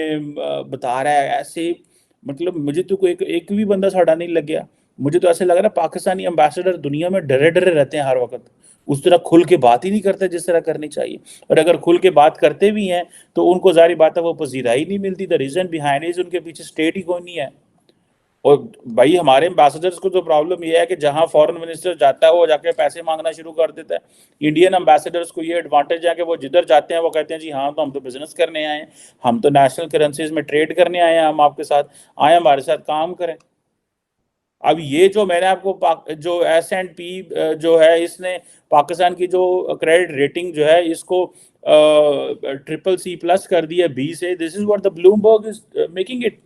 बता रहा है ऐसे, मतलब मुझे तो कोई एक भी बंदा साड़ा नहीं लग गया। मुझे तो ऐसे लग रहा है पाकिस्तानी एम्बेसडर दुनिया में डरे रहते हैं हर वक्त, उस तरह खुल के बात ही नहीं करते जिस तरह करनी चाहिए। और अगर खुल के बात करते भी हैं तो उनको जारी बात है वो पजीराई नहीं मिलती। द रीजन बिहाइंड इज उनके पीछे स्टेट ही कोई नहीं है। और भाई हमारे एम्बेसडर्स को तो प्रॉब्लम ये है कि जहां फॉरेन मिनिस्टर जाता है वो जाके पैसे मांगना शुरू कर देता है। इंडियन एम्बेसडर्स को ये एडवांटेज है कि वो जिधर जाते हैं वो कहते हैं जी हाँ, तो हम तो बिजनेस करने आए हैं, हम तो नेशनल करेंसीज में ट्रेड करने आए हैं, हम आपके साथ आए, हमारे साथ काम करें। अब ये जो मैंने आपको जो S&P जो है इसने पाकिस्तान की जो क्रेडिट रेटिंग जो है इसको CCC+ कर दिया B से। This is what the Bloomberg is making it.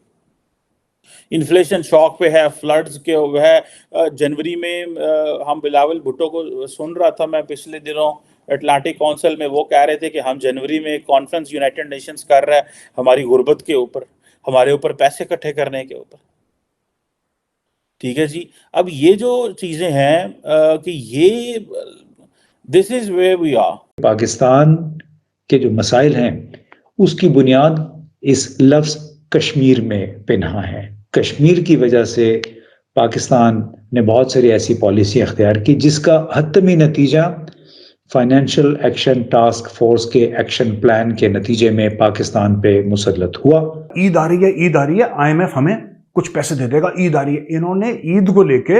Inflation shock पे है, फ्लड्स के है। जनवरी में हम बिलावल भुट्टो को सुन रहा था मैं पिछले दिनों अटलांटिक काउंसिल में, वो कह रहे थे कि हम जनवरी में एक कॉन्फ्रेंस यूनाइटेड नेशंस कर रहा है हमारी गुर्बत के ऊपर, हमारे ऊपर पैसे इकट्ठे करने के ऊपर। ठीक है जी। अब ये जो चीजें हैं कि ये this is where we are. Pakistan के जो मसाइल हैं उसकी बुनियाद इस लफ्ज कश्मीर में पिन्हा है। कश्मीर की वजह से पाकिस्तान ने बहुत सारी ऐसी पॉलिसी अख्तियार की जिसका हतमी नतीजा फाइनेंशियल एक्शन टास्क फोर्स के एक्शन प्लान के नतीजे में पाकिस्तान पे मुसल्लत हुआ। ईद आ रही है, IMF हमें कुछ पैसे दे देगा, ईद आ रही है। इन्होंने ईद को लेके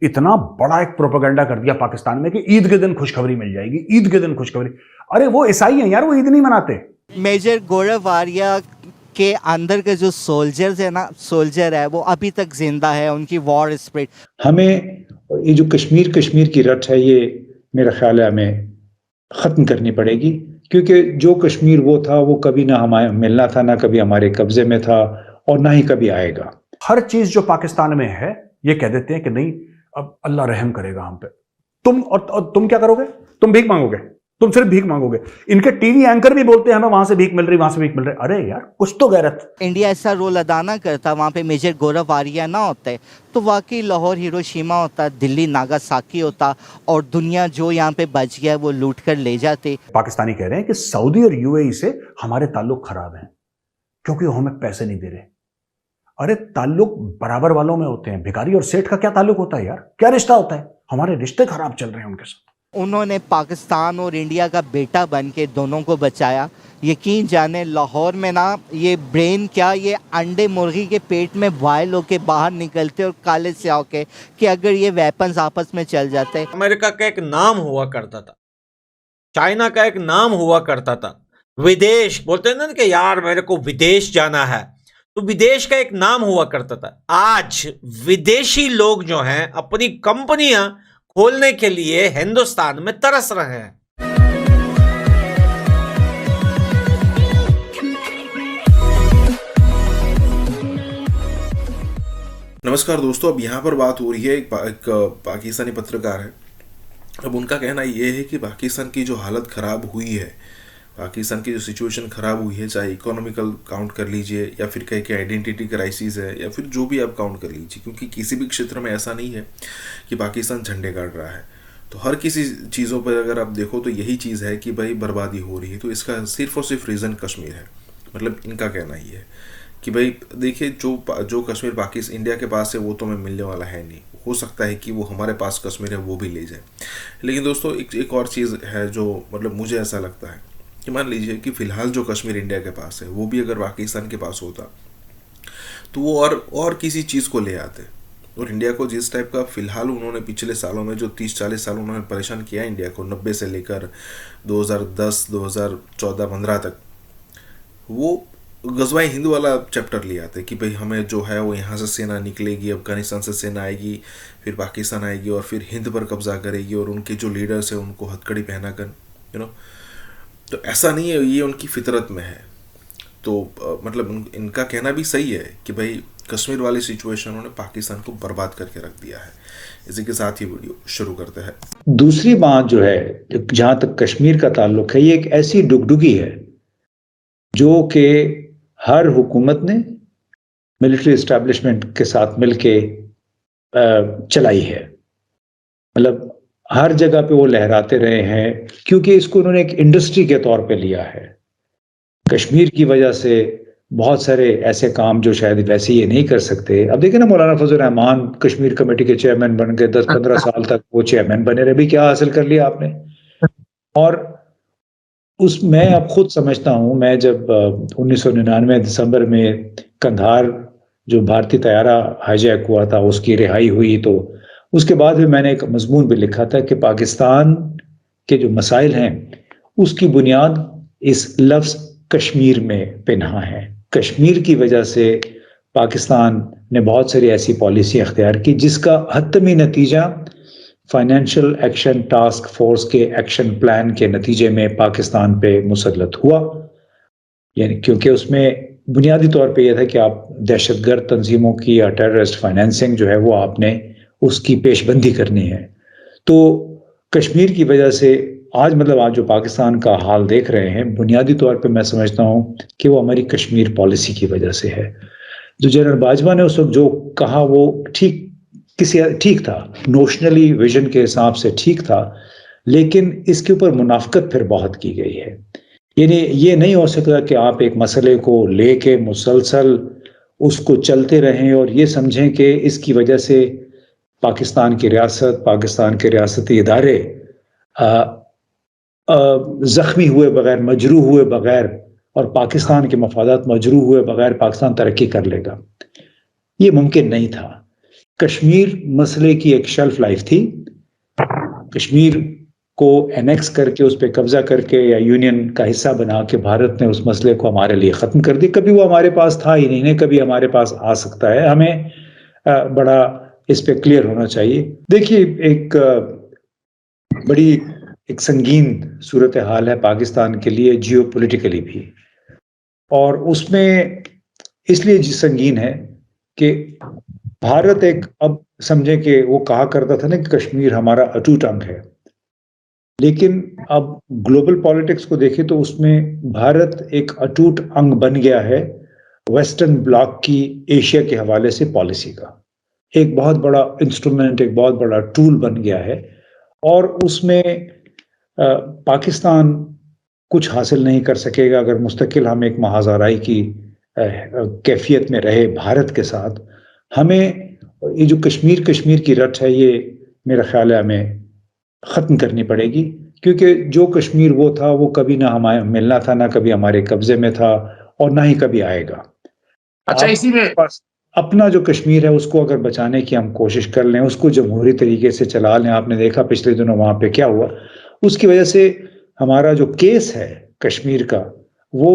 इतना बड़ा एक प्रोपेगेंडा कर दिया पाकिस्तान में कि ईद के दिन खुशखबरी मिल जाएगी, ईद के दिन खुशखबरी। अरे वो ईसाई हैं यार, वो ईद नहीं मनाते। मेजर गौरव आर्या के अंदर के जो सोल्जर है वो अभी तक जिंदा है, उनकी वॉर स्पिरिट। हमें ये जो कश्मीर की रट है ये मेरा ख्याल है हमें खत्म करनी पड़ेगी, क्योंकि जो कश्मीर वो था वो कभी ना हमें मिलना था, ना कभी हमारे कब्जे में था और ना ही कभी आएगा। हर चीज जो पाकिस्तान में है ये कह देते हैं कि नहीं अब अल्लाह रहम करेगा हम पे। तुम क्या करोगे? तुम भीख मांगोगे, तुम सिर्फ भीख मांगोगे। इनके टीवी एंकर भी बोलते हैं हमें वहां से भीख मिल रही, वहां से भीख मिल रही। अरे यार कुछ तो गैरत। इंडिया ऐसा रोल अदा ना करता, वहाँ पे मेजर गौरव आर्या ना होते तो वाकई लाहौर हिरोशिमा होता, दिल्ली नागासाकी होता और दुनिया जो यहाँ पे बच गया वो लूट कर ले जाते। पाकिस्तानी कह रहे हैं कि सऊदी और UAE से हमारे ताल्लुक खराब हैं क्योंकि वो हमें पैसे नहीं दे रहे। अरे ताल्लुक बराबर वालों में होते हैं, भिखारी और सेठ का क्या ताल्लुक होता है यार? क्या रिश्ता होता है? हमारे रिश्ते खराब चल रहे हैं उनके साथ। उन्होंने पाकिस्तान और इंडिया का बेटा बन के दोनों को बचाया। यकीन जाने लाहौर में ना ये ब्रेन क्या, ये अंडे मुर्गी के पेट में बॉयल होके बाहर निकलते और काले से होके कि अगर ये वेपन्स आपस में चल जाते। अमेरिका का एक नाम हुआ करता था, चाइना का एक नाम हुआ करता था, विदेश बोलते हैं ना कि यार मेरे को विदेश जाना है, तो विदेश का एक नाम हुआ करता था। आज विदेशी लोग जो हैं अपनी कंपनियां खोलने के लिए हिंदुस्तान में तरस रहे हैं। नमस्कार दोस्तों, अब यहाँ पर बात हो रही है एक पाकिस्तानी पत्रकार है। अब उनका कहना ये है कि पाकिस्तान की जो हालत ख़राब हुई है, पाकिस्तान की जो सिचुएशन ख़राब हुई है, चाहे इकोनॉमिकल काउंट कर लीजिए या फिर कहीं के आइडेंटिटी क्राइसिस है या फिर जो भी आप काउंट कर लीजिए, क्योंकि किसी भी क्षेत्र में ऐसा नहीं है कि पाकिस्तान झंडे गाड़ रहा है। तो हर किसी चीज़ों पर अगर आप देखो तो यही चीज़ है कि भाई बर्बादी हो रही है। तो इसका सिर्फ और सिर्फ रीज़न कश्मीर है। मतलब इनका कहना ही है कि भाई देखिए जो कश्मीर पाकिस्तान इंडिया के पास है वो तो हमें मिलने वाला है नहीं। हो सकता है कि वो हमारे पास कश्मीर है वो भी ले जाए। लेकिन दोस्तों एक और चीज़ है जो मतलब मुझे ऐसा लगता है कि मान लीजिए कि फ़िलहाल जो कश्मीर इंडिया के पास है वो भी अगर पाकिस्तान के पास होता तो वो और किसी चीज़ को ले आते। और इंडिया को जिस टाइप का फ़िलहाल उन्होंने पिछले सालों में जो 30-40 साल उन्होंने परेशान किया इंडिया को, 90 से लेकर 2010, 2014, 15 तक, वो गज़वाए हिंद वाला चैप्टर ले आते कि भाई हमें जो है वो यहाँ से सेना निकलेगी, अफगानिस्तान से सेना आएगी, फिर पाकिस्तान आएगी और फिर हिंद पर कब्जा करेगी और उनके जो लीडर्स हैं उनको हथकड़ी पहना कर तो ऐसा नहीं है, ये उनकी फितरत में है। तो मतलब इनका कहना भी सही है कि भाई कश्मीर वाली सिचुएशन उन्होंने पाकिस्तान को बर्बाद करके रख दिया है। इसी के साथ ही वीडियो शुरू करते हैं। दूसरी बात जो है, जहां तक कश्मीर का ताल्लुक है, ये एक ऐसी डुगडुगी है जो कि हर हुकूमत ने मिलिट्री एस्टैब्लिशमेंट के साथ मिलके चलाई है। मतलब हर जगह पे वो लहराते रहे हैं क्योंकि इसको उन्होंने एक इंडस्ट्री के तौर पे लिया है। कश्मीर की वजह से बहुत सारे ऐसे काम जो शायद वैसे ये नहीं कर सकते। अब देखिए ना, मौलाना फजल रहमान कश्मीर कमेटी के चेयरमैन बन गए, 10-15 साल तक वो चेयरमैन बने रहे। भी क्या हासिल कर लिया आपने? और मैं अब खुद समझता हूँ, मैं जब 1999 दिसंबर में कंधार जो भारतीय तैयारा हाईजैक हुआ था उसकी रिहाई हुई, तो उसके बाद भी मैंने एक मजमून भी लिखा था कि पाकिस्तान के जो मसाइल हैं उसकी बुनियाद इस लफ्ज़ कश्मीर में पिन्हा है। कश्मीर की वजह से पाकिस्तान ने बहुत सारी ऐसी पॉलिसी अख्तियार की जिसका हतमी नतीजा फाइनेंशियल एक्शन टास्क फोर्स के एक्शन प्लान के नतीजे में पाकिस्तान पे मुसल्लत हुआ। यानी क्योंकि उसमें बुनियादी तौर पे यह था कि आप दहशतगर्द तंजीमों की या टेररिस्ट फाइनेंसिंग जो है वो आपने उसकी पेशबंदी करनी है। तो कश्मीर की वजह से आज जो पाकिस्तान का हाल देख रहे हैं, बुनियादी तौर पे मैं समझता हूँ कि वो हमारी कश्मीर पॉलिसी की वजह से है। जो जनरल बाजवा ने उस वक्त जो कहा वो ठीक था, नोशनली विजन के हिसाब से ठीक था, लेकिन इसके ऊपर मुनाफकत फिर बहुत की गई है। यानी ये नहीं हो सकता कि आप एक मसले को लेके मुसलसल उसको चलते रहें और ये समझें कि इसकी वजह से पाकिस्तान की रियासत, पाकिस्तान के रियासती इदारे जख्मी हुए बगैर, मजरूह हुए बगैर और पाकिस्तान के मफादात मजरूह हुए बगैर पाकिस्तान तरक्की कर लेगा। ये मुमकिन नहीं था। कश्मीर मसले की एक शेल्फ लाइफ थी। कश्मीर को एनेक्स करके उस पर कब्जा करके या यूनियन का हिस्सा बना के भारत ने उस मसले को हमारे लिए ख़त्म कर दिया। कभी वो हमारे पास था ही नहीं, कभी हमारे पास आ सकता है। हमें बड़ा इस पे क्लियर होना चाहिए। देखिए, बड़ी एक संगीन सूरत हाल है पाकिस्तान के लिए जियोपॉलिटिकली भी, और उसमें इसलिए संगीन है कि भारत अब समझे कि वो कहा करता था ना कि कश्मीर हमारा अटूट अंग है, लेकिन अब ग्लोबल पॉलिटिक्स को देखें तो उसमें भारत एक अटूट अंग बन गया है वेस्टर्न ब्लॉक की एशिया के हवाले से पॉलिसी का। एक बहुत बड़ा इंस्ट्रूमेंट, एक बहुत बड़ा टूल बन गया है, और उसमें पाकिस्तान कुछ हासिल नहीं कर सकेगा अगर मुस्तकिल हम एक महाज़ाराई की कैफियत में रहे भारत के साथ। हमें ये जो कश्मीर की रट है, ये मेरा ख्याल है हमें ख़त्म करनी पड़ेगी, क्योंकि जो कश्मीर वो था वो कभी ना हमें मिलना था, ना कभी हमारे कब्जे में था और ना ही कभी आएगा। अच्छा, इसी में अपना जो कश्मीर है उसको अगर बचाने की हम कोशिश कर लें, उसको जमहूरी तरीके से चला लें। आपने देखा पिछले दिनों वहाँ पे क्या हुआ, उसकी वजह से हमारा जो केस है कश्मीर का वो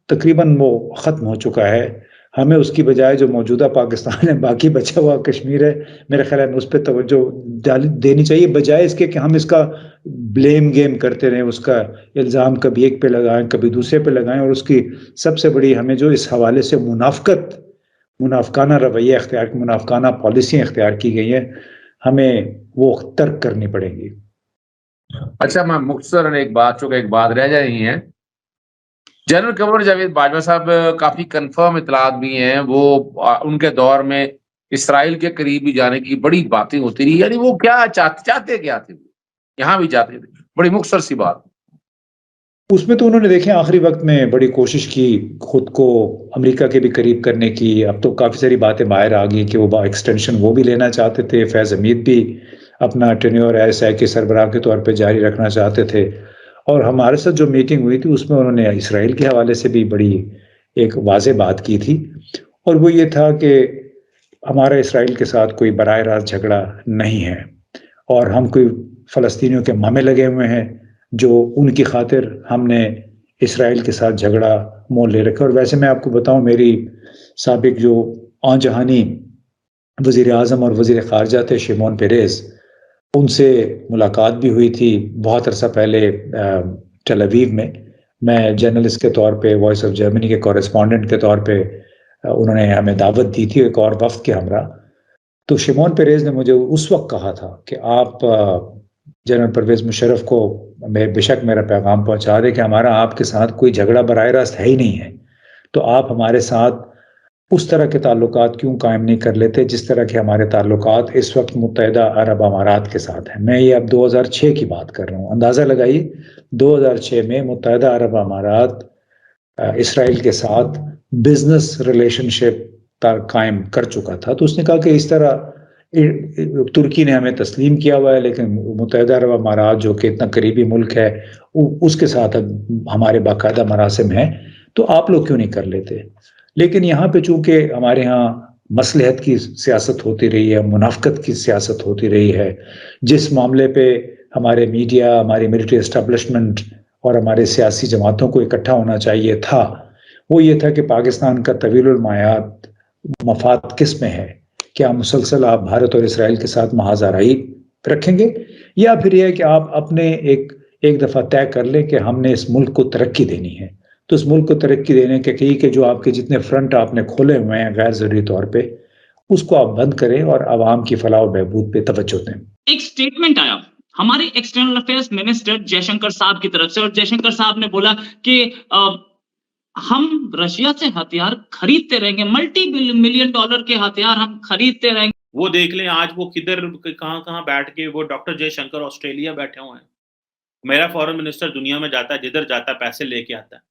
तकरीबन वो ख़त्म हो चुका है। हमें उसकी बजाय जो मौजूदा पाकिस्तान है, बाकी बचा हुआ कश्मीर है, मेरा ख्याल है उस पर तवज्जो देनी चाहिए, बजाय इसके कि हम इसका ब्लेम गेम करते रहें, उसका इल्ज़ाम कभी एक पे लगाएं कभी दूसरे पे लगाएं। और उसकी सबसे बड़ी हमें जो इस हवाले से मुनाफकाना रवैया इख्तियार, मुनाफकाना पॉलिसियाँ इख्तियार की गई हैं, हमें वो तर्क करनी पड़ेंगी। अच्छा, मैं मुख्तसरन एक बात रह जा रही है। जनरल कमर जावेद बाजवा साहब काफी कंफर्म इतलात भी हैं, वो उनके दौर में इसराइल के करीब भी जाने की बड़ी बातें होती रही। यानी वो क्या चाहते क्या थे, यहाँ भी जाते थे, बड़ी मुख्तसर सी बात। उसमें तो उन्होंने देखे आखिरी वक्त में बड़ी कोशिश की खुद को अमेरिका के भी करीब करने की। अब तो काफ़ी सारी बातें बाहर आ गई कि वो एक्सटेंशन वो भी लेना चाहते थे। फैज़ हमीद भी अपना टेन्योर ISI के सरबराह के तौर पे जारी रखना चाहते थे। और हमारे साथ जो मीटिंग हुई थी उसमें उन्होंने इसराइल के हवाले से भी बड़ी एक वाज़ेह बात की थी, और वो ये था कि हमारा इसराइल के साथ कोई बराह रास्त झगड़ा नहीं है और हम कोई फ़लस्तीनियों के मामे लगे हुए हैं जो उनकी खातिर हमने इसराइल के साथ झगड़ा मोल ले रखा। और वैसे मैं आपको बताऊं, मेरी साबिक जो आन-जहानी वज़ीर आज़म और वज़ीर ख़ारजा थे शिमोन पेरेज़, उनसे मुलाकात भी हुई थी बहुत अरसा पहले टेल अवीव में। मैं जर्नलिस्ट के तौर पे, वॉइस ऑफ जर्मनी के कॉरेस्पॉन्डेंट के तौर पे उन्होंने हमें दावत दी थी एक और वफ़द के हमरा। तो शिमोन पेरेज़ ने मुझे उस वक्त कहा था कि आप जनरल परवेज़ मुशर्रफ को बेशक मेरा पैगाम पहुंचा दे कि हमारा आपके साथ कोई झगड़ा बराह रास्त है ही नहीं है, तो आप हमारे साथ उस तरह के ताल्लुकात क्यों कायम नहीं कर लेते जिस तरह के हमारे ताल्लुकात इस वक्त मुत्तहिदा अरब अमारात के साथ हैं। मैं ये अब 2006 की बात कर रहा हूँ। अंदाज़ा लगाइए, 2006 में मुत्तहिदा अरब अमारात इसराइल के साथ बिजनेस रिलेशनशिप कायम कर चुका था। तो उसने कहा कि इस तरह तुर्की ने हमें तस्लीम किया हुआ है, लेकिन मुत्तहिदा अरब अमारात जो कि इतना करीबी मुल्क है उसके साथ अब हमारे बाकायदा मरासिम हैं, तो आप लोग क्यों नहीं कर लेते। लेकिन यहाँ पे चूंकि हमारे यहाँ मसलहत की सियासत होती रही है, मुनाफकत की सियासत होती रही है, जिस मामले पे हमारे मीडिया, हमारी मिलिट्री एस्टेब्लिशमेंट और हमारे सियासी जमातों को इकट्ठा होना चाहिए था, वो ये था कि पाकिस्तान का तवीलुल मायाद मफाद किस में है? क्या मुसलसल आप भारत और इसराइल के साथ महाजराई रखेंगे, या फिर यह है कि आप अपने एक दफा तय कर लें कि हमने इस मुल्क को तरक्की देनी है, तो इस मुल्क को तरक्की देने के कई के जो आपके जितने फ्रंट आपने खोले हुए हैं गैर जरूरी तौर पे, उसको आप बंद करें और आवाम की फलाह और बहबूद पे तवज्जो दें। एक स्टेटमेंट आया हमारे एक्सटर्नल अफेयर्स मिनिस्टर जयशंकर साहब की तरफ से, और जयशंकर साहब ने बोला कि हम रशिया से हथियार खरीदते रहेंगे, $multi-million के हथियार हम खरीदते रहेंगे। वो देख लें आज वो किधर कहाँ बैठ के, वो डॉक्टर जयशंकर ऑस्ट्रेलिया बैठे हुए हैं। मेरा फॉरेन मिनिस्टर दुनिया में जाता है, जिधर जाता है पैसे लेके आता है।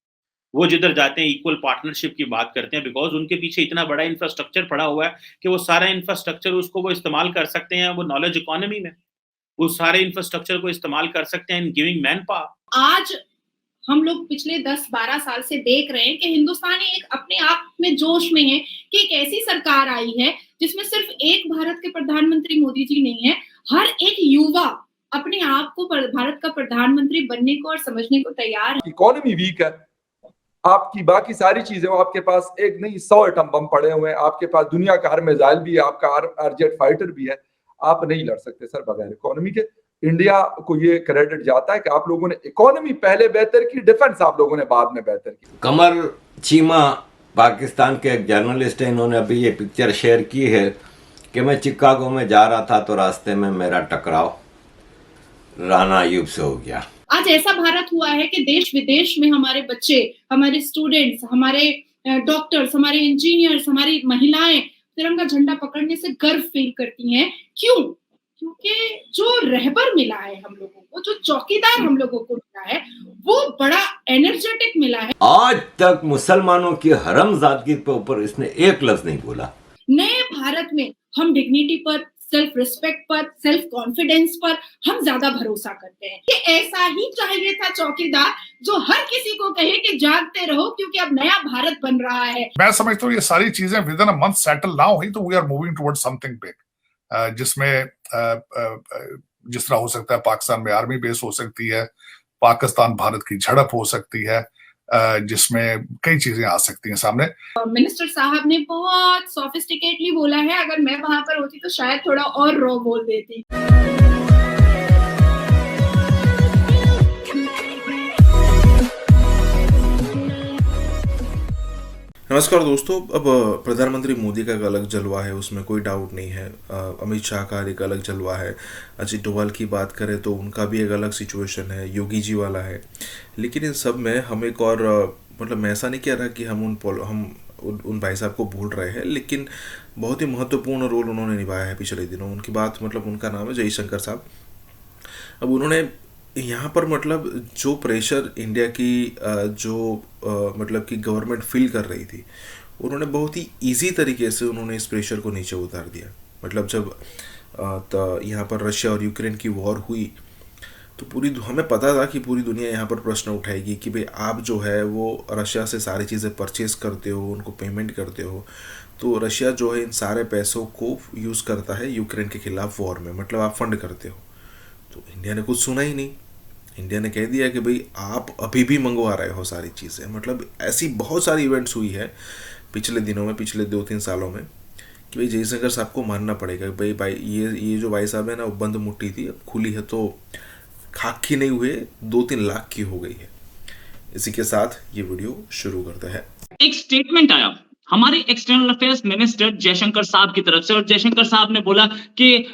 वो जिधर जाते हैं इक्वल पार्टनरशिप की बात करते हैं, बिकॉज उनके पीछे इतना बड़ा इंफ्रास्ट्रक्चर पड़ा हुआ है कि वो सारा इंफ्रास्ट्रक्चर उसको वो इस्तेमाल कर सकते हैं, वो नॉलेज इकोनॉमी में उस सारे इंफ्रास्ट्रक्चर को इस्तेमाल कर सकते हैं इन गिविंग मैन पावर। आज हम लोग पिछले 10-12 साल से देख रहे हैं कि हिंदुस्तान एक अपने आप में जोश में है कि एक ऐसी सरकार आई है जिसमें सिर्फ एक भारत के प्रधानमंत्री मोदी जी नहीं है, हर एक युवा अपने आप को भारत का प्रधानमंत्री बनने को और समझने को तैयार है। इकोनॉमी वीक है, आपकी बाकी सारी चीजें, आपके पास एक नहीं 100 एटम बम पड़े हुए हैं, आपके पास दुनिया का हर मिसाइल भी है, आपका हर जेट फाइटर भी है, आप नहीं लड़ सकते सर बगैर इकोनॉमी के। इंडिया को ये क्रेडिट जाता है कि आप लोगों ने इकोनॉमी पहले बेहतर की, डिफेंस आप लोगों ने बाद में बेहतर की। कमर चीमा पाकिस्तान के एक जर्नलिस्ट है, इन्होंने अभी ये पिक्चर शेयर की है कि मैं चिकागो में जा रहा था तो रास्ते में मेरा टकराव राणा अयूब से हो गया। आज ऐसा भारत हुआ है कि देश विदेश में हमारे बच्चे, हमारे स्टूडेंट्स, हमारे डॉक्टर्स, हमारे इंजीनियर्स, हमारी महिलाएं तिरंगा झंडा पकड़ने से गर्व फील करती हैं। क्यों? क्योंकि जो रहबर मिला है हम लोगों को, जो चौकीदार हम लोगों को मिला है, वो बड़ा एनर्जेटिक मिला है। आज तक मुसलमानों की हरमजादगी के ऊपर इसने एक लफ्ज नहीं बोला। नए भारत में हम डिग्निटी पर, सेल्फ रिस्पेक्ट पर, सेल्फ कॉन्फिडेंस पर हम ज्यादा भरोसा करते हैं। कि ऐसा ही चाहिए था चौकीदार जो हर किसी को कहे कि जागते रहो क्योंकि अब नया भारत बन रहा है। मैं समझता हूँ ये सारी चीजें within a month settle ना हुई तो we are moving towards something big, जिसमें जिस तरह हो सकता है पाकिस्तान में आर्मी बेस हो सकती है, पाकिस्तान भारत की झड़प हो सकती है, जिसमें कई चीजें आ सकती हैं सामने। मिनिस्टर साहब ने बहुत सोफिस्टिकेटली बोला है, अगर मैं वहां पर होती तो शायद थोड़ा और रॉ बोल देती। नमस्कार दोस्तों, अब प्रधानमंत्री मोदी का एक अलग जलवा है, उसमें कोई डाउट नहीं है। अमित शाह का एक अलग जलवा है। अजीत डोभाल की बात करें तो उनका भी एक अलग सिचुएशन है, योगी जी वाला है। लेकिन इन सब में हम एक और मतलब मैं ऐसा नहीं कह रहा कि हम उन भाई साहब को भूल रहे हैं, लेकिन बहुत ही महत्वपूर्ण रोल उन्होंने निभाया है पिछले दिनों। उनकी बात मतलब उनका नाम है जयशंकर साहब। अब उन्होंने यहाँ पर मतलब जो प्रेशर इंडिया की मतलब कि गवर्नमेंट फील कर रही थी, उन्होंने बहुत ही इजी तरीके से उन्होंने इस प्रेशर को नीचे उतार दिया। मतलब जब यहाँ पर रशिया और यूक्रेन की वॉर हुई तो हमें पता था कि पूरी दुनिया यहाँ पर प्रश्न उठाएगी कि भाई आप जो है वो रशिया से सारी चीज़ें परचेज करते हो, उनको पेमेंट करते हो, तो रशिया जो है इन सारे पैसों को यूज़ करता है यूक्रेन के खिलाफ वॉर में, मतलब आप फंड करते हो। तो इंडिया ने कुछ सुना ही नहीं। इंडिया ने कह दिया कि भाई आप अभी भी मंगवा रहे हो सारी चीज़ें। मतलब ऐसी बहुत सारी इवेंट्स हुई है पिछले दिनों में, पिछले 2-3 सालों में, कि भाई जयशंकर साहब को मानना पड़ेगा भाई ये जो भाई साहब है ना, वो बंद मुट्ठी थी, अब खुली है तो खाकी नहीं हुए 2-3 लाख की हो गई है। इसी के साथ ये वीडियो शुरू करते हैं। एक स्टेटमेंट आया हमारे एक्सटर्नल अफेयर्स मिनिस्टर जयशंकर साहब की तरफ से, और जयशंकर साहब ने बोला कि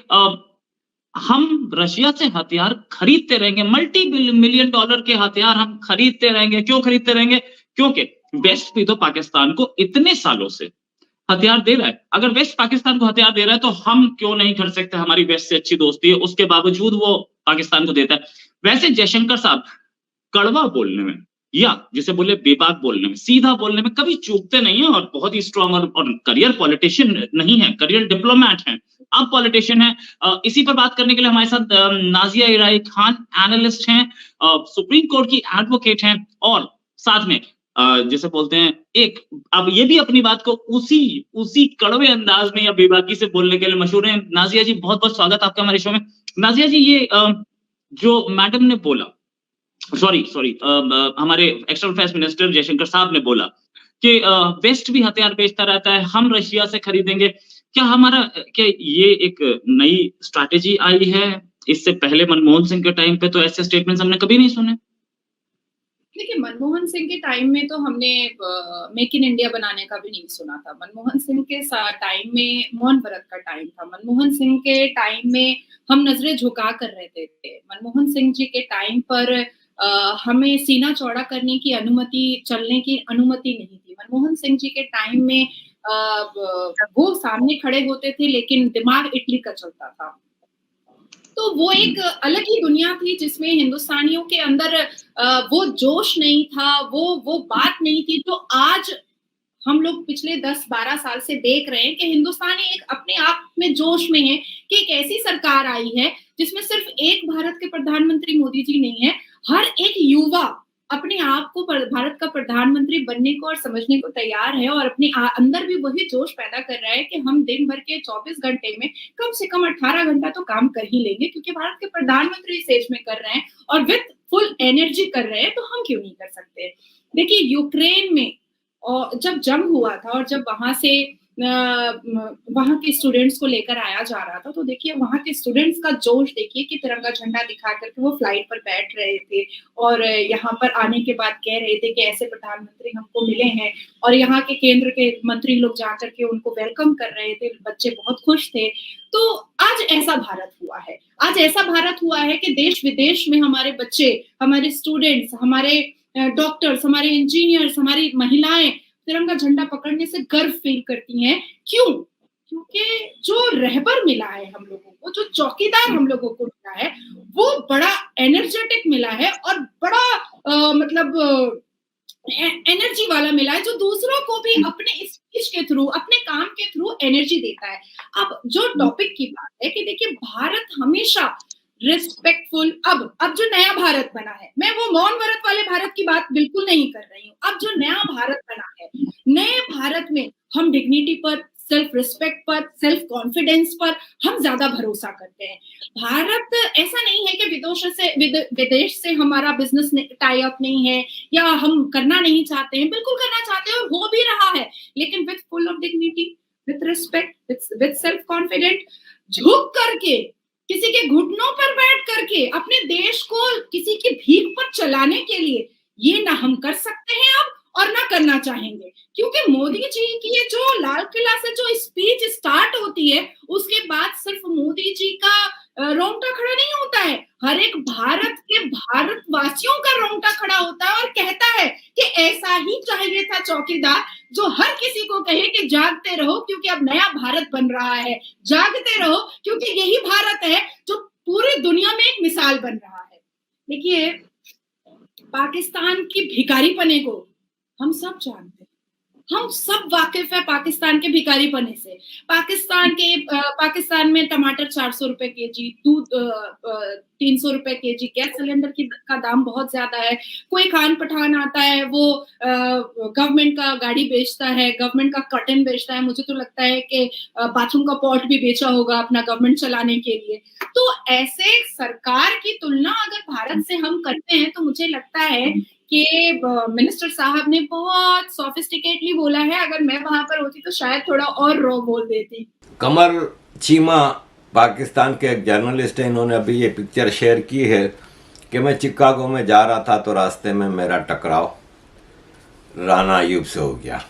हम रशिया से हथियार खरीदते रहेंगे, $multi-million के हथियार हम खरीदते रहेंगे। क्यों खरीदते रहेंगे? क्योंकि वेस्ट भी तो पाकिस्तान को इतने सालों से हथियार दे रहा है। अगर वेस्ट पाकिस्तान को हथियार दे रहा है तो हम क्यों नहीं कर सकते? हमारी वेस्ट से अच्छी दोस्ती है, उसके बावजूद वो पाकिस्तान को देता है। वैसे जयशंकर साहब कड़वा बोलने में या जिसे बोले बेबाक बोलने में, सीधा बोलने में कभी चूकते नहीं है, और बहुत ही स्ट्रॉन्ग और करियर पॉलिटिशियन नहीं है, करियर डिप्लोमेट हैं, अब पॉलिटिशियन है। इसी पर बात करने के लिए हमारे साथ नाजिया इराई खान एनालिस्ट हैं, सुप्रीम कोर्ट की एडवोकेट हैं, और साथ में जिसे बोलते हैं एक, अब ये भी अपनी बात को उसी कड़वे अंदाज में या बेबाकी से बोलने के लिए मशहूर है। नाजिया जी, बहुत बहुत स्वागत आपका हमारे शो में। नाजिया जी, ये जो मैडम ने बोला, सॉरी हमारे एक्सटर्नल अफेयर्स मिनिस्टर जयशंकर साहब ने बोला कि वेस्ट भी हथियार बेचता रहता है, हम रशिया से खरीदेंगे। क्या ये एक नई स्ट्रैटेजी आई है? इससे पहले मनमोहन सिंह के टाइम पे तो ऐसे स्टेटमेंट्स हमने कभी नहीं सुने। देखिए, मनमोहन सिंह के टाइम में तो हमने मेक इन इंडिया बनाने का भी नहीं सुना था। मनमोहन सिंह के टाइम में मौन व्रत का टाइम था। मनमोहन सिंह के टाइम में हम नजरें झुका कर रहते थे। मनमोहन सिंह जी के टाइम पर हमें सीना चौड़ा करने की अनुमति, चलने की अनुमति नहीं थी। मनमोहन सिंह जी के टाइम में वो सामने खड़े होते थे लेकिन दिमाग इटली का चलता था। तो वो एक अलग ही दुनिया थी जिसमें हिंदुस्तानियों के अंदर वो जोश नहीं था, वो बात नहीं थी। तो आज हम लोग पिछले 10-12 साल से देख रहे हैं कि हिंदुस्तानी एक अपने आप में जोश में है कि एक ऐसी सरकार आई है जिसमें सिर्फ एक भारत के प्रधानमंत्री मोदी जी नहीं है, हर एक युवा अपने आप को भारत का प्रधानमंत्री बनने को और समझने को तैयार है और अपने अंदर भी वही जोश पैदा कर रहा है कि हम दिन भर के 24 घंटे में कम से कम 18 घंटा तो काम कर ही लेंगे, क्योंकि भारत के प्रधानमंत्री इस एज में कर रहे हैं और विद फुल एनर्जी कर रहे हैं, तो हम क्यों नहीं कर सकते। देखिए, यूक्रेन में और जब जंग हुआ था और जब वहां से वहां के स्टूडेंट्स को लेकर आया जा रहा था, तो देखिए वहां के स्टूडेंट्स का जोश देखिए कि तिरंगा झंडा दिखा करके वो फ्लाइट पर बैठ रहे थे और यहाँ पर आने के बाद कह रहे थे कि ऐसे प्रधानमंत्री हमको मिले हैं, और यहाँ के केंद्र के मंत्री लोग जाकर के उनको वेलकम कर रहे थे, बच्चे बहुत खुश थे। तो आज ऐसा भारत हुआ है, आज ऐसा भारत हुआ है कि देश विदेश में हमारे बच्चे, हमारे स्टूडेंट्स, हमारे डॉक्टर्स, हमारे इंजीनियर्स, हमारी महिलाएं तिरंगा झंडा पकड़ने से गर्व फील करती हैं। क्यों? क्योंकि जो रहबर मिला है हम लोगों को, जो चौकीदार हम लोगों को मिला है, वो बड़ा एनर्जेटिक मिला है और बड़ा मतलब एनर्जी वाला मिला है, जो दूसरों को भी अपने स्पीच के थ्रू, अपने काम के थ्रू एनर्जी देता है। अब जो टॉपिक की बात है कि देखिए, भारत हमेशा रिस्पेक्टफुल, अब जो नया भारत बना है, मैं वो मौन व्रत वाले भारत की बात बिल्कुल नहीं कर रही हूँ। अब जो नया भारत बना है, नए भारत में हम डिग्निटी पर, सेल्फ रिस्पेक्ट पर, सेल्फ कॉन्फिडेंस पर हम ज्यादा भरोसा करते हैं। भारत ऐसा नहीं है कि विदेश से हमारा बिजनेस टाई अप नहीं है या हम करना नहीं चाहते हैं, बिल्कुल करना चाहते हैं और हो भी रहा है, लेकिन with full of dignity, with respect, with self confident, झुक करके, किसी के घुटनों पर बैठ करके अपने देश को किसी की भीख पर चलाने के लिए ये ना हम कर सकते हैं अब और ना करना चाहेंगे। क्योंकि मोदी जी की ये जो लाल किला से जो स्पीच स्टार्ट होती है, उसके बाद सिर्फ मोदी जी का रोंगटा खड़ा नहीं होता है, हर एक भारत के भारतवासियों का रोंगटा खड़ा होता है और कहता है कि ऐसा ही चाहिए था चौकीदार, जो हर किसी को कहे कि जागते रहो क्योंकि अब नया भारत बन रहा है, जागते रहो क्योंकि यही भारत है जो पूरी दुनिया में एक मिसाल बन रहा है। देखिए, पाकिस्तान की भिखारीपने को हम सब जानते हैं, हम सब वाकिफ है पाकिस्तान के भिखारीपने से। पाकिस्तान में टमाटर 400 रुपए केजी, दूध 300 रुपए केजी, गैस सिलेंडर का दाम बहुत ज्यादा है। कोई खान पठान आता है, वो गवर्नमेंट का गाड़ी बेचता है, गवर्नमेंट का कर्टन बेचता है, मुझे तो लगता है कि बाथरूम का पॉट भी बेचा होगा अपना गवर्नमेंट चलाने के लिए। तो ऐसे सरकार की तुलना अगर भारत से हम करते हैं, तो मुझे लगता है कि मिनिस्टर साहब ने बहुत सोफिस्टिकेटली बोला है। अगर मैं वहां पर होती तो शायद थोड़ा और रॉ बोल देती। कमर चीमा पाकिस्तान के एक जर्नलिस्ट है, इन्होंने अभी ये पिक्चर शेयर की है कि मैं चिकागो में जा रहा था तो रास्ते में मेरा टकराव राणा अयूब से हो गया।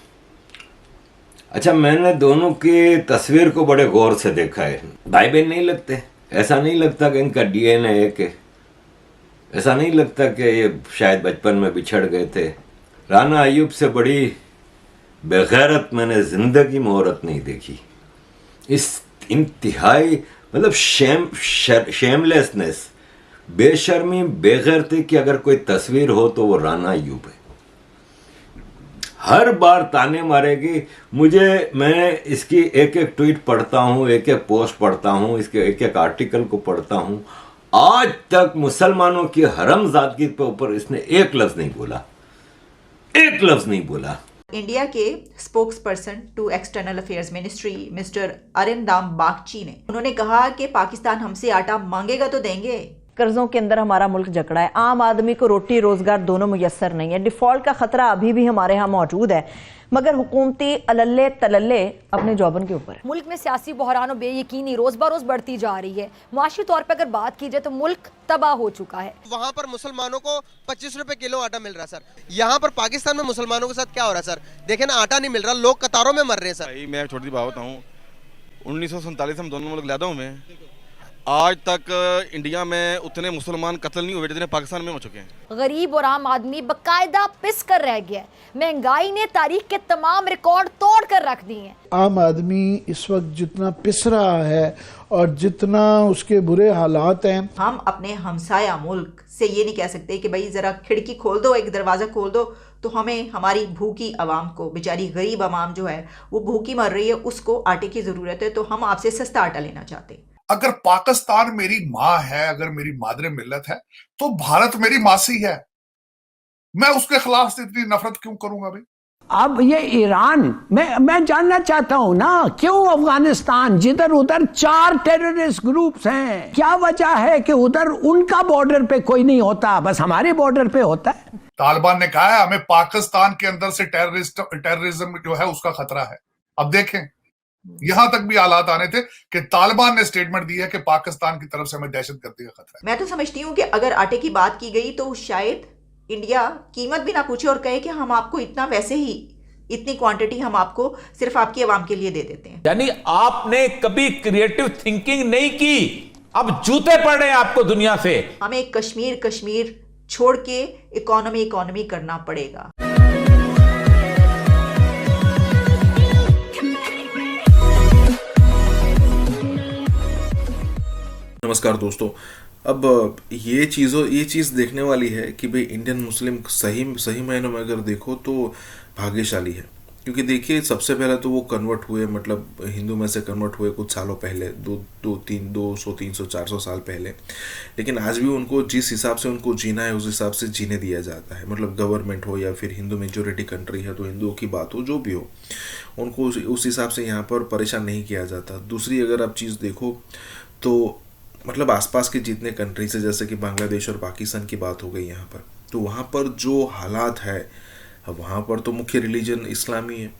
अच्छा, मैंने दोनों की तस्वीर को बड़े गौर से देखा है। भाई बहन नहीं लगते, ऐसा नहीं लगता कि इनका DNA एक है, ऐसा नहीं लगता कि ये शायद बचपन में बिछड़ गए थे। राणा अयूब से बड़ी बेगैरत मैंने जिंदगी में औरत नहीं देखी। इस इंतहाई मतलब शेमलेसनेस, बेशर्मी, बेगैरती की अगर कोई तस्वीर हो तो वो राणा अयूब है। हर बार ताने मारेगी मुझे। मैं इसकी एक एक ट्वीट पढ़ता हूँ, एक एक पोस्ट पढ़ता हूँ, इसके एक एक आर्टिकल को पढ़ता हूँ। आज तक मुसलमानों की हरमजादगी के ऊपर इसने एक लफ्ज नहीं बोला, एक लफ्ज नहीं बोला। इंडिया के spokesperson to external affairs ministry mister Arindam Bagchi ने उन्होंने कहा कि पाकिस्तान हमसे आटा मांगेगा तो देंगे, कर्जों के अंदर हमारा मुल्क जकड़ा है, आम आदमी को रोटी रोजगार दोनों मुयसर नहीं है, डिफॉल्ट का खतरा अभी भी हमारे यहाँ मौजूद है, मगर हुकूमती अलल्ले तलल्ले अपने जौबन के ऊपर। मुल्क में सियासी बहरान और बेयकीनी रोज बरोज बढ़ती जा रही है। मुआशी तौर पर अगर बात की जाए तो मुल्क तबाह हो चुका है। वहाँ पर मुसलमानों को 25 रुपए किलो आटा मिल रहा है सर, यहाँ पर पाकिस्तान में मुसलमानों के साथ क्या हो रहा है सर? देखे ना, आटा नहीं मिल रहा, लोग कतारों में मर रहे हैं सर। मैं छोटी बात बताऊँ, 1947 हम दोनों मुल्क लैदा हूँ मैं, आज तक इंडिया में उतने मुसलमान कत्ल नहीं हुए जितने पाकिस्तान में हो चुके हैं। गरीब और आम आदमी बकायदा पिस कर रह गया है। महंगाई ने तारीख के तमाम रिकॉर्ड तोड़ कर रख दिए हैं। आम आदमी इस वक्त जितना पिस रहा है और जितना उसके बुरे हालात हैं, हम अपने हमसाया मुल्क से ये नहीं कह सकते कि भाई जरा खिड़की खोल दो, एक दरवाजा खोल दो तो हमें हमारी भूखी आवाम को, बेचारी गरीब आवाम जो है वो भूखी मर रही है, उसको आटे की जरूरत है, तो हम आपसे सस्ता आटा लेना चाहते हैं। अगर पाकिस्तान मेरी माँ है, अगर मेरी मादरे मिल्लत है, तो भारत मेरी मासी है। मैं उसके खिलाफ इतनी नफरत क्यों करूंगा भाई? अब ये ईरान, मैं जानना चाहता हूं ना, क्यों अफगानिस्तान जिधर उधर 4 टेररिस्ट ग्रुप्स हैं, क्या वजह है कि उधर उनका बॉर्डर पे कोई नहीं होता, बस हमारे बॉर्डर पे होता है? तालिबान ने कहा है हमें पाकिस्तान के अंदर से टेररिज्म जो है उसका खतरा है। अब देखें, यहां तक भी हालात आने थे कि तालिबान ने स्टेटमेंट दी है कि पाकिस्तान की तरफ से हमें दहशतगर्दी का खतरा है। मैं तो समझती हूँ कि अगर आटे की बात की गई तो शायद इंडिया कीमत भी ना पूछे और कहे कि हम आपको इतना, वैसे ही इतनी क्वांटिटी हम आपको सिर्फ आपकी आवाम के लिए दे देते हैं। यानी आपने कभी क्रिएटिव थिंकिंग नहीं की, अब जूते पड़ रहे हैं आपको दुनिया से। हमें कश्मीर छोड़ के इकोनॉमी करना पड़ेगा। नमस्कार दोस्तों, अब ये चीज़ देखने वाली है कि भाई इंडियन मुस्लिम सही मायनों में अगर देखो तो भाग्यशाली है, क्योंकि देखिए सबसे पहले तो वो कन्वर्ट हुए, मतलब हिंदू में से कन्वर्ट हुए कुछ सालों पहले, 200, 300, 400 साल पहले, लेकिन आज भी उनको जिस हिसाब से उनको जीना है उस हिसाब से जीने दिया जाता है। मतलब गवर्नमेंट हो या फिर हिंदू मेजोरिटी कंट्री है तो हिंदुओं की बात हो, जो भी हो, उनको उस हिसाब से यहाँ पर परेशान नहीं किया जाता। दूसरी अगर आप चीज़ देखो तो मतलब आसपास के जितने कंट्रीज है, जैसे कि बांग्लादेश और पाकिस्तान की बात हो गई यहाँ पर, तो वहाँ पर जो हालात है, अब वहाँ पर तो मुख्य रिलीजन इस्लामी है,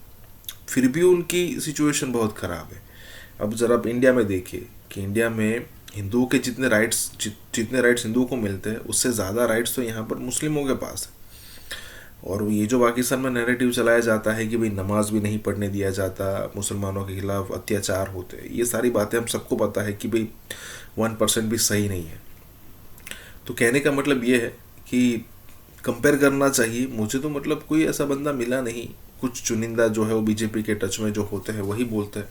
फिर भी उनकी सिचुएशन बहुत ख़राब है। अब ज़रा आप इंडिया में देखिए कि इंडिया में हिंदुओं के जितने राइट्स हिंदुओं को मिलते हैं उससे ज़्यादा राइट्स तो यहाँ पर मुस्लिमों के पास है। और ये जो पाकिस्तान में नैरेटिव चलाया जाता है कि भाई नमाज भी नहीं पढ़ने दिया जाता, मुसलमानों के खिलाफ अत्याचार होते हैं, ये सारी बातें हम सबको पता है कि भाई 1% भी सही नहीं है। तो कहने का मतलब ये है कि कंपेयर करना चाहिए। मुझे तो मतलब कोई ऐसा बंदा मिला नहीं, कुछ चुनिंदा जो है वो बीजेपी के टच में जो होते हैं वही बोलते हैं।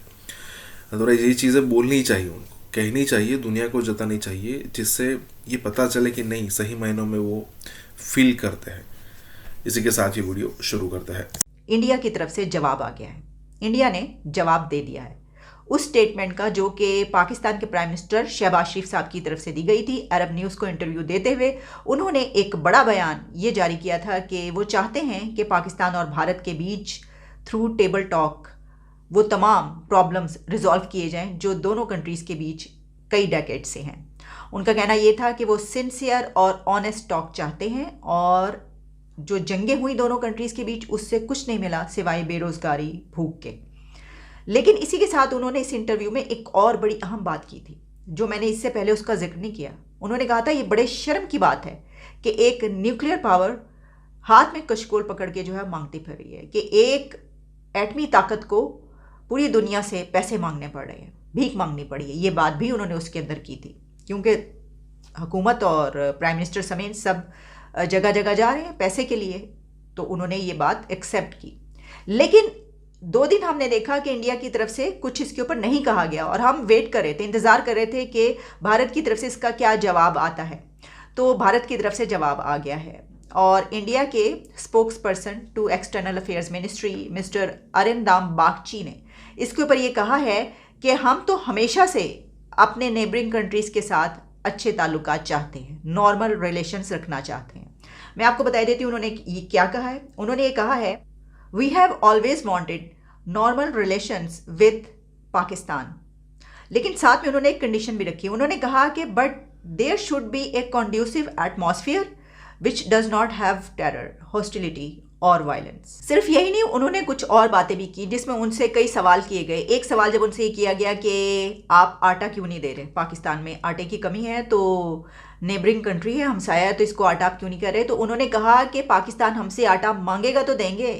अदरवाइज ये चीज़ें बोलनी चाहिए, उनको कहनी चाहिए, दुनिया को जतानी चाहिए, जिससे ये पता चले कि नहीं, सही मायनों में वो फील करते हैं। इसी के साथ ये वीडियो शुरू करते हैं। इंडिया की तरफ से जवाब आ गया है। इंडिया ने जवाब दे दिया है उस स्टेटमेंट का जो कि पाकिस्तान के प्राइम मिनिस्टर शहबाज शरीफ साहब की तरफ से दी गई थी। अरब न्यूज़ को इंटरव्यू देते हुए उन्होंने एक बड़ा बयान ये जारी किया था कि वो चाहते हैं कि पाकिस्तान और भारत के बीच थ्रू टेबल टॉक वो तमाम प्रॉब्लम्स रिजॉल्व किए जाएं जो दोनों कंट्रीज़ के बीच कई डेकेड से हैं। उनका कहना ये था कि वो सिंसियर और ऑनेस्ट टॉक चाहते हैं, और जो जंगें हुई दोनों कंट्रीज़ के बीच उससे कुछ नहीं मिला सिवाय बेरोज़गारी, भूख के। लेकिन इसी के साथ उन्होंने इस इंटरव्यू में एक और बड़ी अहम बात की थी जो मैंने इससे पहले उसका जिक्र नहीं किया। उन्होंने कहा था ये बड़े शर्म की बात है कि एक न्यूक्लियर पावर हाथ में कशकोल पकड़ के जो है मांगती फिर रही है, कि एक एटमी ताकत को पूरी दुनिया से पैसे मांगने पड़ रहे हैं, भीख मांगनी पड़ी है। ये बात भी उन्होंने उसके अंदर की थी, क्योंकि हुकूमत और प्राइम मिनिस्टर समेत सब जगह जगह जा रहे हैं पैसे के लिए, तो उन्होंने ये बात एक्सेप्ट की। लेकिन 2 दिन हमने देखा कि इंडिया की तरफ से कुछ इसके ऊपर नहीं कहा गया, और हम वेट कर रहे थे, इंतज़ार कर रहे थे कि भारत की तरफ से इसका क्या जवाब आता है। तो भारत की तरफ से जवाब आ गया है, और इंडिया के spokesperson to external affairs ministry mister Arindam Bagchi ने इसके ऊपर ये कहा है कि हम तो हमेशा से अपने नेबरिंग कंट्रीज़ के साथ अच्छे ताल्लुकात चाहते हैं, नॉर्मल रिलेशंस रखना चाहते हैं। मैं आपको बता देती हूँ उन्होंने ये क्या कहा है। उन्होंने ये कहा है, we have always wanted normal relations with Pakistan. लेकिन साथ में उन्होंने एक कंडीशन भी रखी। उन्होंने कहा कि but there should be a conducive atmosphere which does not have terror, hostility और वायलेंस। सिर्फ यही नहीं, उन्होंने कुछ और बातें भी की जिसमें उनसे कई सवाल किए गए। एक सवाल जब उनसे ये किया गया कि आप आटा क्यों नहीं दे रहे, पाकिस्तान में आटे की कमी है, तो नेबरिंग कंट्री है, हमसाया है, तो इसको आटा आप क्यों नहीं कर रहे, तो उन्होंने कहा कि पाकिस्तान हमसे आटा मांगेगा तो देंगे,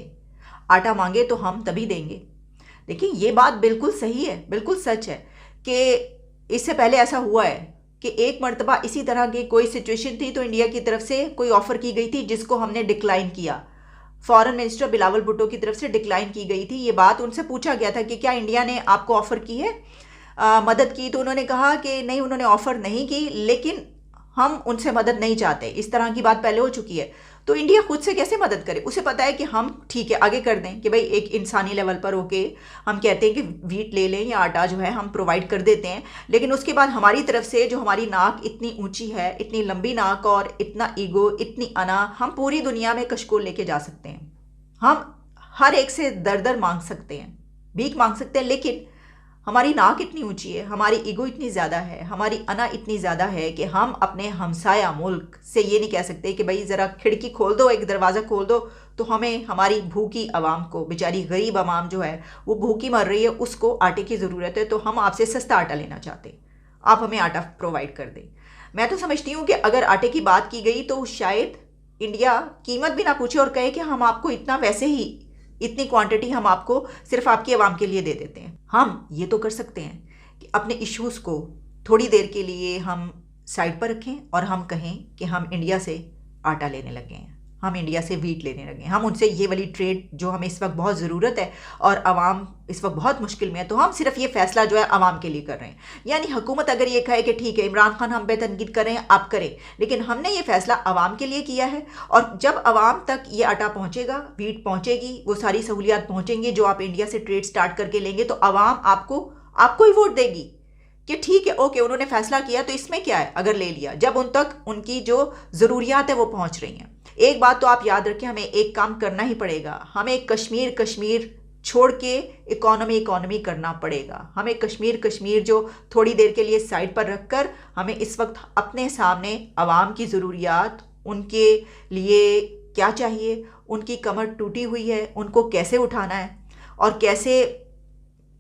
आटा मांगे तो हम तभी देंगे। देखिए ये बात बिल्कुल सही है, बिल्कुल सच है कि इससे पहले ऐसा हुआ है कि एक मर्तबा इसी तरह की कोई सिचुएशन थी तो इंडिया की तरफ से कोई ऑफ़र की गई थी जिसको हमने डिक्लाइन किया। फॉरेन मिनिस्टर बिलावल भुट्टो की तरफ से डिक्लाइन की गई थी। ये बात उनसे पूछा गया था कि क्या इंडिया ने आपको ऑफ़र की है, मदद की, तो उन्होंने कहा कि नहीं, उन्होंने ऑफ़र नहीं की, लेकिन हम उनसे मदद नहीं चाहते। इस तरह की बात पहले हो चुकी है, तो इंडिया खुद से कैसे मदद करे? उसे पता है कि हम ठीक है आगे कर दें कि भाई एक इंसानी लेवल पर होके हम कहते हैं कि वीट ले लें या आटा जो है हम प्रोवाइड कर देते हैं, लेकिन उसके बाद हमारी तरफ से जो हमारी नाक इतनी ऊंची है, इतनी लंबी नाक और इतना ईगो, इतनी अना, हम पूरी दुनिया में कशकोल लेके जा सकते हैं, हम हर एक से दर दर मांग सकते हैं, भीख मांग सकते हैं, लेकिन हमारी नाक इतनी ऊंची है, हमारी ईगो इतनी ज़्यादा है, हमारी अना इतनी ज़्यादा है कि हम अपने हमसाया मुल्क से ये नहीं कह सकते कि भाई ज़रा खिड़की खोल दो, एक दरवाज़ा खोल दो, तो हमें हमारी भूखी आवाम को, बेचारी गरीब आवाम जो है वो भूखी मर रही है, उसको आटे की ज़रूरत है, तो हम आपसे सस्ता आटा लेना चाहते हैं, आप हमें आटा प्रोवाइड कर दें। मैं तो समझती हूँ कि अगर आटे की बात की गई तो शायद इंडिया कीमत भी ना पूछे और कहे कि हम आपको इतना, वैसे ही इतनी क्वांटिटी हम आपको सिर्फ आपकी आवाम के लिए दे देते हैं। हम ये तो कर सकते हैं कि अपने इश्यूज़ को थोड़ी देर के लिए हम साइड पर रखें और हम कहें कि हम इंडिया से आटा लेने लगे हैं, हम इंडिया से वीट लेने लगे, हम उनसे ये वाली ट्रेड जो हमें इस वक्त बहुत ज़रूरत है और आवाम इस वक्त बहुत मुश्किल में है, तो हम सिर्फ ये फ़ैसला जो है आवाम के लिए कर रहे हैं। यानी हुकूमत अगर ये कहे कि ठीक है इमरान खान हम पे तनकीद कर रहे हैं, आप करें, लेकिन हमने ये फ़ैसला आवाम के लिए किया है, और जब आवाम तक ये आटा पहुँचेगा, वीट पहुँचेगी, वो सारी सहूलियात पहुँचेंगी जो आप इंडिया से ट्रेड स्टार्ट करके लेंगे, तो आवाम आपको ही वोट देगी कि ठीक है, ओके, उन्होंने फ़ैसला किया तो इसमें क्या है अगर ले लिया, जब उन तक उनकी जो ज़रूरियात है वो पहुँच रही हैं। एक बात तो आप याद रखें, हमें एक काम करना ही पड़ेगा, हमें कश्मीर छोड़ के इकोनॉमी करना पड़ेगा। हमें कश्मीर जो थोड़ी देर के लिए साइड पर रखकर हमें इस वक्त अपने सामने आवाम की ज़रूरियात, उनके लिए क्या चाहिए, उनकी कमर टूटी हुई है, उनको कैसे उठाना है और कैसे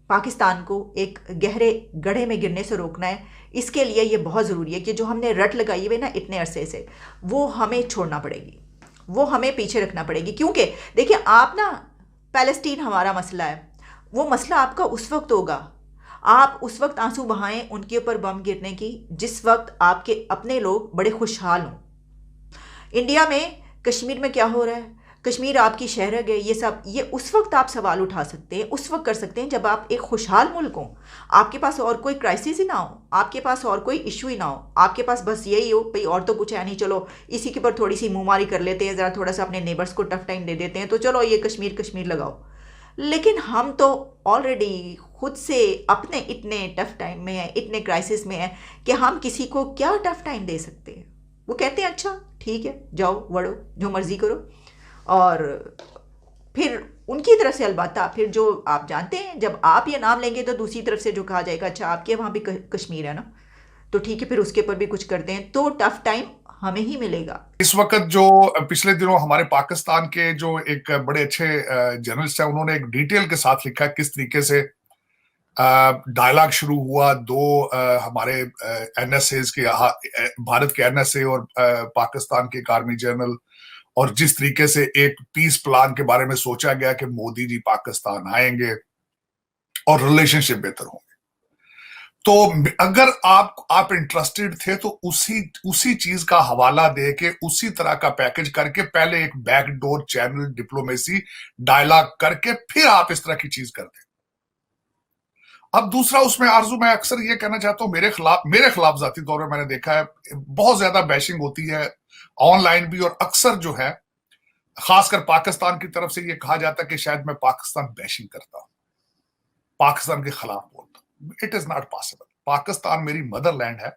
पाकिस्तान को एक गहरे गड्ढे में गिरने से रोकना है, इसके लिए ये बहुत ज़रूरी है कि जो हमने रट लगाई हुई ना इतने अरसे से, वो हमें छोड़ना पड़ेगी, वो हमें पीछे रखना पड़ेगी। क्योंकि देखिए आप ना, पैलेस्टीन हमारा मसला है, वो मसला आपका उस वक्त होगा, आप उस वक्त आंसू बहाएं उनके ऊपर बम गिरने की जिस वक्त आपके अपने लोग बड़े खुशहाल हों। इंडिया में कश्मीर में क्या हो रहा है, कश्मीर आपकी शहर है, ये सब, ये उस वक्त आप सवाल उठा सकते हैं, उस वक्त कर सकते हैं जब आप एक खुशहाल मुल्क हो, आपके पास और कोई क्राइसिस ही ना हो, आपके पास और कोई इशू ही ना हो, आपके पास बस यही हो भाई और तो कुछ है नहीं, चलो इसी के ऊपर थोड़ी सी मुँहमारी कर लेते हैं, ज़रा थोड़ा सा अपने नेबर्स को टफ टाइम दे देते हैं, तो चलो ये कश्मीर लगाओ। लेकिन हम तो ऑलरेडी खुद से अपने इतने टफ टाइम में हैं, इतने क्राइसिस में हैं कि हम किसी को क्या टफ टाइम दे सकते हैं। वो कहते हैं अच्छा ठीक है, जाओ वड़ो, जो मर्जी करो, और फिर उनकी तरफ से अलबत्ता फिर जो आप जानते हैं, जब आप ये नाम लेंगे तो दूसरी तरफ से जो कहा जाएगा अच्छा आपके वहाँ भी कश्मीर है ना, तो ठीक है, फिर उसके ऊपर भी कुछ करते हैं, तो टफ टाइम हमें ही मिलेगा। इस वक्त जो पिछले दिनों हमारे पाकिस्तान के जो एक बड़े अच्छे जर्नलिस्ट हैं, उन्होंने एक डिटेल के साथ लिखा किस तरीके से डायलॉग शुरू हुआ दो हमारे एनएसएस के, भारत के एनएसए और पाकिस्तान के एक आर्मी जनरल, और जिस तरीके से एक पीस प्लान के बारे में सोचा गया कि मोदी जी पाकिस्तान आएंगे और रिलेशनशिप बेहतर होंगे। तो अगर आप इंटरेस्टेड थे तो उसी चीज का हवाला दे के उसी तरह का पैकेज करके पहले एक बैकडोर चैनल डिप्लोमेसी डायलॉग करके फिर आप इस तरह की चीज कर दें। अब दूसरा उसमें आरजू, मैं अक्सर ये कहना चाहता हूं, मेरे खिलाफ जाती तौर पर मैंने देखा है बहुत ज्यादा बैशिंग होती है ऑनलाइन भी, और अक्सर जो है खासकर पाकिस्तान की तरफ से ये कहा जाता है कि शायद मैं पाकिस्तान बैशिंग करता हूं, पाकिस्तान के खिलाफ बोलता हूं। It is not possible. Pakistan मेरी मदरलैंड है,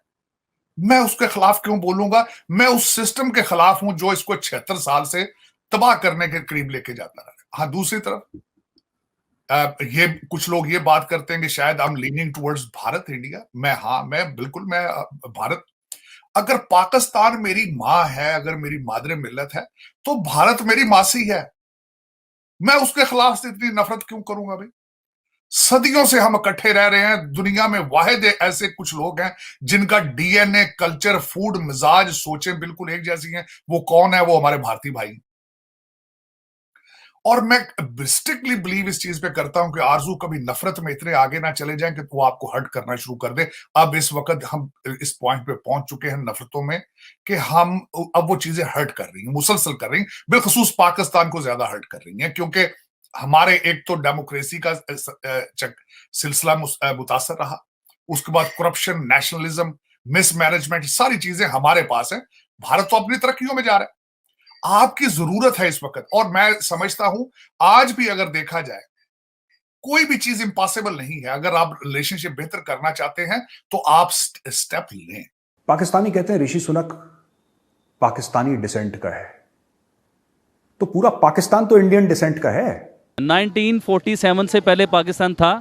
मैं उसके खिलाफ क्यों बोलूंगा? मैं उस सिस्टम के खिलाफ हूं जो इसको 76 साल से तबाह करने के करीब लेके जाता रहा। हाँ, दूसरी तरफ ये कुछ लोग ये बात करते हैं कि शायद I am leaning towards Bharat India. मैं बिल्कुल, मैं भारत, अगर पाकिस्तान मेरी माँ है, अगर मेरी मादरे मिल्लत है, तो भारत मेरी मासी है। मैं उसके खिलाफ से इतनी नफरत क्यों करूंगा भाई? सदियों से हम इकट्ठे रह रहे हैं। दुनिया में वाहिद ऐसे कुछ लोग हैं जिनका डीएनए, कल्चर, फूड, मिजाज, सोचें बिल्कुल एक जैसी हैं। वो कौन है? वो हमारे भारतीय भाई। और मैं स्ट्रिक्टली बिलीव इस चीज पे करता हूं कि आरजू कभी नफरत में इतने आगे ना चले जाएं कि वो आपको हर्ट करना शुरू कर दे। अब इस वक्त हम इस पॉइंट पे पहुंच चुके हैं नफरतों में कि हम अब वो चीजें हर्ट कर रही हैं, मुसलसल कर रही हैं, बिलखसूस पाकिस्तान को ज्यादा हर्ट कर रही हैं, क्योंकि हमारे एक तो डेमोक्रेसी का सिलसिला मुतासर रहा, उसके बाद करप्शन, नेशनलिज्म, मिसमैनेजमेंट, सारी चीजें हमारे पास है। भारत तो अपनी तरक्कियों में जा रहा है। आपकी जरूरत है इस वक्त, और मैं समझता हूं आज भी अगर देखा जाए कोई भी चीज इम्पॉसिबल नहीं है। अगर आप रिलेशनशिप बेहतर करना चाहते हैं तो आप स्टेप लें। पाकिस्तानी कहते हैं ऋषि सुनक पाकिस्तानी डिसेंट का है, तो पूरा पाकिस्तान तो इंडियन डिसेंट का है। 1947 से पहले पाकिस्तान था?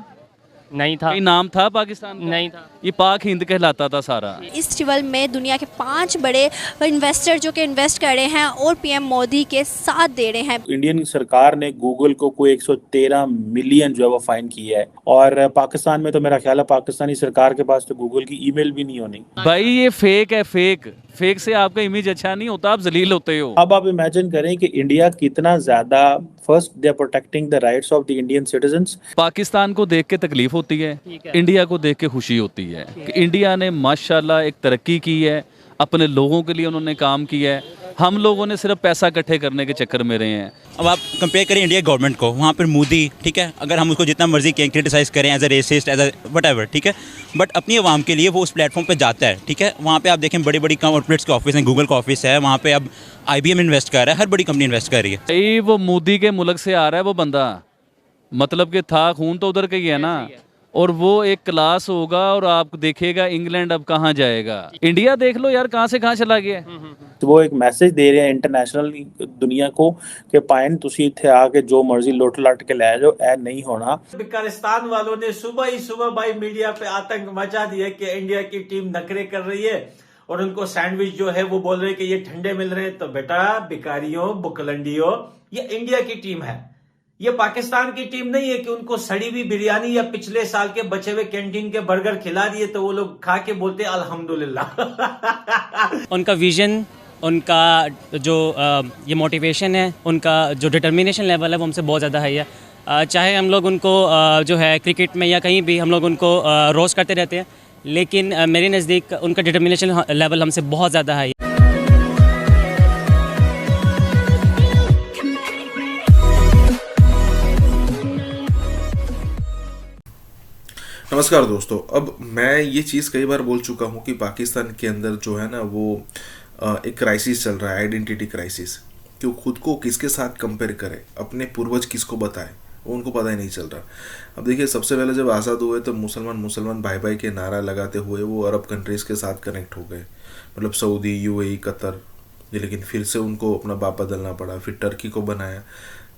नहीं था। कोई नाम था पाकिस्तान का? नहीं था। ये पाक हिंद कहलाता था सारा। इस ट्रिबल में दुनिया के 5 बड़े इन्वेस्टर जो कि इन्वेस्ट कर रहे हैं और पीएम मोदी के साथ दे रहे हैं। इंडियन सरकार ने गूगल को कोई 113 मिलियन जो है वो फाइन किया है, और पाकिस्तान में तो मेरा ख्याल है पाकिस्तानी सरकार के पास तो गूगल की ईमेल भी नहीं होनी। भाई ये फेक है, फेक से आपका इमेज अच्छा नहीं होता, आप जलील होते हो। अब आप इमेजिन करें कि इंडिया कितना ज्यादा, first they are protecting the rights of the Indian citizens. Pakistan को देख के तकलीफ होती है, इंडिया को देख के खुशी होती है कि इंडिया ने माशाल्लाह एक तरक्की की है, अपने लोगों के लिए उन्होंने काम किया है। हम लोगों ने सिर्फ पैसा इकट्ठे करने के चक्कर में रहे हैं। अब आप कंपेयर करें इंडिया गवर्नमेंट को, वहाँ पर मोदी, ठीक है, अगर हम उसको जितना मर्जी क्रिटिसाइज़ करें as a racist, as a whatever, ठीक है, बट अपनी आवाम के लिए वो उस प्लेटफॉर्म पे जाता है, ठीक है। वहाँ पे आप देखें बड़ी बड़ी कॉर्पोरेट्स के ऑफिस हैं, गूगल का ऑफिस है, वहाँ पे अब IBM इन्वेस्ट कर रहा है, हर बड़ी कंपनी इन्वेस्ट कर रही है। वो मोदी के मुल्क से आ रहा है वो बंदा, मतलब कि था खून तो उधर का ही है ना, और वो एक क्लास होगा और आप देखेगा इंग्लैंड अब कहाँ जाएगा। इंडिया देख लो यार कहाँ से कहाँ चला गया। तो वो एक मैसेज दे रहे हैं इंटरनेशनल दुनिया को कि पाइन तुसी इत्थे आके जो मर्जी लुट लट के ले जाओ, ऐ नहीं होना। बिकारिस्तान वालों ने सुबह ही सुबह भाई मीडिया पे आतंक मचा दिया कि इंडिया की टीम नखरे कर रही है और उनको सैंडविच जो है वो बोल रहे हैं कि ये ठंडे मिल रहे हैं। तो बेटा बिकारियों, बुकलंडियों, ये इंडिया की टीम है, ये पाकिस्तान की टीम नहीं है कि उनको सड़ी हुई बिरयानी या पिछले साल के बचे हुए कैंटीन के बर्गर खिला दिए तो वो लोग खा के बोलते अल्हम्दुलिल्लाह। उनका विजन, उनका जो ये मोटिवेशन है, उनका जो डिटर्मिनेशन लेवल है वो हमसे बहुत ज़्यादा हाई है। चाहे हम लोग उनको जो है क्रिकेट में या कहीं भी हम लोग उनको रोस्ट करते रहते हैं, लेकिन मेरे नज़दीक उनका डिटर्मिनेशन लेवल हमसे बहुत ज़्यादा हाई है। नमस्कार दोस्तों, अब मैं ये चीज़ कई बार बोल चुका हूँ कि पाकिस्तान के अंदर जो है ना वो एक क्राइसिस चल रहा है, आइडेंटिटी क्राइसिस। कि वो खुद को किसके साथ कंपेयर करे, अपने पूर्वज किसको बताए, वो उनको पता ही नहीं चल रहा। अब देखिए, सबसे पहले जब आज़ाद हुए तो मुसलमान भाई भाई के नारा लगाते हुए वो अरब कंट्रीज़ के साथ कनेक्ट हो गए, मतलब सऊदी, UAE, कतर। लेकिन फिर से उनको अपना बाप बदलना पड़ा, फिर टर्की को बनाया,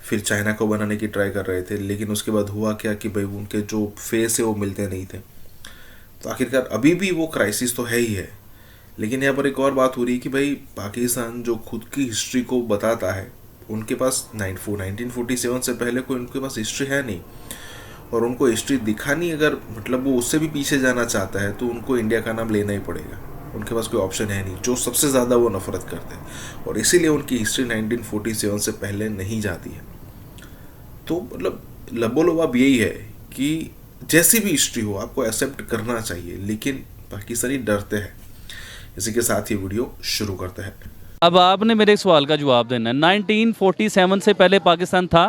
फिर चाइना को बनाने की ट्राई कर रहे थे। लेकिन उसके बाद हुआ क्या कि भाई उनके जो फेस है वो मिलते नहीं थे। तो आखिरकार अभी भी वो क्राइसिस तो है ही है। लेकिन यहाँ पर एक और बात हो रही है कि भाई पाकिस्तान जो खुद की हिस्ट्री को बताता है, उनके पास 1947 से पहले कोई उनके पास हिस्ट्री है नहीं, और उनको हिस्ट्री दिखानी अगर मतलब वो उससे भी पीछे जाना चाहता है तो उनको इंडिया का नाम लेना ही पड़ेगा। उनके पास कोई ऑप्शन है नहीं, जो सबसे ज़्यादा वो नफरत करते हैं, और इसीलिए उनकी हिस्ट्री 1947 से पहले नहीं जाती है। तो मतलब लबोलबाब यही है कि जैसी भी हिस्ट्री हो आपको एक्सेप्ट करना चाहिए, लेकिन पाकिस्तानी डरते हैं। इसी के साथ ही वीडियो शुरू करते हैं। अब आपने मेरे सवाल का जवाब देना है। 1947 से पहले पाकिस्तान था?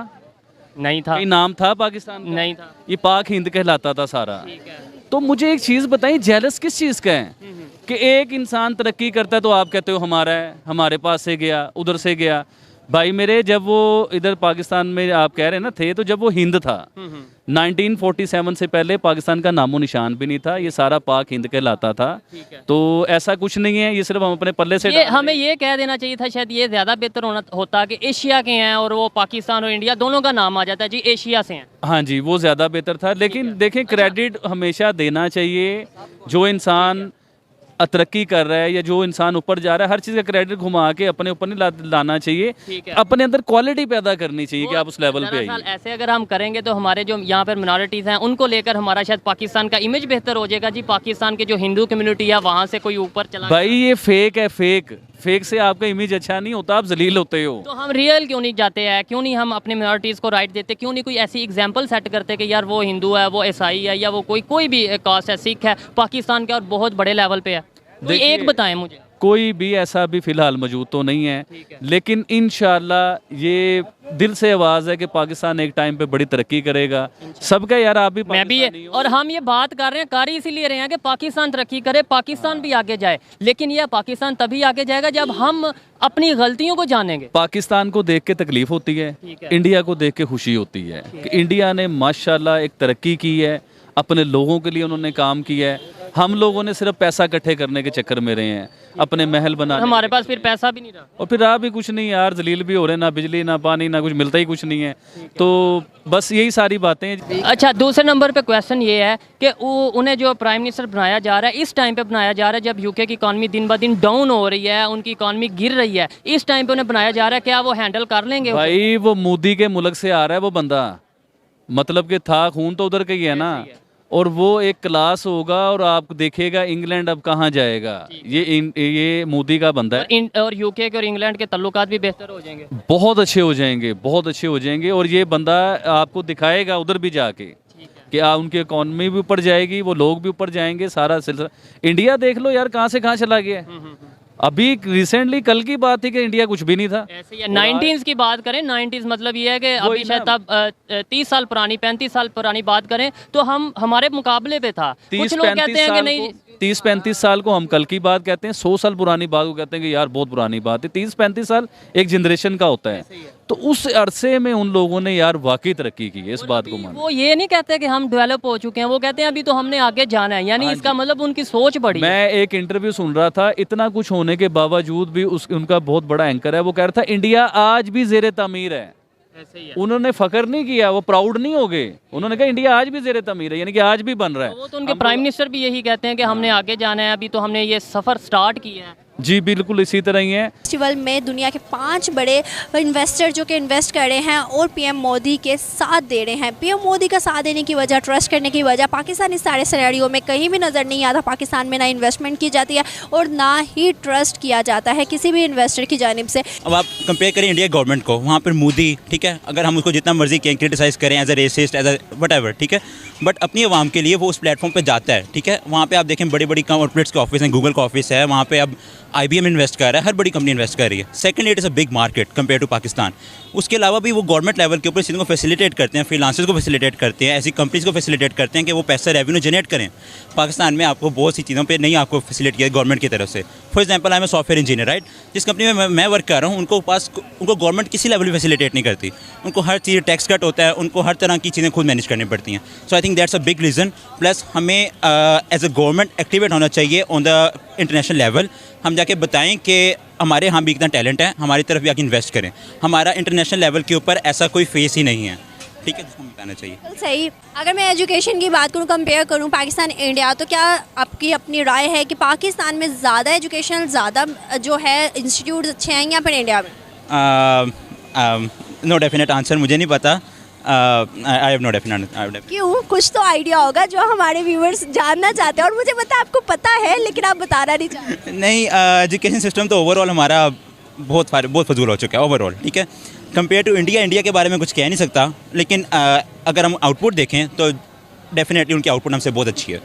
नहीं था। कोई नाम था पाकिस्तान का? नहीं था। ये पाक हिंद कहलाता था सारा। तो मुझे एक चीज़ बताइए, जेलस किस चीज़ का है कि एक इंसान तरक्की करता है तो आप कहते हो हमारा है, हमारे पास से गया, उधर से गया। भाई मेरे, जब वो इधर पाकिस्तान में आप कह रहे हैं ना थे, तो जब वो हिंद था 1947 से पहले पाकिस्तान का नामो निशान भी नहीं था, ये सारा पाक हिंद कहलाता था। तो ऐसा कुछ नहीं है, ये सिर्फ हम अपने पल्ले से ये हमें ये कह देना चाहिए था, शायद ये ज़्यादा बेहतर होता कि एशिया के हैं और वो पाकिस्तान और इंडिया दोनों का नाम आ जाता है जी, एशिया से हैं। हाँ जी, वो ज़्यादा बेहतर था। लेकिन देखें, क्रेडिट हमेशा देना चाहिए। जो इंसान तरक्की कर रहा है या जो इंसान ऊपर जा रहा है, हर चीज़ का क्रेडिट घुमा के अपने ऊपर नहीं लाना चाहिए, अपने अंदर क्वालिटी पैदा करनी चाहिए कि आप उस लेवल पे आइए। ऐसे अगर हम करेंगे तो हमारे जो यहाँ पर मिनॉरिटीज़ हैं उनको लेकर हमारा शायद पाकिस्तान का इमेज बेहतर हो जाएगा जी। पाकिस्तान के जो हिंदू कम्युनिटी है वहाँ से कोई ऊपर चला, भाई ये फेक है, फेक से आपका इमेज अच्छा नहीं होता, आप जलील होते हो। तो हम रियल क्यों नहीं जाते हैं, क्यों नहीं हम अपने मिनॉरिटीज़ को राइट देते, क्यों नहीं कोई ऐसी एग्जांपल सेट करते कि यार वो हिंदू है, वो ईसाई है, या वो कोई भी कास्ट है, सिख है, पाकिस्तान के और बहुत बड़े लेवल पे है, कोई एक बताएं मुझे। कोई भी ऐसा भी फिलहाल मौजूद तो नहीं है, लेकिन इंशाल्लाह ये दिल से आवाज़ है कि पाकिस्तान एक टाइम पे बड़ी तरक्की करेगा। सबका यार, आप भी, मैं भी, और हम ये बात कर रहे हैं, कार इसीलिए रहे हैं कि पाकिस्तान तरक्की करे, पाकिस्तान भी आगे जाए। लेकिन यह पाकिस्तान तभी आगे जाएगा जब हम अपनी गलतियों को जानेंगे। पाकिस्तान को देख के तकलीफ होती है, इंडिया को देख के खुशी होती है कि इंडिया ने माशाल्लाह एक तरक्की की है, अपने लोगों के लिए उन्होंने काम किया है। हम लोगों ने सिर्फ पैसा इकट्ठे करने के चक्कर में रहे हैं, अपने महल बनाने, हमारे पास फिर पैसा भी नहीं रहा, और फिर रहा भी कुछ नहीं यार, जलील भी हो रहे, ना बिजली ना पानी ना कुछ, मिलता ही कुछ नहीं है। तो बस यही सारी बातें हैं। अच्छा, दूसरे नंबर पे क्वेश्चन ये है कि उन्हें जो प्राइम मिनिस्टर बनाया जा रहा है, इस टाइम पे बनाया जा रहा है जब यूके की इकॉनमी दिन ब दिन डाउन हो रही है, उनकी इकॉनमी गिर रही है, इस टाइम पे उन्हें बनाया जा रहा है, क्या वो हैंडल कर लेंगे? भाई वो मोदी के मुल्क से आ रहा है वो बंदा, मतलब कि था खून तो उधर का ही है ना, और वो एक क्लास होगा और आप देखेगा इंग्लैंड अब कहाँ जाएगा। ये मोदी का बंदा है, और यूके के और इंग्लैंड के तल्लुकात भी बेहतर हो जाएंगे, बहुत अच्छे हो जाएंगे, बहुत अच्छे हो जाएंगे। और ये बंदा आपको दिखाएगा उधर भी जाके कि उनकी इकॉनमी भी ऊपर जाएगी, वो लोग भी ऊपर जाएंगे, सारा सिलसिला। इंडिया देख लो यार कहाँ से कहाँ चला गया है। अभी रिसेंटली कल की बात थी कि इंडिया कुछ भी नहीं था। ऐसे ही 90s की बात करें, 90s मतलब ये है कि अभी शायद तब 30 साल पुरानी, 35 साल पुरानी बात करें तो हम हमारे मुकाबले पे था। कुछ लोग कहते हैं कि नहीं, 30-35 साल को हम कल की बात कहते हैं, 100 साल पुरानी बात को कहते हैं कि यार बहुत पुरानी बात है। 30-35 साल एक जनरेशन का होता है, तो उस अरसे में उन लोगों ने यार वाकई तरक्की की है, इस बात को मान। वो ये नहीं कहते कि हम डेवलप हो चुके हैं, वो कहते हैं अभी तो हमने आगे जाना है, यानी इसका मतलब उनकी सोच बड़ी। मैं एक इंटरव्यू सुन रहा था, इतना कुछ होने के बावजूद भी उनका बहुत बड़ा एंकर है, वो कह रहा था इंडिया आज भी जेरे तामीर है। उन्होंने फकर नहीं किया, वो प्राउड नहीं हो गए, उन्होंने कहा इंडिया आज भी जेरे तामीर है, यानी कि आज भी बन रहा है। वो तो उनके प्राइम मिनिस्टर भी यही कहते हैं कि हमने आगे जाना है, अभी तो हमने ये सफर स्टार्ट किया है। जी बिल्कुल इसी तरह ही है। फेस्टिवल में दुनिया के 5 बड़े इन्वेस्टर जो कि इन्वेस्ट कर रहे हैं और पीएम मोदी के साथ दे रहे हैं। पीएम मोदी का साथ देने की वजह, ट्रस्ट करने की वजह, पाकिस्तान इस सारे सिनेरियो में कहीं भी नज़र नहीं आता। पाकिस्तान में ना इन्वेस्टमेंट की जाती है और ना ही ट्रस्ट किया जाता है किसी भी इन्वेस्टर की जानिब से। अब आप कंपेयर करें इंडिया गवर्नमेंट को, वहाँ पर मोदी, ठीक है, अगर हम उसको जितना मर्जी क्रिटिसाइज़ करें as a racist, as a whatever, ठीक है, बट अपनी आवाम के लिए वो उस प्लेटफॉर्म पे जाता है, ठीक है। वहाँ पे आप देखें बड़ी बड़ी कॉर्पोरेट्स के ऑफिस हैं, गूगल का ऑफिस है, वहाँ पे अब IBM इन्वेस्ट कर रहा है, हर बड़ी कंपनी इन्वेस्ट कर रही है। Second, it is a big market compare to Pakistan. उसके अलावा भी वो गवर्नमेंट लेवल के ऊपर चीज़ों को फैसिलिटेट करते हैं, फ्रीलांसर्स को फैसिलिटेट करते हैं, ऐसी कंपनीज को फैसिलिटेट करते हैं कि वो पैसा रेवेन्यू जनरेट करें। पाकिस्तान में आपको बहुत सी चीज़ों पर नहीं आपको फैसिलिटेट किया गवर्नमेंट की तरफ से। For example, I am software engineer, right, जिस कंपनी में मैं वर्क कर रहा हूँ उनको गवर्नमेंट किसी लेवल पर फैसिलिटेट नहीं करती, उनको हर चीज़ टैक्स कट होता है, उनको हर तरह की चीज़ें खुद मैनेज करनी पड़ती हैं। So I think that's a big reason. Plus हमें एज अ गवर्नमेंट एक्टिवेट होना चाहिए ऑन द इंटरनेशनल लेवल। हम जाके बताएं कि हमारे यहाँ भी इतना टैलेंट है, हमारी तरफ भी आके इन्वेस्ट करें। हमारा इंटरनेशनल लेवल के ऊपर ऐसा कोई फेस ही नहीं है, ठीक है, जिसको बताना चाहिए। सही। अगर मैं एजुकेशन की बात करूँ, कंपेयर करूँ पाकिस्तान इंडिया, तो क्या आपकी अपनी राय है कि पाकिस्तान में ज़्यादा एजुकेशन, ज़्यादा जो है इंस्टीट्यूट अच्छे हैं या फिर इंडिया में? नो डेफिनेट आंसर, मुझे नहीं पता। I have no definite. क्यों? कुछ तो आइडिया होगा जो हमारे व्यूअर्स जानना चाहते हैं, और मुझे पता है आपको पता है लेकिन आप बताना नहीं चाहते। नहीं, एजुकेशन सिस्टम तो ओवरऑल हमारा बहुत फजूल हो चुका है ओवरऑल, ठीक है। कंपेयर टू इंडिया के बारे में कुछ कह नहीं सकता, लेकिन अगर हम आउटपुट देखें तो डेफिनेटली उनकी आउटपुट हमसे बहुत अच्छी है।